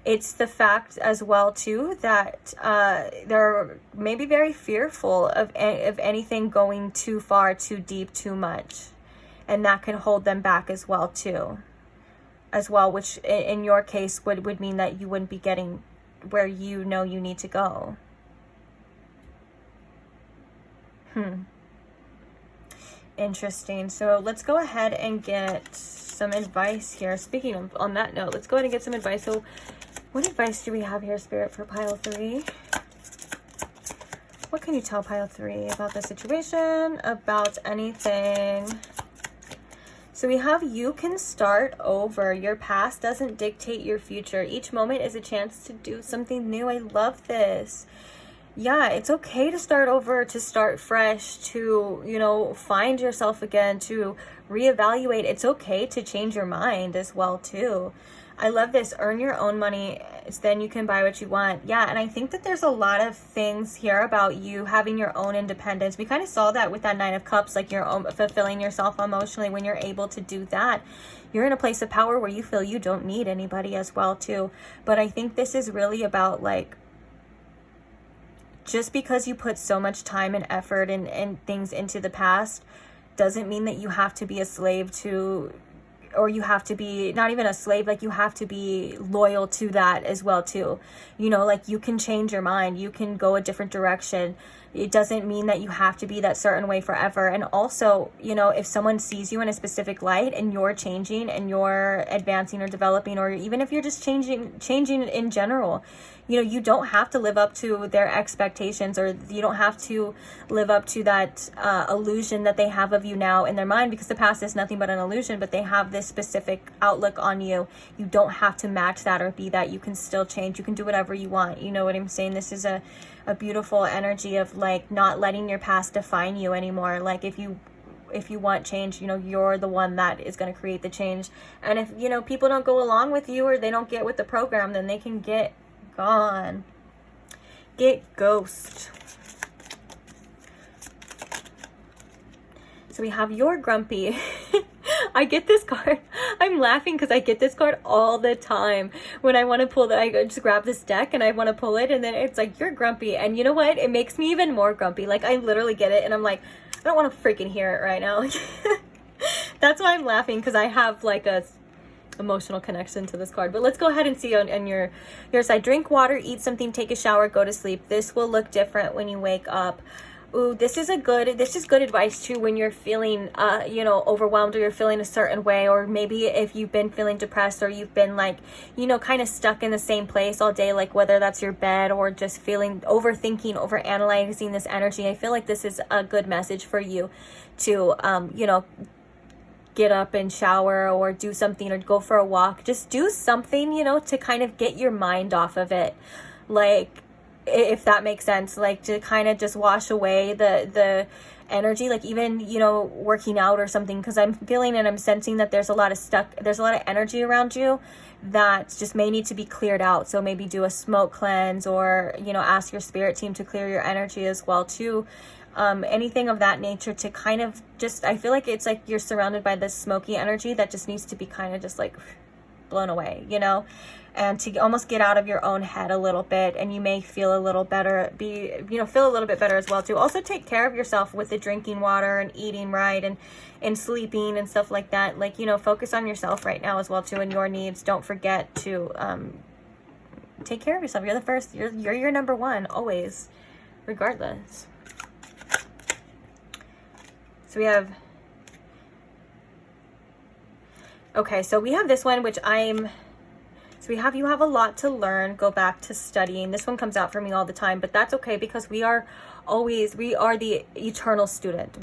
it's the fact as well too that they're maybe very fearful of anything going too far, too deep, too much. And that can hold them back as well too, which in your case would mean that you wouldn't be getting where you know you need to go. Interesting. So let's go ahead and get some advice here. Speaking of, on that note, let's go ahead and get some advice. So what advice do we have here, Spirit, for pile 3? What can you tell pile 3 about the situation, about anything? So we have, you can start over. Your past doesn't dictate your future. Each moment is a chance to do something new. I love this. Yeah, it's okay to start over, to start fresh, to, you know, find yourself again, to reevaluate. It's okay to change your mind as well too. I love this. Earn your own money, then you can buy what you want. Yeah, and I think that there's a lot of things here about you having your own independence. We kind of saw that with that 9 of Cups, like your own, fulfilling yourself emotionally. When you're able to do that, you're in a place of power where you feel you don't need anybody as well too. But I think this is really about, like, just because you put so much time and effort and things into the past doesn't mean that you have to be a slave to, or you have to be, not even a slave, like you have to be loyal to that as well too. You know, like, you can change your mind, you can go a different direction. It doesn't mean that you have to be that certain way forever. And also, you know, if someone sees you in a specific light and you're changing and you're advancing or developing, or even if you're just changing in general, you know, you don't have to live up to their expectations, or you don't have to live up to that illusion that they have of you now in their mind, because the past is nothing but an illusion, but they have this specific outlook on you. You don't have to match that or be that. You can still change. You can do whatever you want. You know what I'm saying? This is a beautiful energy of, like, not letting your past define you anymore. Like, if you want change, you know, you're the one that is going to create the change. And if, you know, people don't go along with you, or they don't get with the program, then they can get gone. Get ghost. So we have your grumpy. I get this card. I'm laughing because I get this card all the time when I want to pull that. I just grab this deck and I want to pull it, and then it's like, you're grumpy. And you know what? It makes me even more grumpy. Like, I literally get it and I'm like, I don't want to freaking hear it right now. That's why I'm laughing, because I have like a emotional connection to this card. But let's go ahead and see on your side. Drink water, eat something, take a shower, go to sleep. This will look different when you wake up. Ooh, this is good advice too when you're feeling you know, overwhelmed, or you're feeling a certain way, or maybe if you've been feeling depressed, or you've been, like, you know, kind of stuck in the same place all day, like whether that's your bed or just feeling overthinking, over analyzing this energy. I feel like this is a good message for you to you know, get up and shower, or do something, or go for a walk. Just do something, you know, to kind of get your mind off of it. Like, if that makes sense, like to kind of just wash away the energy, like even, you know, working out or something, because I'm feeling and I'm sensing that there's a lot of energy around you that just may need to be cleared out. So maybe do a smoke cleanse, or, you know, ask your spirit team to clear your energy as well too. Anything of that nature to kind of just, I feel like it's like you're surrounded by this smoky energy that just needs to be kind of just like blown away, you know, and to almost get out of your own head a little bit, and you may feel a little better, feel a little bit better as well too. Also take care of yourself with the drinking water and eating right, and sleeping and stuff like that. Like, you know, focus on yourself right now as well too, and your needs. Don't forget to take care of yourself. You're the first, you're your number one always, regardless. So we have, okay, so we have this one, which so you have a lot to learn. Go back to studying. This one comes out for me all the time, but that's okay, because we are the eternal student.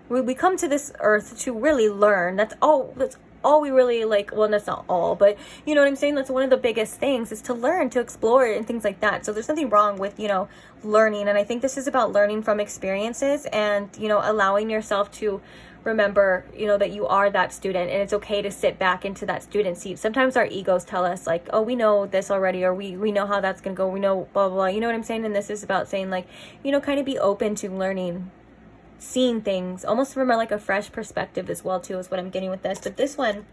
We come to this earth to really learn. That's all we really, like, well, that's not all, but you know what I'm saying? That's one of the biggest things, is to learn, to explore and things like that. So there's nothing wrong with, you know, learning. And I think this is about learning from experiences, and, you know, allowing yourself to remember, you know, that you are that student, and it's okay to sit back into that student seat. Sometimes our egos tell us like, oh, we know this already, or we know how that's gonna go, we know blah, blah, blah, you know what I'm saying? And this is about saying, like, you know, kind of be open to learning, seeing things almost from like a fresh perspective as well too, is what I'm getting with this. But this one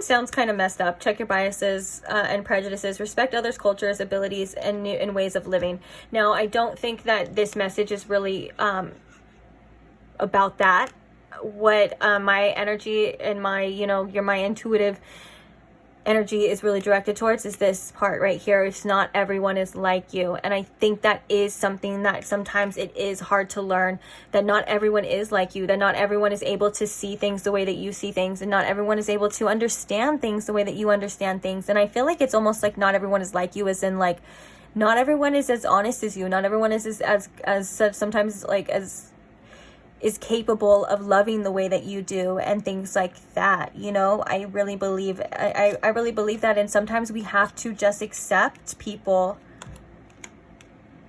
sounds kind of messed up. Check your biases and prejudices. Respect others' cultures, abilities, and ways of living. Now, I don't think that this message is really about that. What my energy and my, you know, my intuitive energy is really directed towards is this part right here. It's not everyone is like you. And I think that is something that sometimes it is hard to learn, that not everyone is like you, that not everyone is able to see things the way that you see things, and not everyone is able to understand things the way that you understand things. And I feel like it's almost like not everyone is like you, as in like not everyone is as honest as you, not everyone is as sometimes like as is capable of loving the way that you do, and things like that. You know, I really believe I really believe that. And sometimes we have to just accept people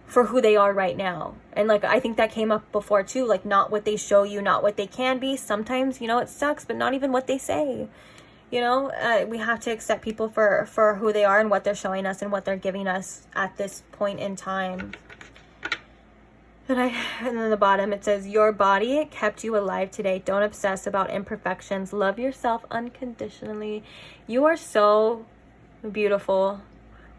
for who they are right now. And like, I think that came up before too, like not what they show you, not what they can be. Sometimes, you know, it sucks, but not even what they say. You know, we have to accept people for who they are and what they're showing us and what they're giving us at this point in time. And then the bottom, it says, your body kept you alive today. Don't obsess about imperfections. Love yourself unconditionally. You are so beautiful,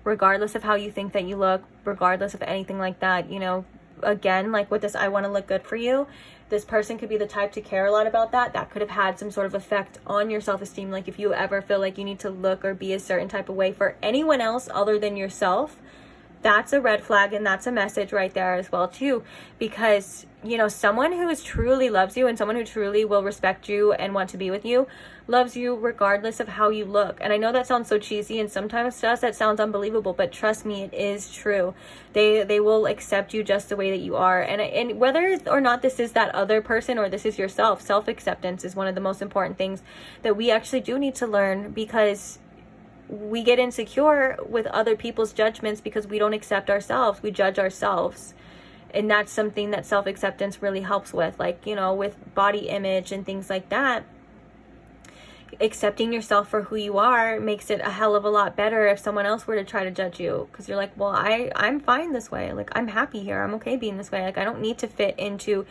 regardless of how you think that you look, regardless of anything like that. You know, again, like with this, I want to look good for you. This person could be the type to care a lot about that. That could have had some sort of effect on your self-esteem. Like if you ever feel like you need to look or be a certain type of way for anyone else other than yourself, that's a red flag, and that's a message right there as well too. Because, you know, someone who truly loves you, and someone who truly will respect you and want to be with you, loves you regardless of how you look. And I know that sounds so cheesy, and sometimes to us that sounds unbelievable, but trust me, it is true. They will accept you just the way that you are. And whether or not this is that other person or this is yourself, self-acceptance is one of the most important things that we actually do need to learn, because we get insecure with other people's judgments because we don't accept ourselves. We judge ourselves. And that's something that self-acceptance really helps with, like, you know, with body image and things like that. Accepting yourself for who you are makes it a hell of a lot better if someone else were to try to judge you, because you're like, well, I'm fine this way. Like, I'm happy here. I'm okay being this way. Like, I don't need to fit into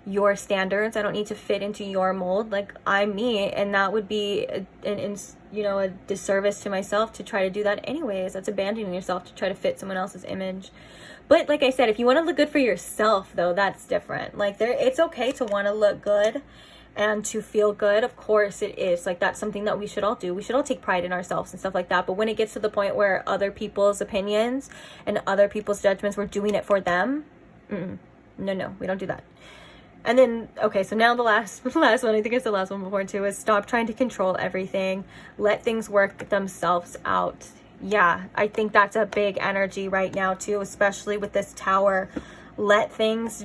your standards. I don't need to fit into your mold. Like, I'm me. And that would be a disservice to myself to try to do that anyways. That's abandoning yourself to try to fit someone else's image. But like I said, if you want to look good for yourself, though, that's different. Like, it's okay to want to look good and to feel good. Of course it is. Like, that's something that we should all do. We should all take pride in ourselves and stuff like that. But when it gets to the point where other people's opinions and other people's judgments, we're doing it for them, no, we don't do that. And then, okay, so now the last one, I think it's the last one before too, is stop trying to control everything. Let things work themselves out. Yeah, I think that's a big energy right now too, especially with this Tower. Let things,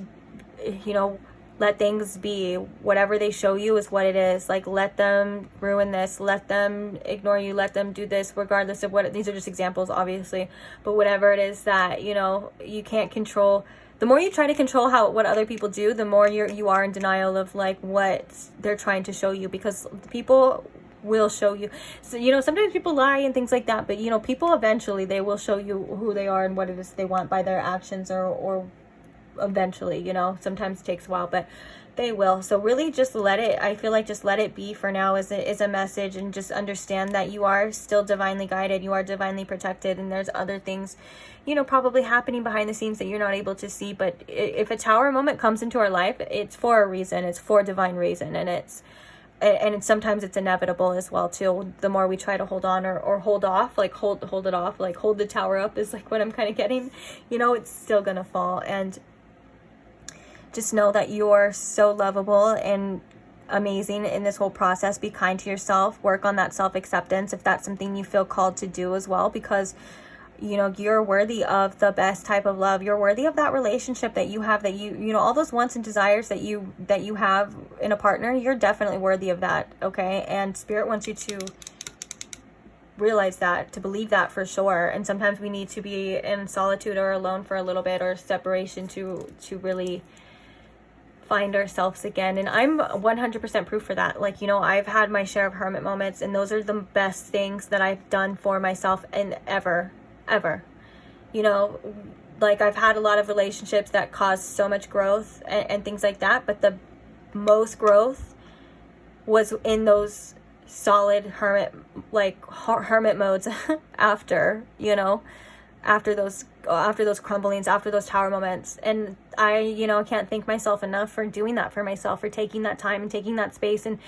you know, let things be. Whatever they show you is what it is. Like, let them ruin this, let them ignore you, let them do this, regardless of what, these are just examples obviously, but whatever it is that, you know, you can't control. The more you try to control what other people do, the more you are in denial of like what they're trying to show you, because people will show you. So, you know, sometimes people lie and things like that, but you know, people eventually, they will show you who they are and what it is they want by their actions, or eventually, you know. Sometimes it takes a while, but they will. So really just let it, I feel like just let it be for now is a message, and just understand that you are still divinely guided, you are divinely protected, and there's other things, you know, probably happening behind the scenes that you're not able to see. But if a tower moment comes into our life, it's for a reason, it's for a divine reason, and sometimes it's inevitable as well too. The more we try to hold on or hold off, like hold it off, like hold the tower up is like what I'm kind of getting, you know, it's still gonna fall. And just know that you're so lovable and amazing in this whole process. Be kind to yourself, work on that self-acceptance if that's something you feel called to do as well, because you know, you're worthy of the best type of love. You're worthy of that relationship that you have, that you know, all those wants and desires that you have in a partner. You're definitely worthy of that, okay? And Spirit wants you to realize that, to believe that for sure. And sometimes we need to be in solitude or alone for a little bit, or separation, to really find ourselves again. And I'm 100% proof for that. Like, you know, I've had my share of hermit moments, and those are the best things that I've done for myself and ever. You know, like I've had a lot of relationships that caused so much growth and things like that, but the most growth was in those solid hermit modes after, you know, after those crumblings, after those tower moments. And I, you know, can't thank myself enough for doing that for myself, for taking that time and taking that space and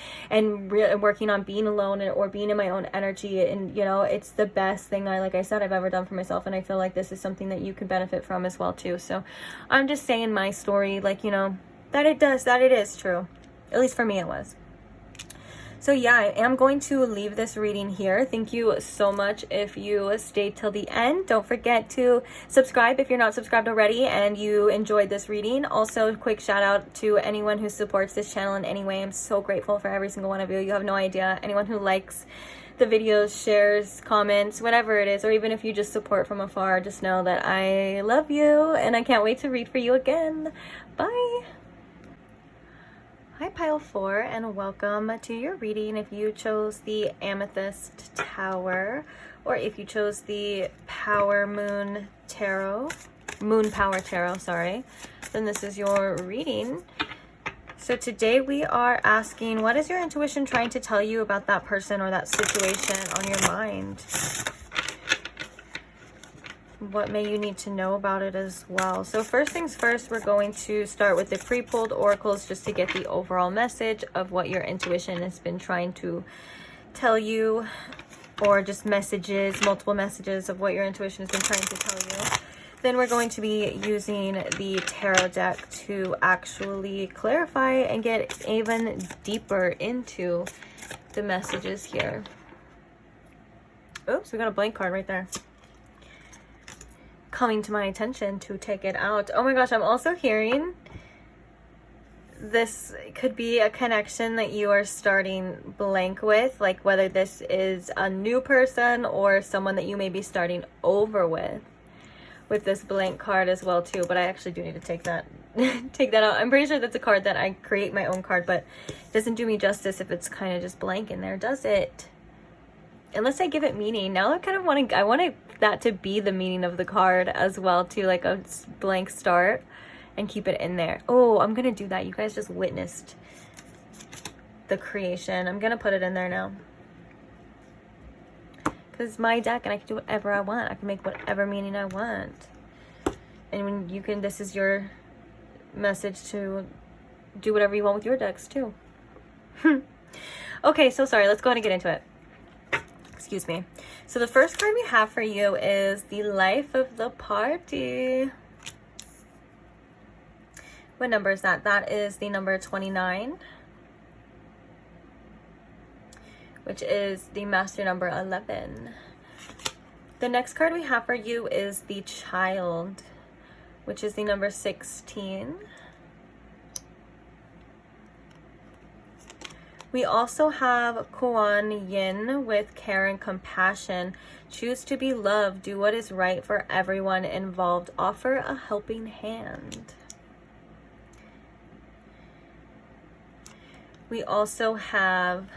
working on being alone or being in my own energy. And, you know, it's the best thing like I said, I've ever done for myself. And I feel like this is something that you could benefit from as well too. So I'm just saying my story, like, you know, that it is true. At least for me it was. So yeah, I am going to leave this reading here. Thank you so much if you stayed till the end. Don't forget to subscribe if you're not subscribed already and you enjoyed this reading. Also, quick shout out to anyone who supports this channel in any way. I'm so grateful for every single one of you. You have no idea. Anyone who likes the videos, shares, comments, whatever it is, or even if you just support from afar, just know that I love you and I can't wait to read for you again. Bye! Hi Pile 4, and welcome to your reading. If you chose the Amethyst Tower, or if you chose the Moon Power Tarot, sorry, then this is your reading. So today we are asking, what is your intuition trying to tell you about that person or that situation on your mind? What may you need to know about it as well? So first things first, we're going to start with the pre-pulled oracles just to get the overall message of what your intuition has been trying to tell you, or just messages, multiple messages of what your intuition has been trying to tell you. Then we're going to be using the tarot deck to actually clarify and get even deeper into the messages here. Oops, we got a blank card right there coming to my attention to take it out. Oh my gosh, I'm also hearing this could be a connection that you are starting blank with, like whether this is a new person or someone that you may be starting over with this blank card as well too. But I actually do need to take that take that out. I'm pretty sure that's a card that I create my own card, but it doesn't do me justice if it's kind of just blank in there, does it? Unless I give it meaning. Now I kind of want that to be the meaning of the card as well too, like a blank start, and keep it in there. Oh, I'm gonna do that. You guys just witnessed the creation. I'm gonna put it in there now, because it's my deck and I can do whatever I want. I can make whatever meaning I want. And when you can, this is your message to do whatever you want with your decks too. Okay, so sorry, let's go ahead and get into it. Excuse me. So the first card we have for you is the Life of the Party. What number is that? That is the number 29, which is the Master number 11. The next card we have for you is the Child, which is the number 16. We also have Kuan Yin with care and compassion. Choose to be loved. Do what is right for everyone involved. Offer a helping hand. We also have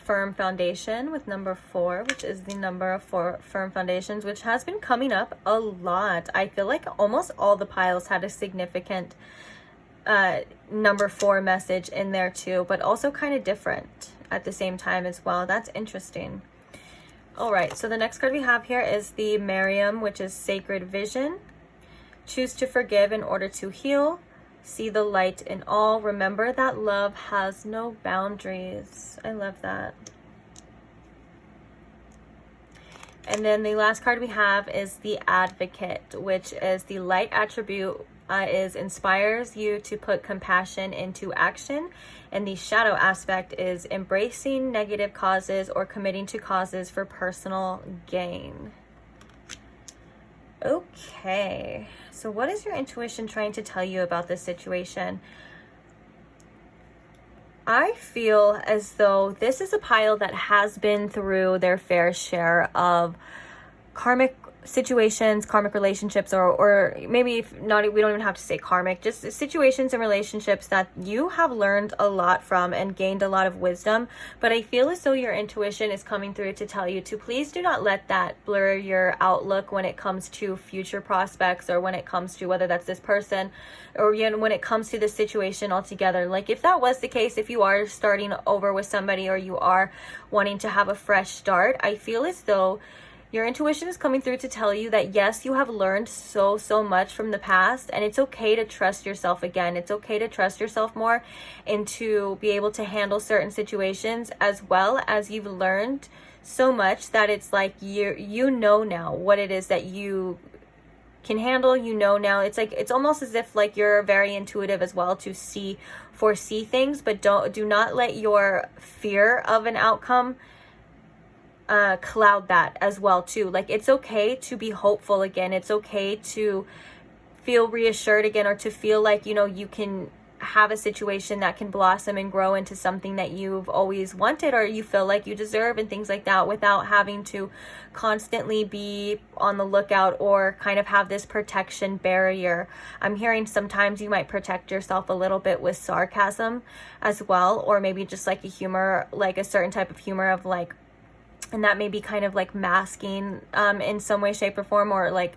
Firm Foundation with number 4, which is the number of 4 firm foundations, which has been coming up a lot. I feel like almost all the piles had a significant number 4 message in there too, but also kind of different at the same time as well. That's interesting. All right, so the next card we have here is the Miriam, which is Sacred Vision. Choose to forgive in order to heal. See the light in all. Remember that love has no boundaries. I love that. And then the last card we have is the Advocate, which is the light attribute, inspires you to put compassion into action. And the shadow aspect is embracing negative causes or committing to causes for personal gain. Okay, so what is your intuition trying to tell you about this situation? I feel as though this is a pile that has been through their fair share of karmic situations, karmic relationships, or maybe if not, we don't even have to say karmic, just situations and relationships that you have learned a lot from and gained a lot of wisdom. But I feel as though your intuition is coming through to tell you to please do not let that blur your outlook when it comes to future prospects, or when it comes to whether that's this person, or when it comes to the situation altogether. Like if that was the case, if you are starting over with somebody or you are wanting to have a fresh start, I feel as though your intuition is coming through to tell you that yes, you have learned so much from the past, and it's okay to trust yourself again. It's okay to trust yourself more and to be able to handle certain situations, as well as you've learned so much that it's like you know now what it is that you can handle. You know now, it's like it's almost as if like you're very intuitive as well to foresee things, but do not let your fear of an outcome cloud that as well too. Like it's okay to be hopeful again. It's okay to feel reassured again, or to feel like, you know, you can have a situation that can blossom and grow into something that you've always wanted, or you feel like you deserve, and things like that, without having to constantly be on the lookout or kind of have this protection barrier. I'm hearing sometimes you might protect yourself a little bit with sarcasm as well, or maybe just like a humor, like a certain type of humor of like, and that may be kind of like masking in some way, shape, or form, or like,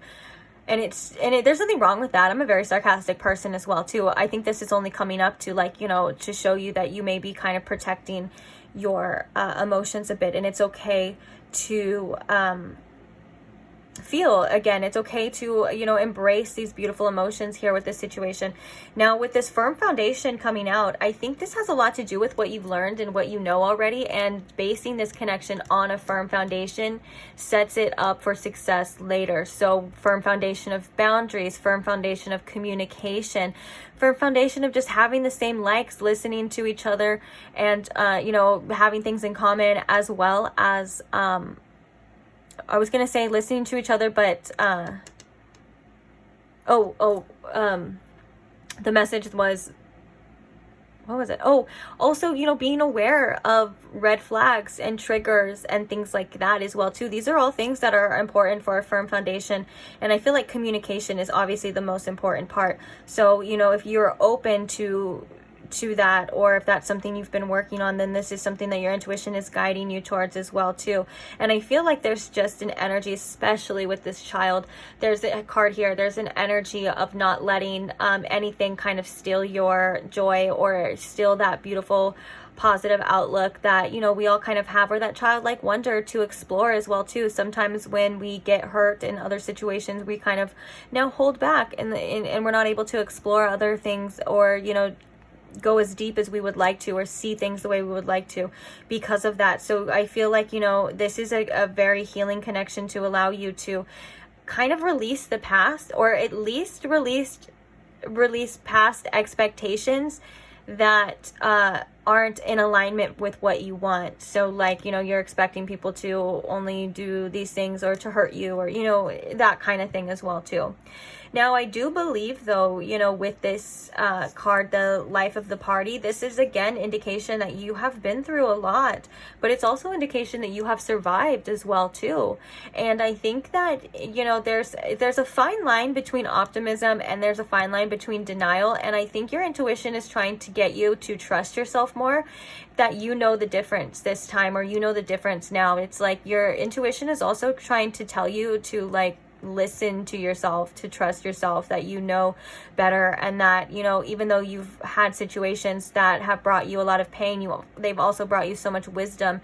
there's nothing wrong with that. I'm a very sarcastic person as well too. I think this is only coming up to like, you know, to show you that you may be kind of protecting your emotions a bit, and it's okay to feel again. It's okay to, you know, embrace these beautiful emotions here with this situation. Now with this firm foundation coming out, I think this has a lot to do with what you've learned and what you know already, and basing this connection on a firm foundation sets it up for success later. So firm foundation of boundaries, firm foundation of communication, firm foundation of just having the same likes, listening to each other, and you know, having things in common, as well as I was gonna say listening to each other, but the message was, what was it? Oh, also, you know, being aware of red flags and triggers and things like that as well too. These are all things that are important for a firm foundation, and I feel like communication is obviously the most important part. So, you know, if you're open to that, or if that's something you've been working on, then this is something that your intuition is guiding you towards as well too. And I feel like there's just an energy, especially with this child, there's a card here, there's an energy of not letting anything kind of steal your joy, or steal that beautiful positive outlook that, you know, we all kind of have, or that childlike wonder to explore as well too. Sometimes when we get hurt in other situations, we kind of now hold back, and we're not able to explore other things, or, you know, go as deep as we would like to, or see things the way we would like to, because of that. So I feel like, you know, this is a very healing connection to allow you to kind of release the past, or at least release past expectations that aren't in alignment with what you want. So like, you know, you're expecting people to only do these things or to hurt you, or, you know, that kind of thing as well too. Now, I do believe though, you know, with this card, the life of the party, this is again indication that you have been through a lot, but it's also indication that you have survived as well too. And I think that, you know, there's a fine line between optimism and there's a fine line between denial. And I think your intuition is trying to get you to trust yourself more, that you know the difference this time, or you know the difference now. It's like your intuition is also trying to tell you to like listen to yourself, to trust yourself, that you know better, and that, you know, even though you've had situations that have brought you a lot of pain, they've also brought you so much wisdom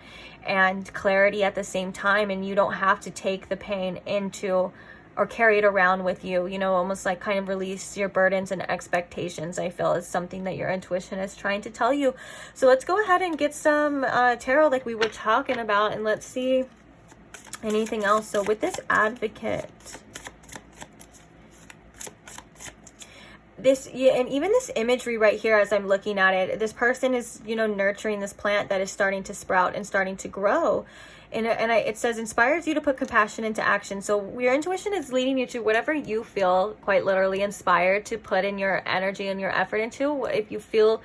and clarity at the same time, and you don't have to take the pain into or carry it around with you, you know, almost like kind of release your burdens and expectations, I feel is something that your intuition is trying to tell you. So let's go ahead and get some tarot like we were talking about, and let's see anything else. So with this Advocate, this, yeah, and even this imagery right here as I'm looking at it, this person is, you know, nurturing this plant that is starting to sprout and starting to grow. It says inspires you to put compassion into action. So your intuition is leading you to whatever you feel quite literally inspired to put in your energy and your effort into. If you feel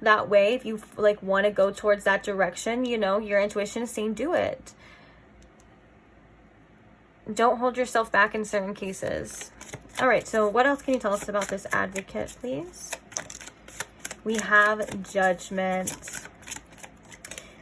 that way, if you like want to go towards that direction, you know, your intuition is saying do it. Don't hold yourself back in certain cases. All right, so what else can you tell us about this Advocate, please? We have Judgment.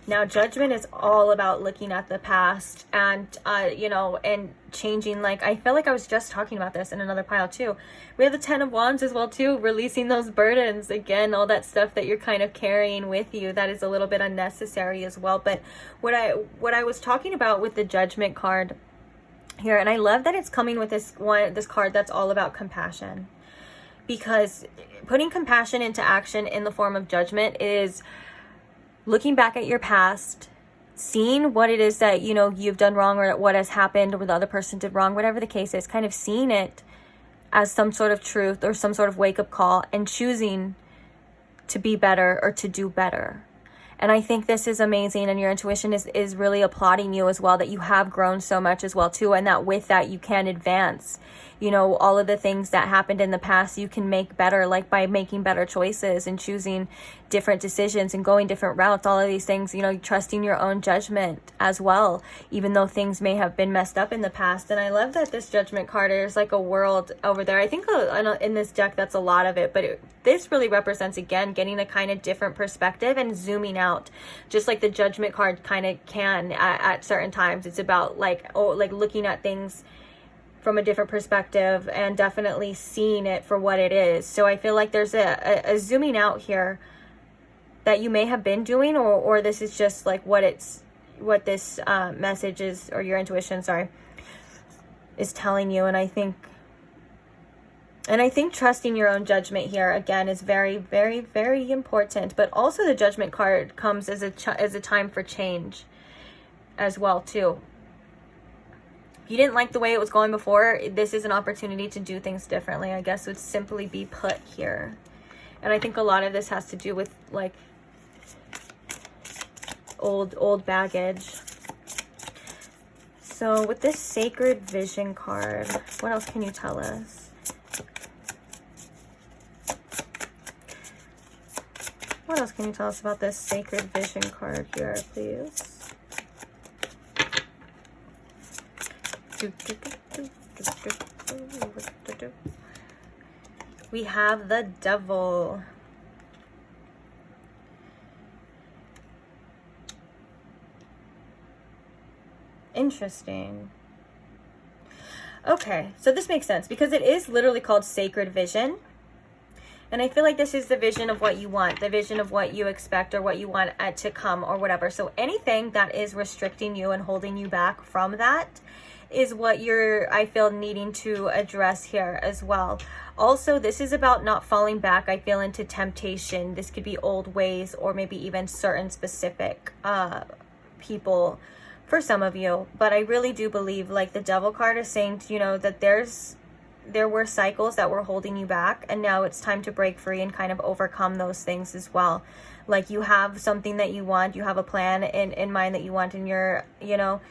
Now, Judgment is all about looking at the past and, you know, and changing. Like, I feel like I was just talking about this in another pile too. We have the Ten of Wands as well too, releasing those burdens. Again, all that stuff that you're kind of carrying with you that is a little bit unnecessary as well. But what I was talking about with the Judgment card here, and I love that it's coming with this card that's all about compassion, because putting compassion into action in the form of judgment is looking back at your past, seeing what it is that, you know, you've done wrong, or what has happened, or the other person did wrong, whatever the case is, kind of seeing it as some sort of truth or some sort of wake-up call, and choosing to be better or to do better. And I think this is amazing, and your intuition is really applauding you as well, that you have grown so much as well too, and that with that you can advance. You know, all of the things that happened in the past you can make better, like by making better choices and choosing different decisions and going different routes, all of these things, you know, trusting your own judgment as well, even though things may have been messed up in the past. And I love that this Judgment card is like a world over there. I think in this deck that's a lot of it, but this really represents, again, getting a kind of different perspective and zooming out, just like the Judgment card kind of can at certain times. It's about like looking at things from a different perspective and definitely seeing it for what it is. So I feel like there's a zooming out here that you may have been doing, or this is just like what this message is, or your intuition, sorry, is telling you. And I think trusting your own judgment here, again, is very, very, very important. But also the Judgment card comes as a time for change as well too. If you didn't like the way it was going before, this is an opportunity to do things differently, I guess would simply be put here. And I think a lot of this has to do with like old baggage. So with this Sacred Vision card, what else can you tell us? What else can you tell us about this Sacred Vision card here, please? We have the Devil. Interesting. Okay, so this makes sense because it is literally called Sacred Vision. And I feel like this is the vision of what you want, the vision of what you expect or what you want to come or whatever. So anything that is restricting you and holding you back from that is what you're, I feel, needing to address here as well. Also, this is about not falling back, I feel, into temptation. This could be old ways or maybe even certain specific people for some of you. But I really do believe, like the Devil card is saying, you know, that there's there were cycles that were holding you back, and now it's time to break free and kind of overcome those things as well. Like, you have something that you want, you have a plan in mind that you want, and you're, you know.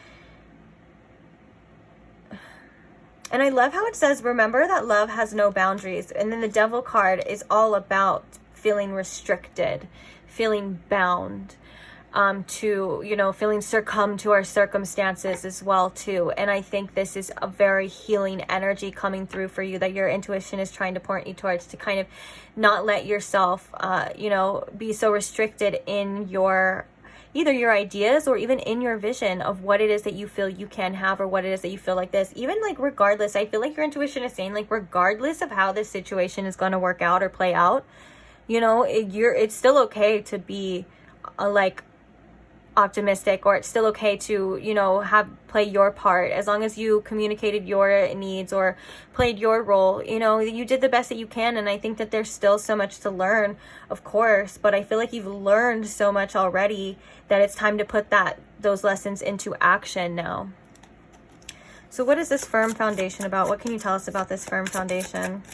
And I love how it says, remember that love has no boundaries. And then the Devil card is all about feeling restricted, feeling bound, to, you know, feeling succumb to our circumstances as well too. And I think this is a very healing energy coming through for you, that your intuition is trying to point you towards, to kind of not let yourself, you know, be so restricted in your, either your ideas or even in your vision of what it is that you feel you can have, or what it is that you feel like this. Even like regardless, I feel like your intuition is saying, like, regardless of how this situation is going to work out or play out, you know, it's still okay to be like optimistic, or it's still okay to, you know, play your part, as long as you communicated your needs or played your role. You know, you did the best that you can. And I think that there's still so much to learn, of course, but I feel like you've learned so much already that it's time to put those lessons into action now. So what is this firm foundation about? What can you tell us about this firm foundation?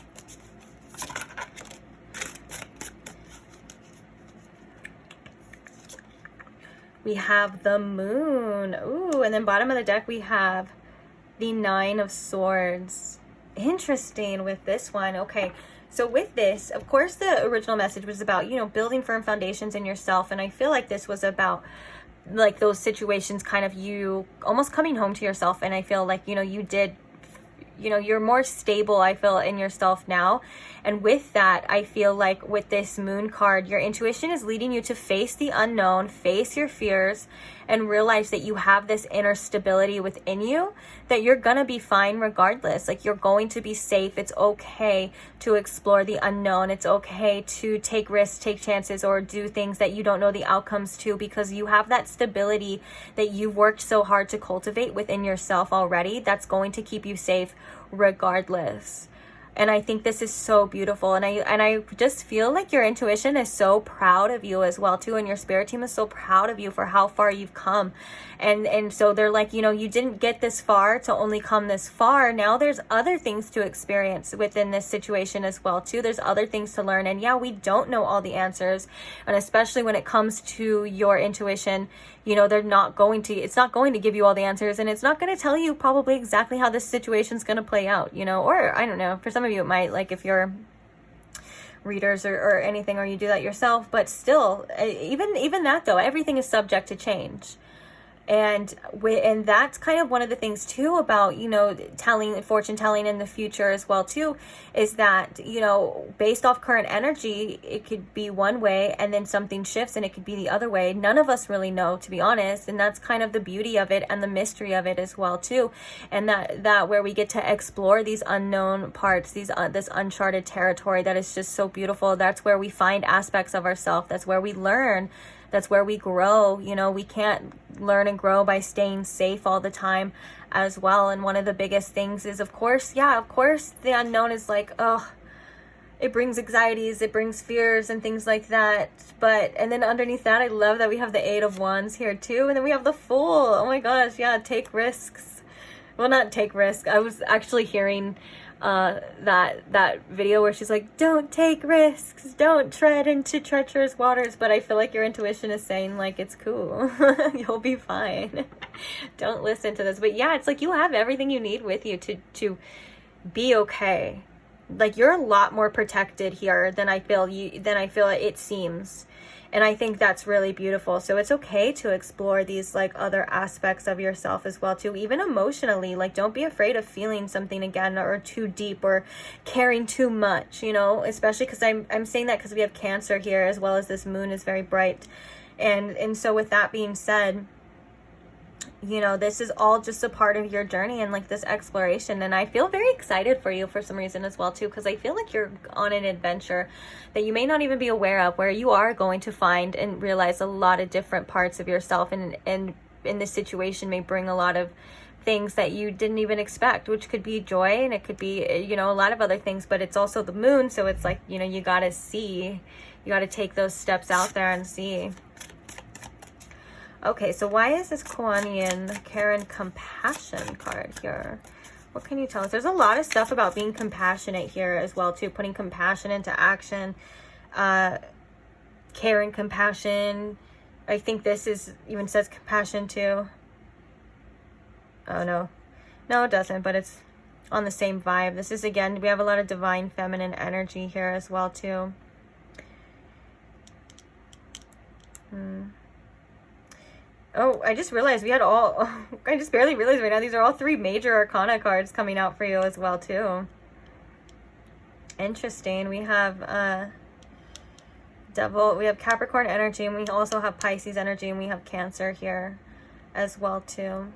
We have the Moon. Ooh, and then bottom of the deck, we have the Nine of Swords. Interesting with this one. Okay, so with this, of course, the original message was about, you know, building firm foundations in yourself. And I feel like this was about, like, those situations, kind of you almost coming home to yourself. And I feel like, you know, you're more stable, I feel, in yourself now. And with that, I feel like with this Moon card, your intuition is leading you to face the unknown, face your fears, and realize that you have this inner stability within you, that you're gonna be fine regardless. Like, you're going to be safe. It's okay to explore the unknown. It's okay to take risks, take chances, or do things that you don't know the outcomes to, because you have that stability that you've worked so hard to cultivate within yourself already, that's going to keep you safe regardless. And I think this is so beautiful. And I just feel like your intuition is so proud of you as well too. And your spirit team is so proud of you for how far you've come. And so they're like, you know, you didn't get this far to only come this far. Now there's other things to experience within this situation as well too. There's other things to learn. And yeah, we don't know all the answers. And especially when it comes to your intuition, you know, it's not going to give you all the answers, and it's not going to tell you probably exactly how this situation's going to play out, you know, or I don't know, for some of you it might, like if you're readers or anything, or you do that yourself, but still, even that though, everything is subject to change. And that's kind of one of the things too about, you know, fortune telling in the future as well too, is that, you know, based off current energy, it could be one way and then something shifts and it could be the other way. None of us really know, to be honest. And that's kind of the beauty of it and the mystery of it as well too. And that where we get to explore these unknown parts, this uncharted territory that is just so beautiful. That's where we find aspects of ourselves. That's where we learn. That's where we grow. You know, we can't learn and grow by staying safe all the time as well. And one of the biggest things is, of course, the unknown is like, oh, it brings anxieties, it brings fears and things like that. And then underneath that, I love that we have the Eight of Wands here too. And then we have the Fool. Oh my gosh, yeah, take risks. Well, not take risks. I was actually hearing that video where she's like, don't take risks, don't tread into treacherous waters. But I feel like your intuition is saying, like, it's cool. You'll be fine. Don't listen to this. But yeah, it's like you have everything you need with you to be okay. Like, you're a lot more protected here than I feel it seems. And I think that's really beautiful. So it's okay to explore these, like, other aspects of yourself as well too, even emotionally. Like, don't be afraid of feeling something again, or too deep, or caring too much, you know, especially because I'm saying that because we have Cancer here, as well as this Moon is very bright. And so with that being said, you know, this is all just a part of your journey and, like, this exploration. And I feel very excited for you for some reason as well too, because I feel like you're on an adventure that you may not even be aware of, where you are going to find and realize a lot of different parts of yourself, and in this situation may bring a lot of things that you didn't even expect, which could be joy, and it could be, you know, a lot of other things. But it's also the Moon, so it's like, you know, you got to take those steps out there and see. Okay, so why is this Kuan Yin Karen Compassion card here? What can you tell us? There's a lot of stuff about being compassionate here as well too. Putting compassion into action. Care and compassion. I think this is even says compassion too. Oh no. No, it doesn't, but it's on the same vibe. This is, again, we have a lot of divine feminine energy here as well too. Oh, I just realized we had all, I just barely realized right now, these are all 3 major arcana cards coming out for you as well too. Interesting. We have Devil, we have Capricorn energy, and we also have Pisces energy, and we have Cancer here as well too.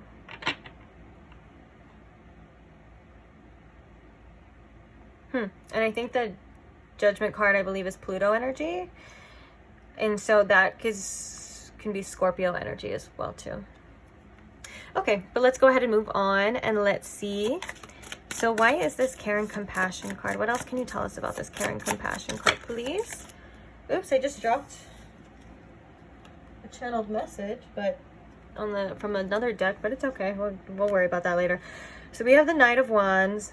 And I think the Judgment card, I believe, is Pluto energy. And so that can be Scorpio energy as well too. Okay, but let's go ahead and move on and let's see. So why is this Care and Compassion card? What else can you tell us about this Care and Compassion card, please? Oops, I just dropped a channeled message, but from another deck, but it's okay. We'll worry about that later. So we have the Knight of Wands.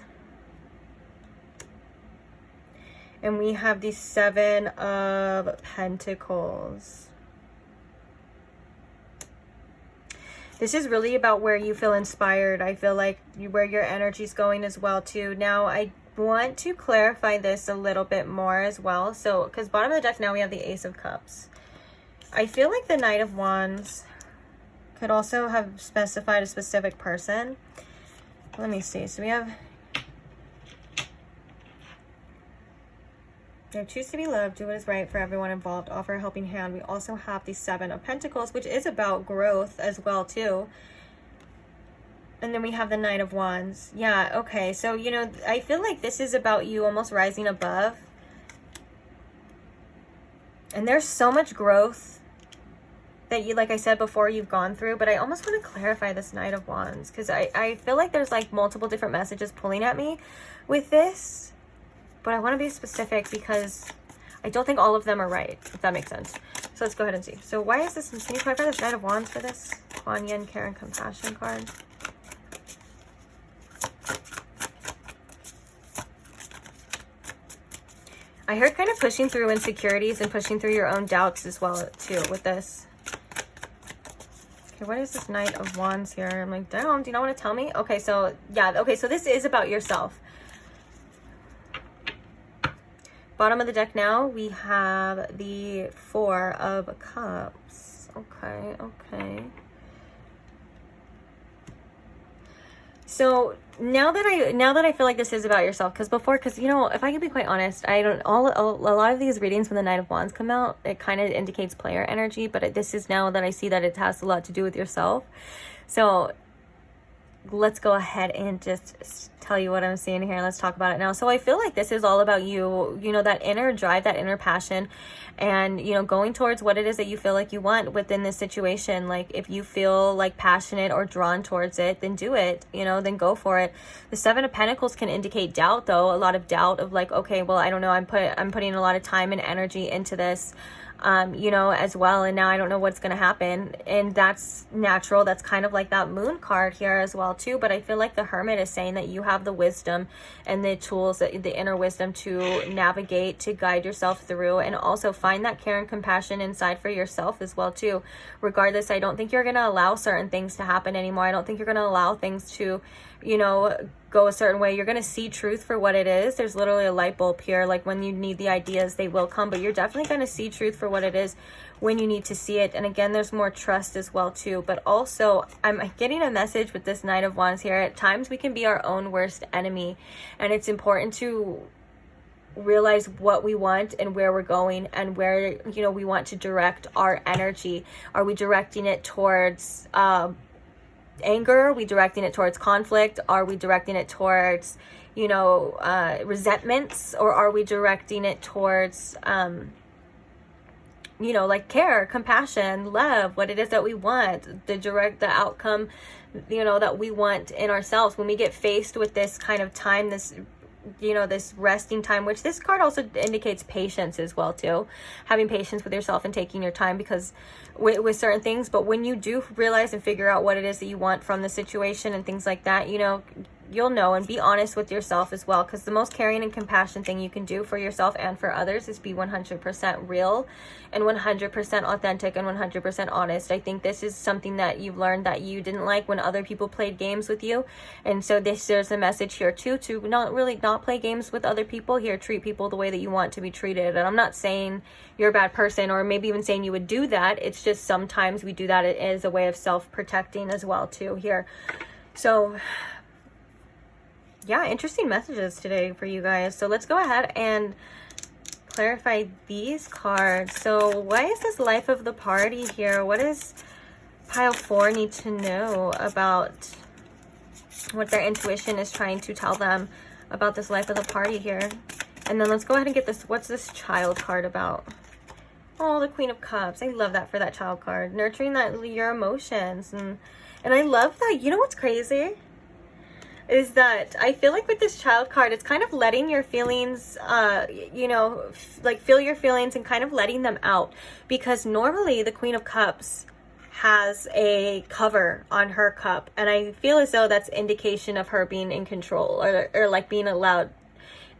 And we have the 7 of Pentacles. This is really about where you feel inspired. I feel like where your energy's going as well too. Now, I want to clarify this a little bit more as well. So, because bottom of the deck now we have the Ace of Cups. I feel like the Knight of Wands could also have specified a specific person. Let me see. So we have choose to be loved, do what is right for everyone involved, offer a helping hand. We also have the 7 of Pentacles, which is about growth as well too. And then we have the Knight of Wands. Yeah, okay. So, you know, I feel like this is about you almost rising above. And there's so much growth that you, like I said before, you've gone through. But I almost want to clarify this Knight of Wands, because I feel like there's like multiple different messages pulling at me with this. But I want to be specific because I don't think all of them are right, if that makes sense. So let's go ahead and see. So why is this, can you clarify this Knight of Wands for this Kuan Yin Care and Compassion card? I heard kind of pushing through insecurities and pushing through your own doubts as well too with this. Okay, what is this Knight of Wands here? I'm like, damn, do you not want to tell me? Okay, so yeah, okay, so this is about yourself. Bottom of the deck now, we have the 4 of Cups. Okay, okay. So now that I feel like this is about yourself, because you know, if I can be quite honest, a lot of these readings when the Knight of Wands come out, it kind of indicates player energy, but this is now that I see that it has a lot to do with yourself. So let's go ahead and just tell you what I'm seeing here. Let's talk about it now. So I feel like this is all about you, you know, that inner drive, that inner passion, and, you know, going towards what it is that you feel like you want within this situation. Like, if you feel like passionate or drawn towards it, then do it, you know, then go for it. The 7 of Pentacles can indicate doubt, though, a lot of doubt of like, okay, well, I don't know, I'm putting a lot of time and energy into this, you know, as well, and now I don't know what's going to happen, and that's natural. That's kind of like that Moon card here as well too. But I feel like the Hermit is saying that you have the wisdom and the tools, the inner wisdom to navigate, to guide yourself through, and also find that care and compassion inside for yourself as well too. Regardless, I don't think you're going to allow certain things to happen anymore. I don't think you're going to allow things to, you know, go a certain way. You're going to see truth for what it is. There's literally a light bulb here. Like, when you need the ideas, they will come, but you're definitely going to see truth for what it is when you need to see it. And again, there's more trust as well too. But also, I'm getting a message with this Knight of Wands here. At times we can be our own worst enemy, and it's important to realize what we want and where we're going, and where, you know, we want to direct our energy. Are we directing it towards anger? Are we directing it towards conflict? Are we directing it towards, you know, resentments? Or are we directing it towards, you know, like care, compassion, love, what it is that we want, the outcome, you know, that we want in ourselves when we get faced with this kind of time, this, you know, this resting time, which this card also indicates patience as well too, having patience with yourself and taking your time, because with certain things. But when you do realize and figure out what it is that you want from the situation and things like that, you know, you'll know, and be honest with yourself as well, because the most caring and compassionate thing you can do for yourself and for others is be 100% real and 100% authentic and 100% honest. I think this is something that you've learned that you didn't like when other people played games with you, and so there's a message here too, to not play games with other people here. Treat people the way that you want to be treated. And I'm not saying you're a bad person, or maybe even saying you would do that. It's just sometimes we do that as a way of self-protecting as well too here. So yeah, interesting messages today for you guys. So let's go ahead and clarify these cards. So why is this life of the party here? What does pile 4 need to know about what their intuition is trying to tell them about this life of the party here? And then let's go ahead and get this. What's this child card about? Oh, the Queen of Cups. I love that for that child card. Nurturing your emotions. And I love that. You know what's crazy? Is that I feel like with this child card, it's kind of letting your feelings, you know, like feel your feelings and kind of letting them out. Because normally the Queen of Cups has a cover on her cup. And I feel as though that's indication of her being in control, or like being allowed,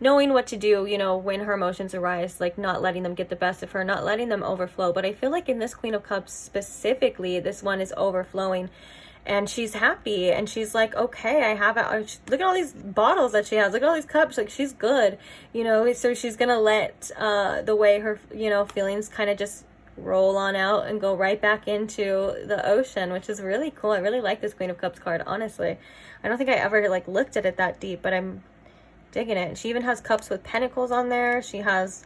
knowing what to do, you know, when her emotions arise, like not letting them get the best of her, not letting them overflow. But I feel like in this Queen of Cups specifically, this one is overflowing. And she's happy, and she's like, okay, I have it. Look at all these bottles that she has. Look at all these cups. Like, she's good, you know. So she's gonna let the way her, you know, feelings kind of just roll on out and go right back into the ocean, which is really cool. I really like this Queen of Cups card, honestly. I don't think I ever like looked at it that deep, but I'm digging it. She even has cups with pentacles on there. She has,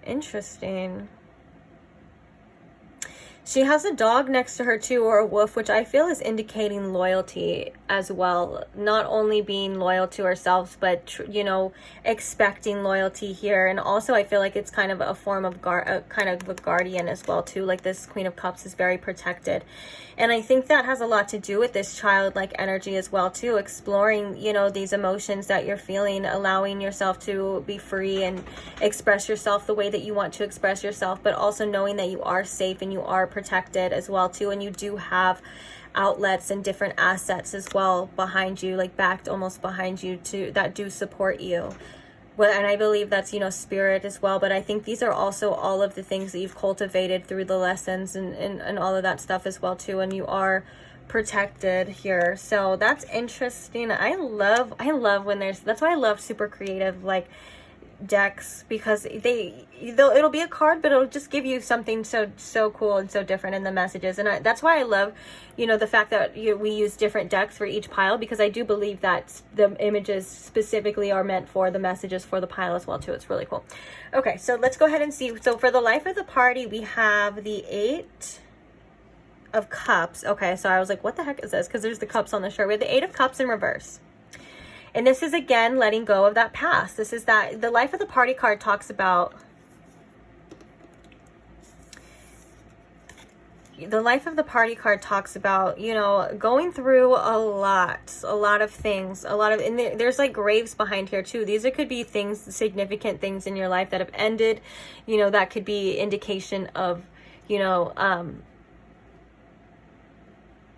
interesting. She has a dog next to her too, or a wolf, which I feel is indicating loyalty as well. Not only being loyal to ourselves, but, you know, expecting loyalty here. And also I feel like it's kind of a form of kind of a guardian as well too. Like this Queen of Cups is very protected. And I think that has a lot to do with this childlike energy as well too. Exploring, you know, these emotions that you're feeling, allowing yourself to be free and express yourself the way that you want to express yourself, but also knowing that you are safe and you are protected as well too, and you do have outlets and different assets as well behind you, like backed almost behind you too, that do support you. Well, and I believe that's, you know, spirit as well. But I think these are also all of the things that you've cultivated through the lessons and all of that stuff as well too, and you are protected here. So that's interesting. I love when there's, that's why I love super creative like decks, because it'll be a card, but it'll just give you something so cool and so different in the messages. And that's why I love, you know, the fact that we use different decks for each pile, because I do believe that the images specifically are meant for the messages for the pile as well too. It's really cool. Okay, so let's go ahead and see. So for the life of the party, we have the 8 of Cups. Okay, so I was like, what the heck is this? Because there's the cups on the shirt. We have the 8 of Cups in reverse. And this is, again, letting go of that past. This is that, the life of the party card talks about, the life of the party card talks about, you know, going through a lot of things, and there's like graves behind here too. These could be things, significant things in your life that have ended, you know, that could be indication of, you know,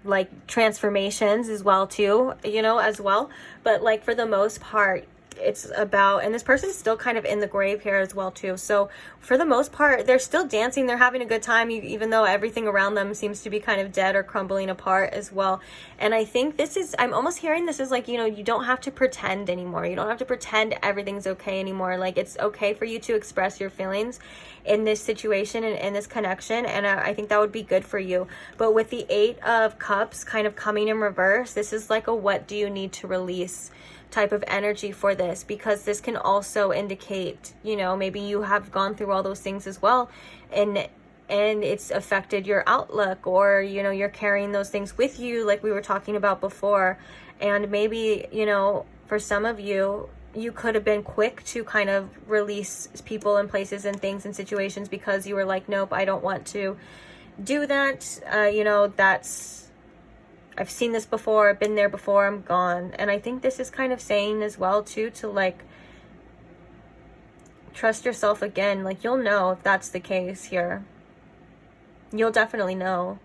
like transformations as well too, you know, as well. But like for the most part, it's about, and this person's still kind of in the grave here as well too. So for the most part, they're still dancing, they're having a good time, even though everything around them seems to be kind of dead or crumbling apart as well. And I think this is, I'm almost hearing this is like, you know, you don't have to pretend anymore. You don't have to pretend everything's okay anymore. Like, it's okay for you to express your feelings in this situation and in this connection, and I think that would be good for you. But with the 8 of Cups kind of coming in reverse, this is like a what do you need to release type of energy for this, because this can also indicate, you know, maybe you have gone through all those things as well, and it's affected your outlook, or, you know, you're carrying those things with you like we were talking about before. And maybe, you know, for some of you, you could have been quick to kind of release people and places and things and situations because you were like, nope, I don't want to do that. You know, I've seen this before, I've been there before, I'm gone. And I think this is kind of saying as well too, to like trust yourself again. Like, you'll know if that's the case here. You'll definitely know.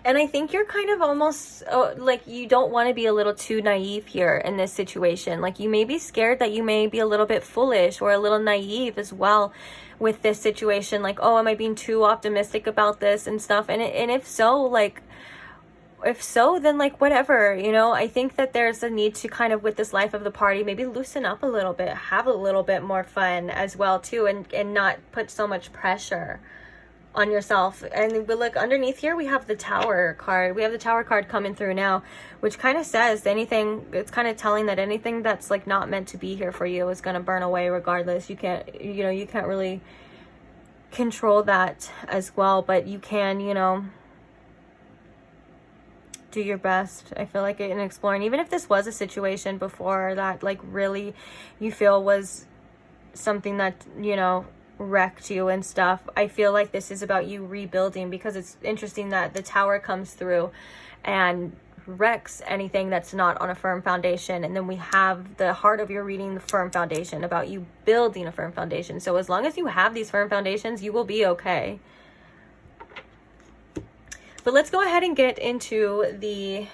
And I think you're kind of almost like you don't want to be a little too naive here in this situation. Like you may be scared that you may be a little bit foolish or a little naive as well with this situation. Like, oh, am I being too optimistic about this and stuff? And if so, like, if so, then like whatever, you know. I think that there's a need to kind of, with this life of the party, maybe loosen up a little bit, have a little bit more fun as well too, and not put so much pressure on yourself. And we look underneath here, we have the Tower card. We have the Tower card coming through now, which kind of says anything, it's kind of telling that anything that's like not meant to be here for you is going to burn away regardless. You can't, you know, you can't really control that as well, but you can, you know, do your best. I feel like in exploring, even if this was a situation before that like really you feel was something that, you know, wrecked you and stuff, I feel like this is about you rebuilding, because it's interesting that the Tower comes through and wrecks anything that's not on a firm foundation, and then we have the heart of your reading, the firm foundation, about you building a firm foundation. So as long as you have these firm foundations, you will be okay. But let's go ahead and get into the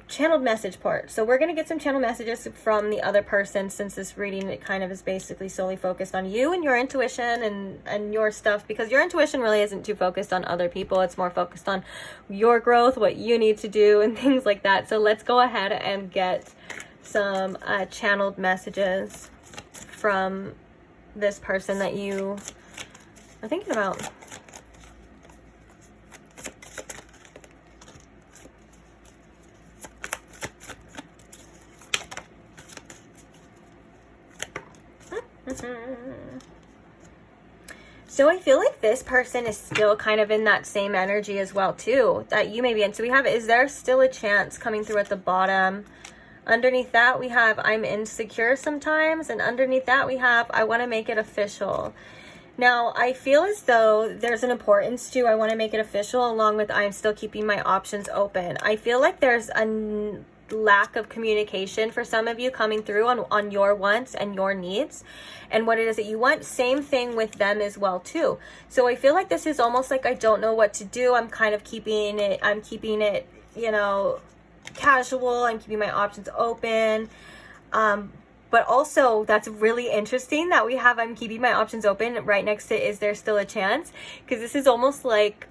channeled message part. So we're going to get some channel messages from the other person, since this reading, it kind of is basically solely focused on you and your intuition and your stuff, because your intuition really isn't too focused on other people. It's more focused on your growth, what you need to do, and things like that. So let's go ahead and get some channeled messages from this person that you are thinking about. So I feel like this person is still kind of in that same energy as well too, that you may be in. So we have, is there still a chance, coming through at the bottom. Underneath that we have, I'm insecure sometimes, and underneath that we have, I want to make it official. Now I feel as though there's an importance to, I want to make it official, along with I'm still keeping my options open. I feel like there's a lack of communication for some of you coming through on your wants and your needs and what it is that you want. Same thing with them as well too. So I feel like this is almost like, I don't know what to do. I'm kind of keeping it, you know, casual. I'm keeping my options open. But also that's really interesting that we have, I'm keeping my options open right next to, is there still a chance? Because this is almost like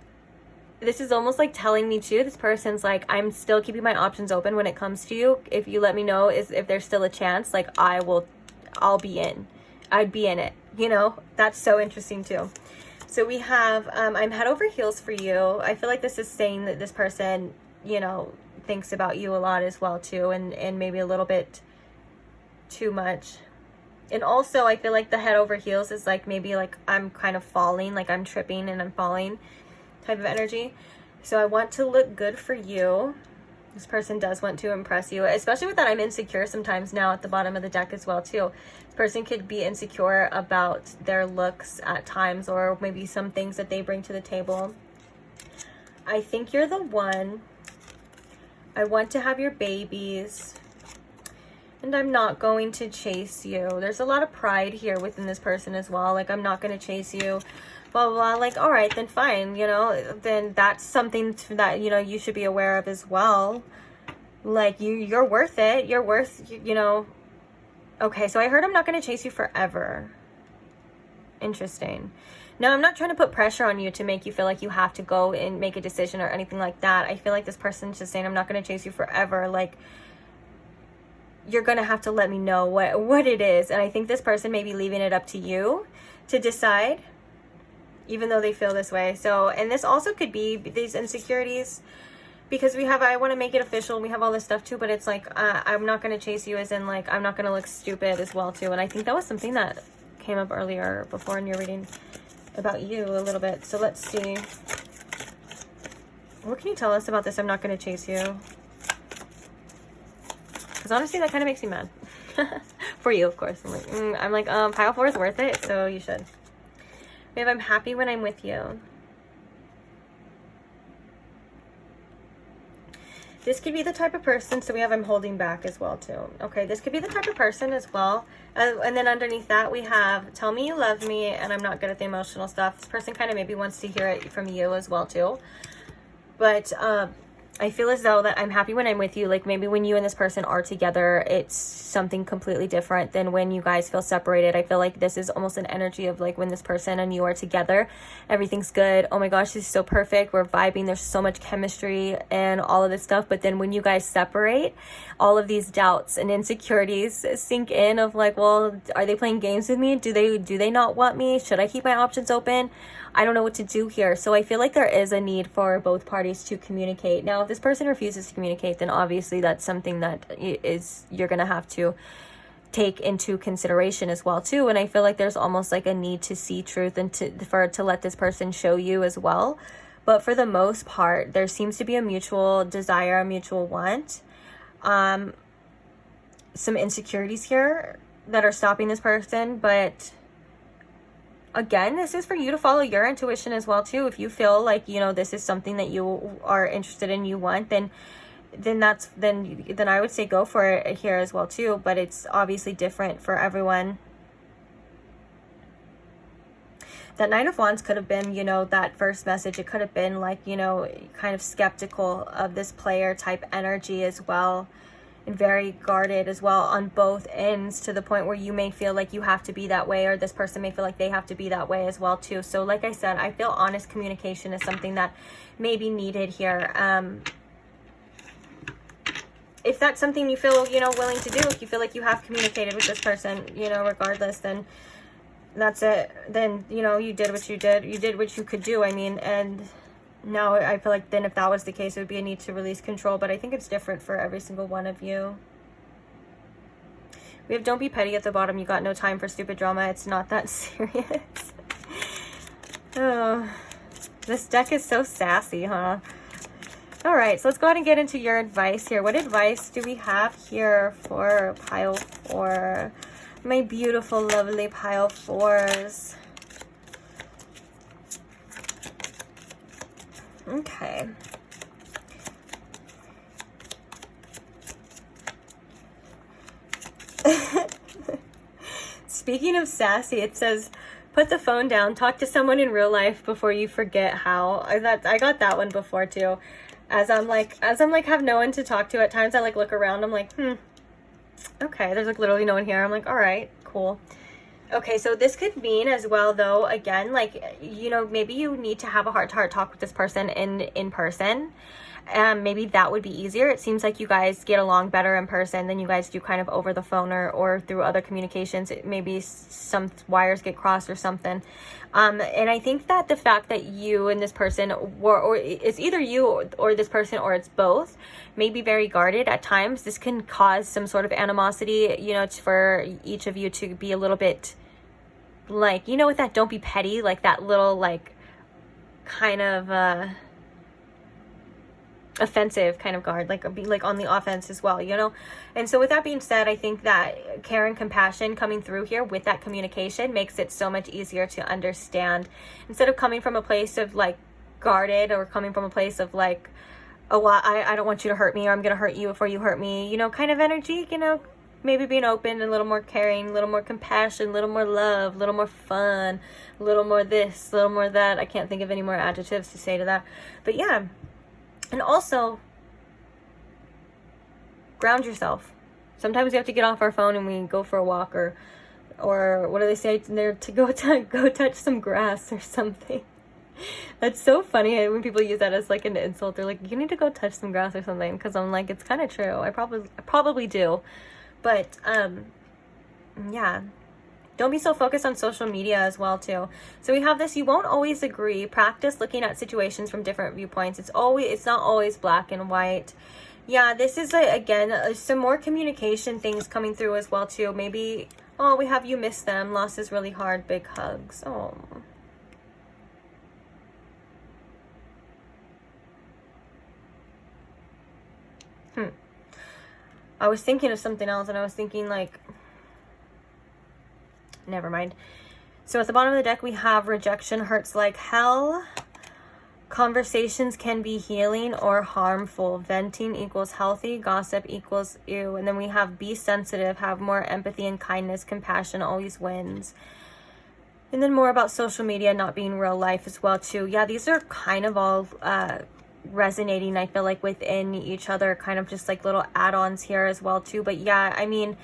telling me too, this person's like, I'm still keeping my options open when it comes to you. If you let me know if there's still a chance, like I'll be in. I'd be in it, you know. That's so interesting too. So we have, I'm head over heels for you. I feel like this is saying that this person, you know, thinks about you a lot as well too, and maybe a little bit too much. And also I feel like the head over heels is like, maybe like I'm kind of falling, like I'm tripping and I'm falling type of energy. So I want to look good for you. This person does want to impress you, especially with that I'm insecure sometimes now at the bottom of the deck as well too. This person could be insecure about their looks at times, or maybe some things that they bring to the table. I think you're the one. I want to have your babies, and I'm not going to chase you. There's a lot of pride here within this person as well. Like, I'm not going to chase you, blah, blah, blah. Like, all right, then fine, you know, then that's something that, you know, you should be aware of as well. Like, you're worth it. You're worth, you know. Okay, so I heard I'm not going to chase you forever. Interesting. Now, I'm not trying to put pressure on you to make you feel like you have to go and make a decision or anything like that. I feel like this person's just saying, I'm not going to chase you forever. Like, you're going to have to let me know what it is. And I think this person may be leaving it up to you to decide, even though they feel this way. So, and this also could be these insecurities, because we have, I want to make it official, and we have all this stuff too, but it's like, I'm not going to chase you, as in like, I'm not going to look stupid as well too. And I think that was something that came up earlier before in your reading about you a little bit. So let's see. What can you tell us about this? I'm not going to chase you. Because honestly, that kind of makes me mad. For you, of course. I'm like, pile 4 is worth it, so you should. We have, I'm happy when I'm with you. This could be the type of person, so we have, I'm holding back as well too. Okay, this could be the type of person as well. And then underneath that we have, tell me you love me, and I'm not good at the emotional stuff. This person kind of maybe wants to hear it from you as well too. But I feel as though that I'm happy when I'm with you. Like maybe when you and this person are together, it's something completely different than when you guys feel separated. I feel like this is almost an energy of like when this person and you are together, everything's good. Oh my gosh, this is so perfect. We're vibing. There's so much chemistry and all of this stuff. But then when you guys separate, all of these doubts and insecurities sink in of like, well, are they playing games with me? Do they not want me? Should I keep my options open? I don't know what to do here. So I feel like there is a need for both parties to communicate. Now, if this person refuses to communicate, then obviously that's something that you're going to have to take into consideration as well too. And I feel like there's almost like a need to see truth and to let this person show you as well. But for the most part, there seems to be a mutual desire, a mutual want. Some insecurities here that are stopping this person, but again, this is for you to follow your intuition as well too. If you feel like, you know, this is something that you are interested in, you want, then I would say go for it here as well too. But it's obviously different for everyone. That Nine of Wands could have been, you know, that first message. It could have been like, you know, kind of skeptical of this player type energy as well. And very guarded as well on both ends, to the point where you may feel like you have to be that way, or this person may feel like they have to be that way as well too. So like I said, I feel honest communication is something that may be needed here. If that's something you feel, you know, willing to do, if you feel like you have communicated with this person, you know, regardless, then that's it. Then, you know, you did what you did. You did what you could do. I mean, and now I feel like then if that was the case, it would be a need to release control. But I think it's different for every single one of you. We have don't be petty at the bottom. You got no time for stupid drama. It's not that serious. Oh, this deck is so sassy, huh? All right, so let's go ahead and get into your advice here. What advice do we have here for pile 4? My beautiful, lovely pile 4s. Okay. Speaking of sassy, it says, put the phone down, talk to someone in real life before you forget how. I got that one before too. As I'm like have no one to talk to at times, I like look around, I'm like, okay, there's like literally no one here. I'm like, all right, cool. Okay, so this could mean as well, though, again, like, you know, maybe you need to have a heart-to-heart talk with this person in person. Maybe that would be easier. It seems like you guys get along better in person than you guys do kind of over the phone or through other communications. Maybe some wires get crossed or something. And I think that the fact that you and this person, or it's either you or this person, or it's both, may be very guarded at times. This can cause some sort of animosity, you know, for each of you to be a little bit like, you know, with that don't be petty, like that little like kind of offensive kind of guard, like be like on the offense as well, you know. And so with that being said, I think that care and compassion coming through here with that communication makes it so much easier to understand, instead of coming from a place of like guarded, or coming from a place of like, oh well, I don't want you to hurt me, or I'm gonna hurt you before you hurt me, you know, kind of energy, you know. Maybe being open, a little more caring, a little more compassion, a little more love, a little more fun, a little more this, a little more that. I can't think of any more adjectives to say to that. But yeah. And also, ground yourself. Sometimes we have to get off our phone and we go for a walk, or what do they say? There to go touch some grass or something. That's so funny when people use that as like an insult. They're like, you need to go touch some grass or something. Because I'm like, it's kind of true. I probably do. But, yeah, don't be so focused on social media as well, too. So we have this, you won't always agree. Practice looking at situations from different viewpoints. It's not always black and white. Yeah, this is, again, some more communication things coming through as well, too. Maybe, oh, we have you miss them. Loss is really hard. Big hugs. Oh. I was thinking of something else, and I was thinking like, never mind. So at the bottom of the deck, we have rejection hurts like hell. Conversations can be healing or harmful. Venting equals healthy. Gossip equals ew. And then we have be sensitive, have more empathy and kindness. Compassion always wins. And then more about social media not being real life as well too. Yeah, these are kind of all resonating, I feel like, within each other, kind of just like little add-ons here as well too. But yeah, I mean,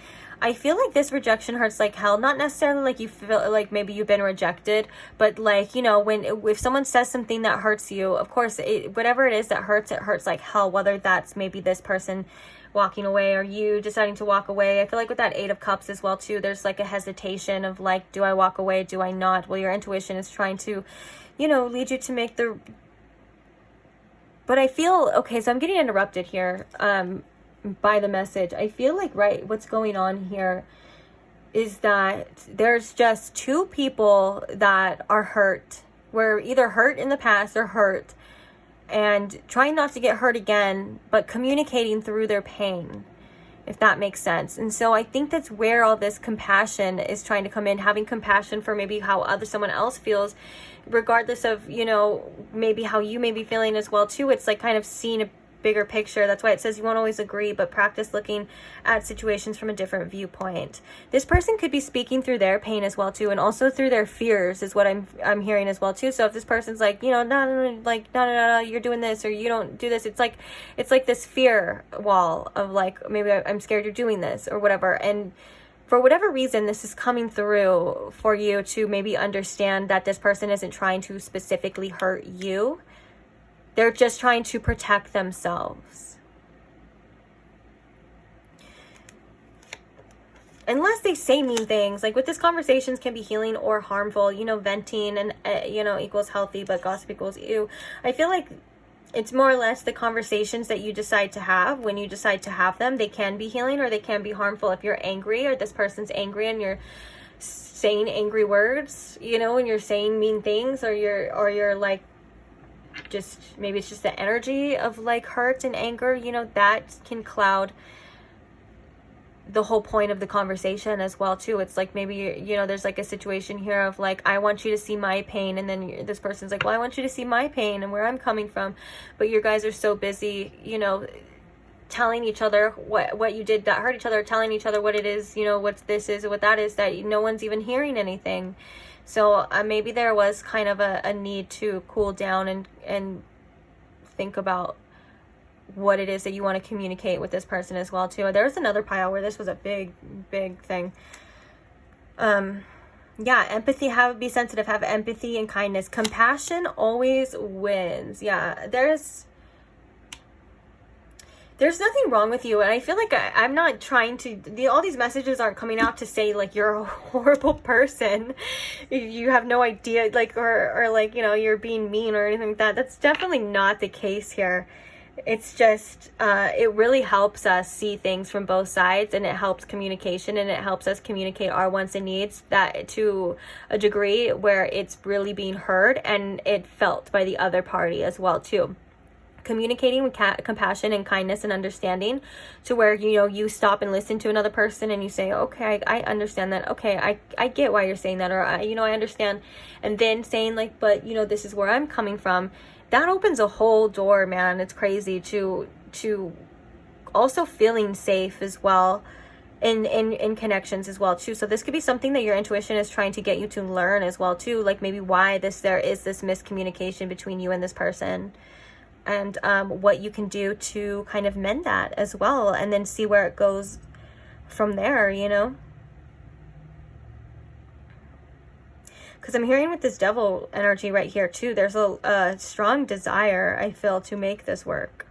I feel like this rejection hurts like hell. Not necessarily like you feel like maybe you've been rejected, but like, you know, if someone says something that hurts you, of course, whatever it is that hurts, it hurts like hell, whether that's maybe this person walking away or you deciding to walk away. I feel like with that Eight of Cups as well too, there's like a hesitation of like, do I walk away? Do I not? Well, your intuition is trying to, you know, lead you to make the... But I feel, okay, so I'm getting interrupted here by the message. I feel like, right, what's going on here is that there's just two people that are hurt. We're either hurt in the past or hurt, and trying not to get hurt again, but communicating through their pain, if that makes sense. And so I think that's where all this compassion is trying to come in, having compassion for maybe how someone else feels, regardless of, you know, maybe how you may be feeling as well too. It's like kind of seeing a bigger picture. That's why it says you won't always agree, but practice looking at situations from a different viewpoint. This person could be speaking through their pain as well too, and also through their fears is what I'm hearing as well too. So if this person's like, you know, no, you're doing this, or you don't do this, it's like this fear wall of like, maybe I'm scared you're doing this or whatever. And for whatever reason, this is coming through for you to maybe understand that this person isn't trying to specifically hurt you. They're just trying to protect themselves. Unless they say mean things. Like with this, conversations can be healing or harmful. You know, venting and, you know, equals healthy, but gossip equals ew. I feel like it's more or less the conversations that you decide to have. When you decide to have them, they can be healing or they can be harmful. If you're angry or this person's angry and you're saying angry words, you know, and you're saying mean things, or you're like, just maybe it's just the energy of like hurt and anger, you know, that can cloud the whole point of the conversation as well too. It's like maybe, you know, there's like a situation here of like, I want you to see my pain, and then this person's like, well, I want you to see my pain and where I'm coming from, but you guys are so busy, you know, telling each other what you did that hurt each other, telling each other what it is, you know, what this is and what that is, that no one's even hearing anything. So maybe there was kind of a need to cool down and think about what it is that you want to communicate with this person as well too. There's another pile where this was a big thing. Yeah, empathy, be sensitive, have empathy and kindness. Compassion always wins. Yeah, there's nothing wrong with you, and I feel like I'm not trying to... all these messages aren't coming out to say like you're a horrible person, you have no idea, like, or like, you know, you're being mean or anything like that. That's definitely not the case here. It's just it really helps us see things from both sides, and it helps communication, and it helps us communicate our wants and needs, that to a degree where it's really being heard and it felt by the other party as well too. Communicating with compassion and kindness and understanding, to where, you know, you stop and listen to another person and you say, okay, I understand that. Okay, I get why you're saying that, or you know, I understand. And then saying like, but you know, this is where I'm coming from. That opens a whole door, man. It's crazy to also feeling safe as well in connections as well too. So this could be something that your intuition is trying to get you to learn as well too, like maybe why there is this miscommunication between you and this person, and what you can do to kind of mend that as well, and then see where it goes from there, you know. Because I'm hearing with this devil energy right here too, there's a strong desire, I feel, to make this work.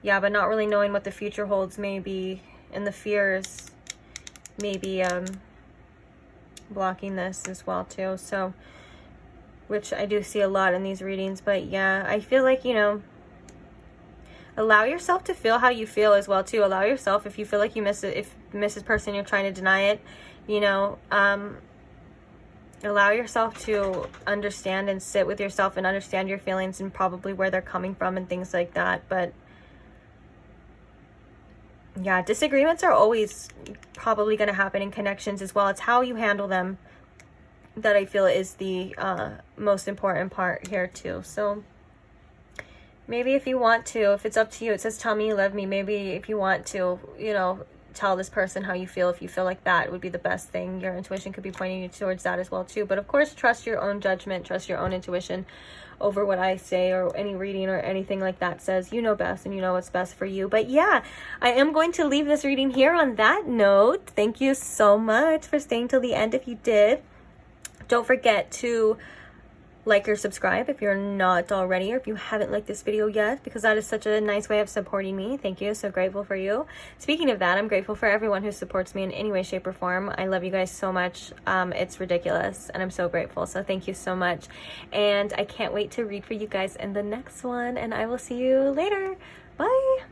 Yeah, but not really knowing what the future holds, maybe, and the fears maybe blocking this as well too. So, which I do see a lot in these readings. But yeah, I feel like, you know, allow yourself to feel how you feel as well too. Allow yourself, if you feel like you miss it, if you miss this person, you're trying to deny it, you know, allow yourself to understand and sit with yourself and understand your feelings and probably where they're coming from and things like that. But yeah, disagreements are always probably going to happen in connections as well. It's how you handle them that I feel is the most important part here too. So maybe if you want to, if it's up to you, it says, tell me you love me. Maybe if you want to, you know, tell this person how you feel if you feel like that would be the best thing. Your intuition could be pointing you towards that as well too. But of course, trust your own judgment, trust your own intuition over what I say or any reading or anything like that says. You know best and you know what's best for you. But yeah, I am going to leave this reading here on that note. Thank you so much for staying till the end if you did. Don't forget to like or subscribe if you're not already, or if you haven't liked this video yet, because that is such a nice way of supporting me. Thank you. So grateful for you. Speaking of that, I'm grateful for everyone who supports me in any way, shape, or form. I love you guys so much. It's ridiculous, and I'm so grateful. So thank you so much. And I can't wait to read for you guys in the next one, and I will see you later. Bye.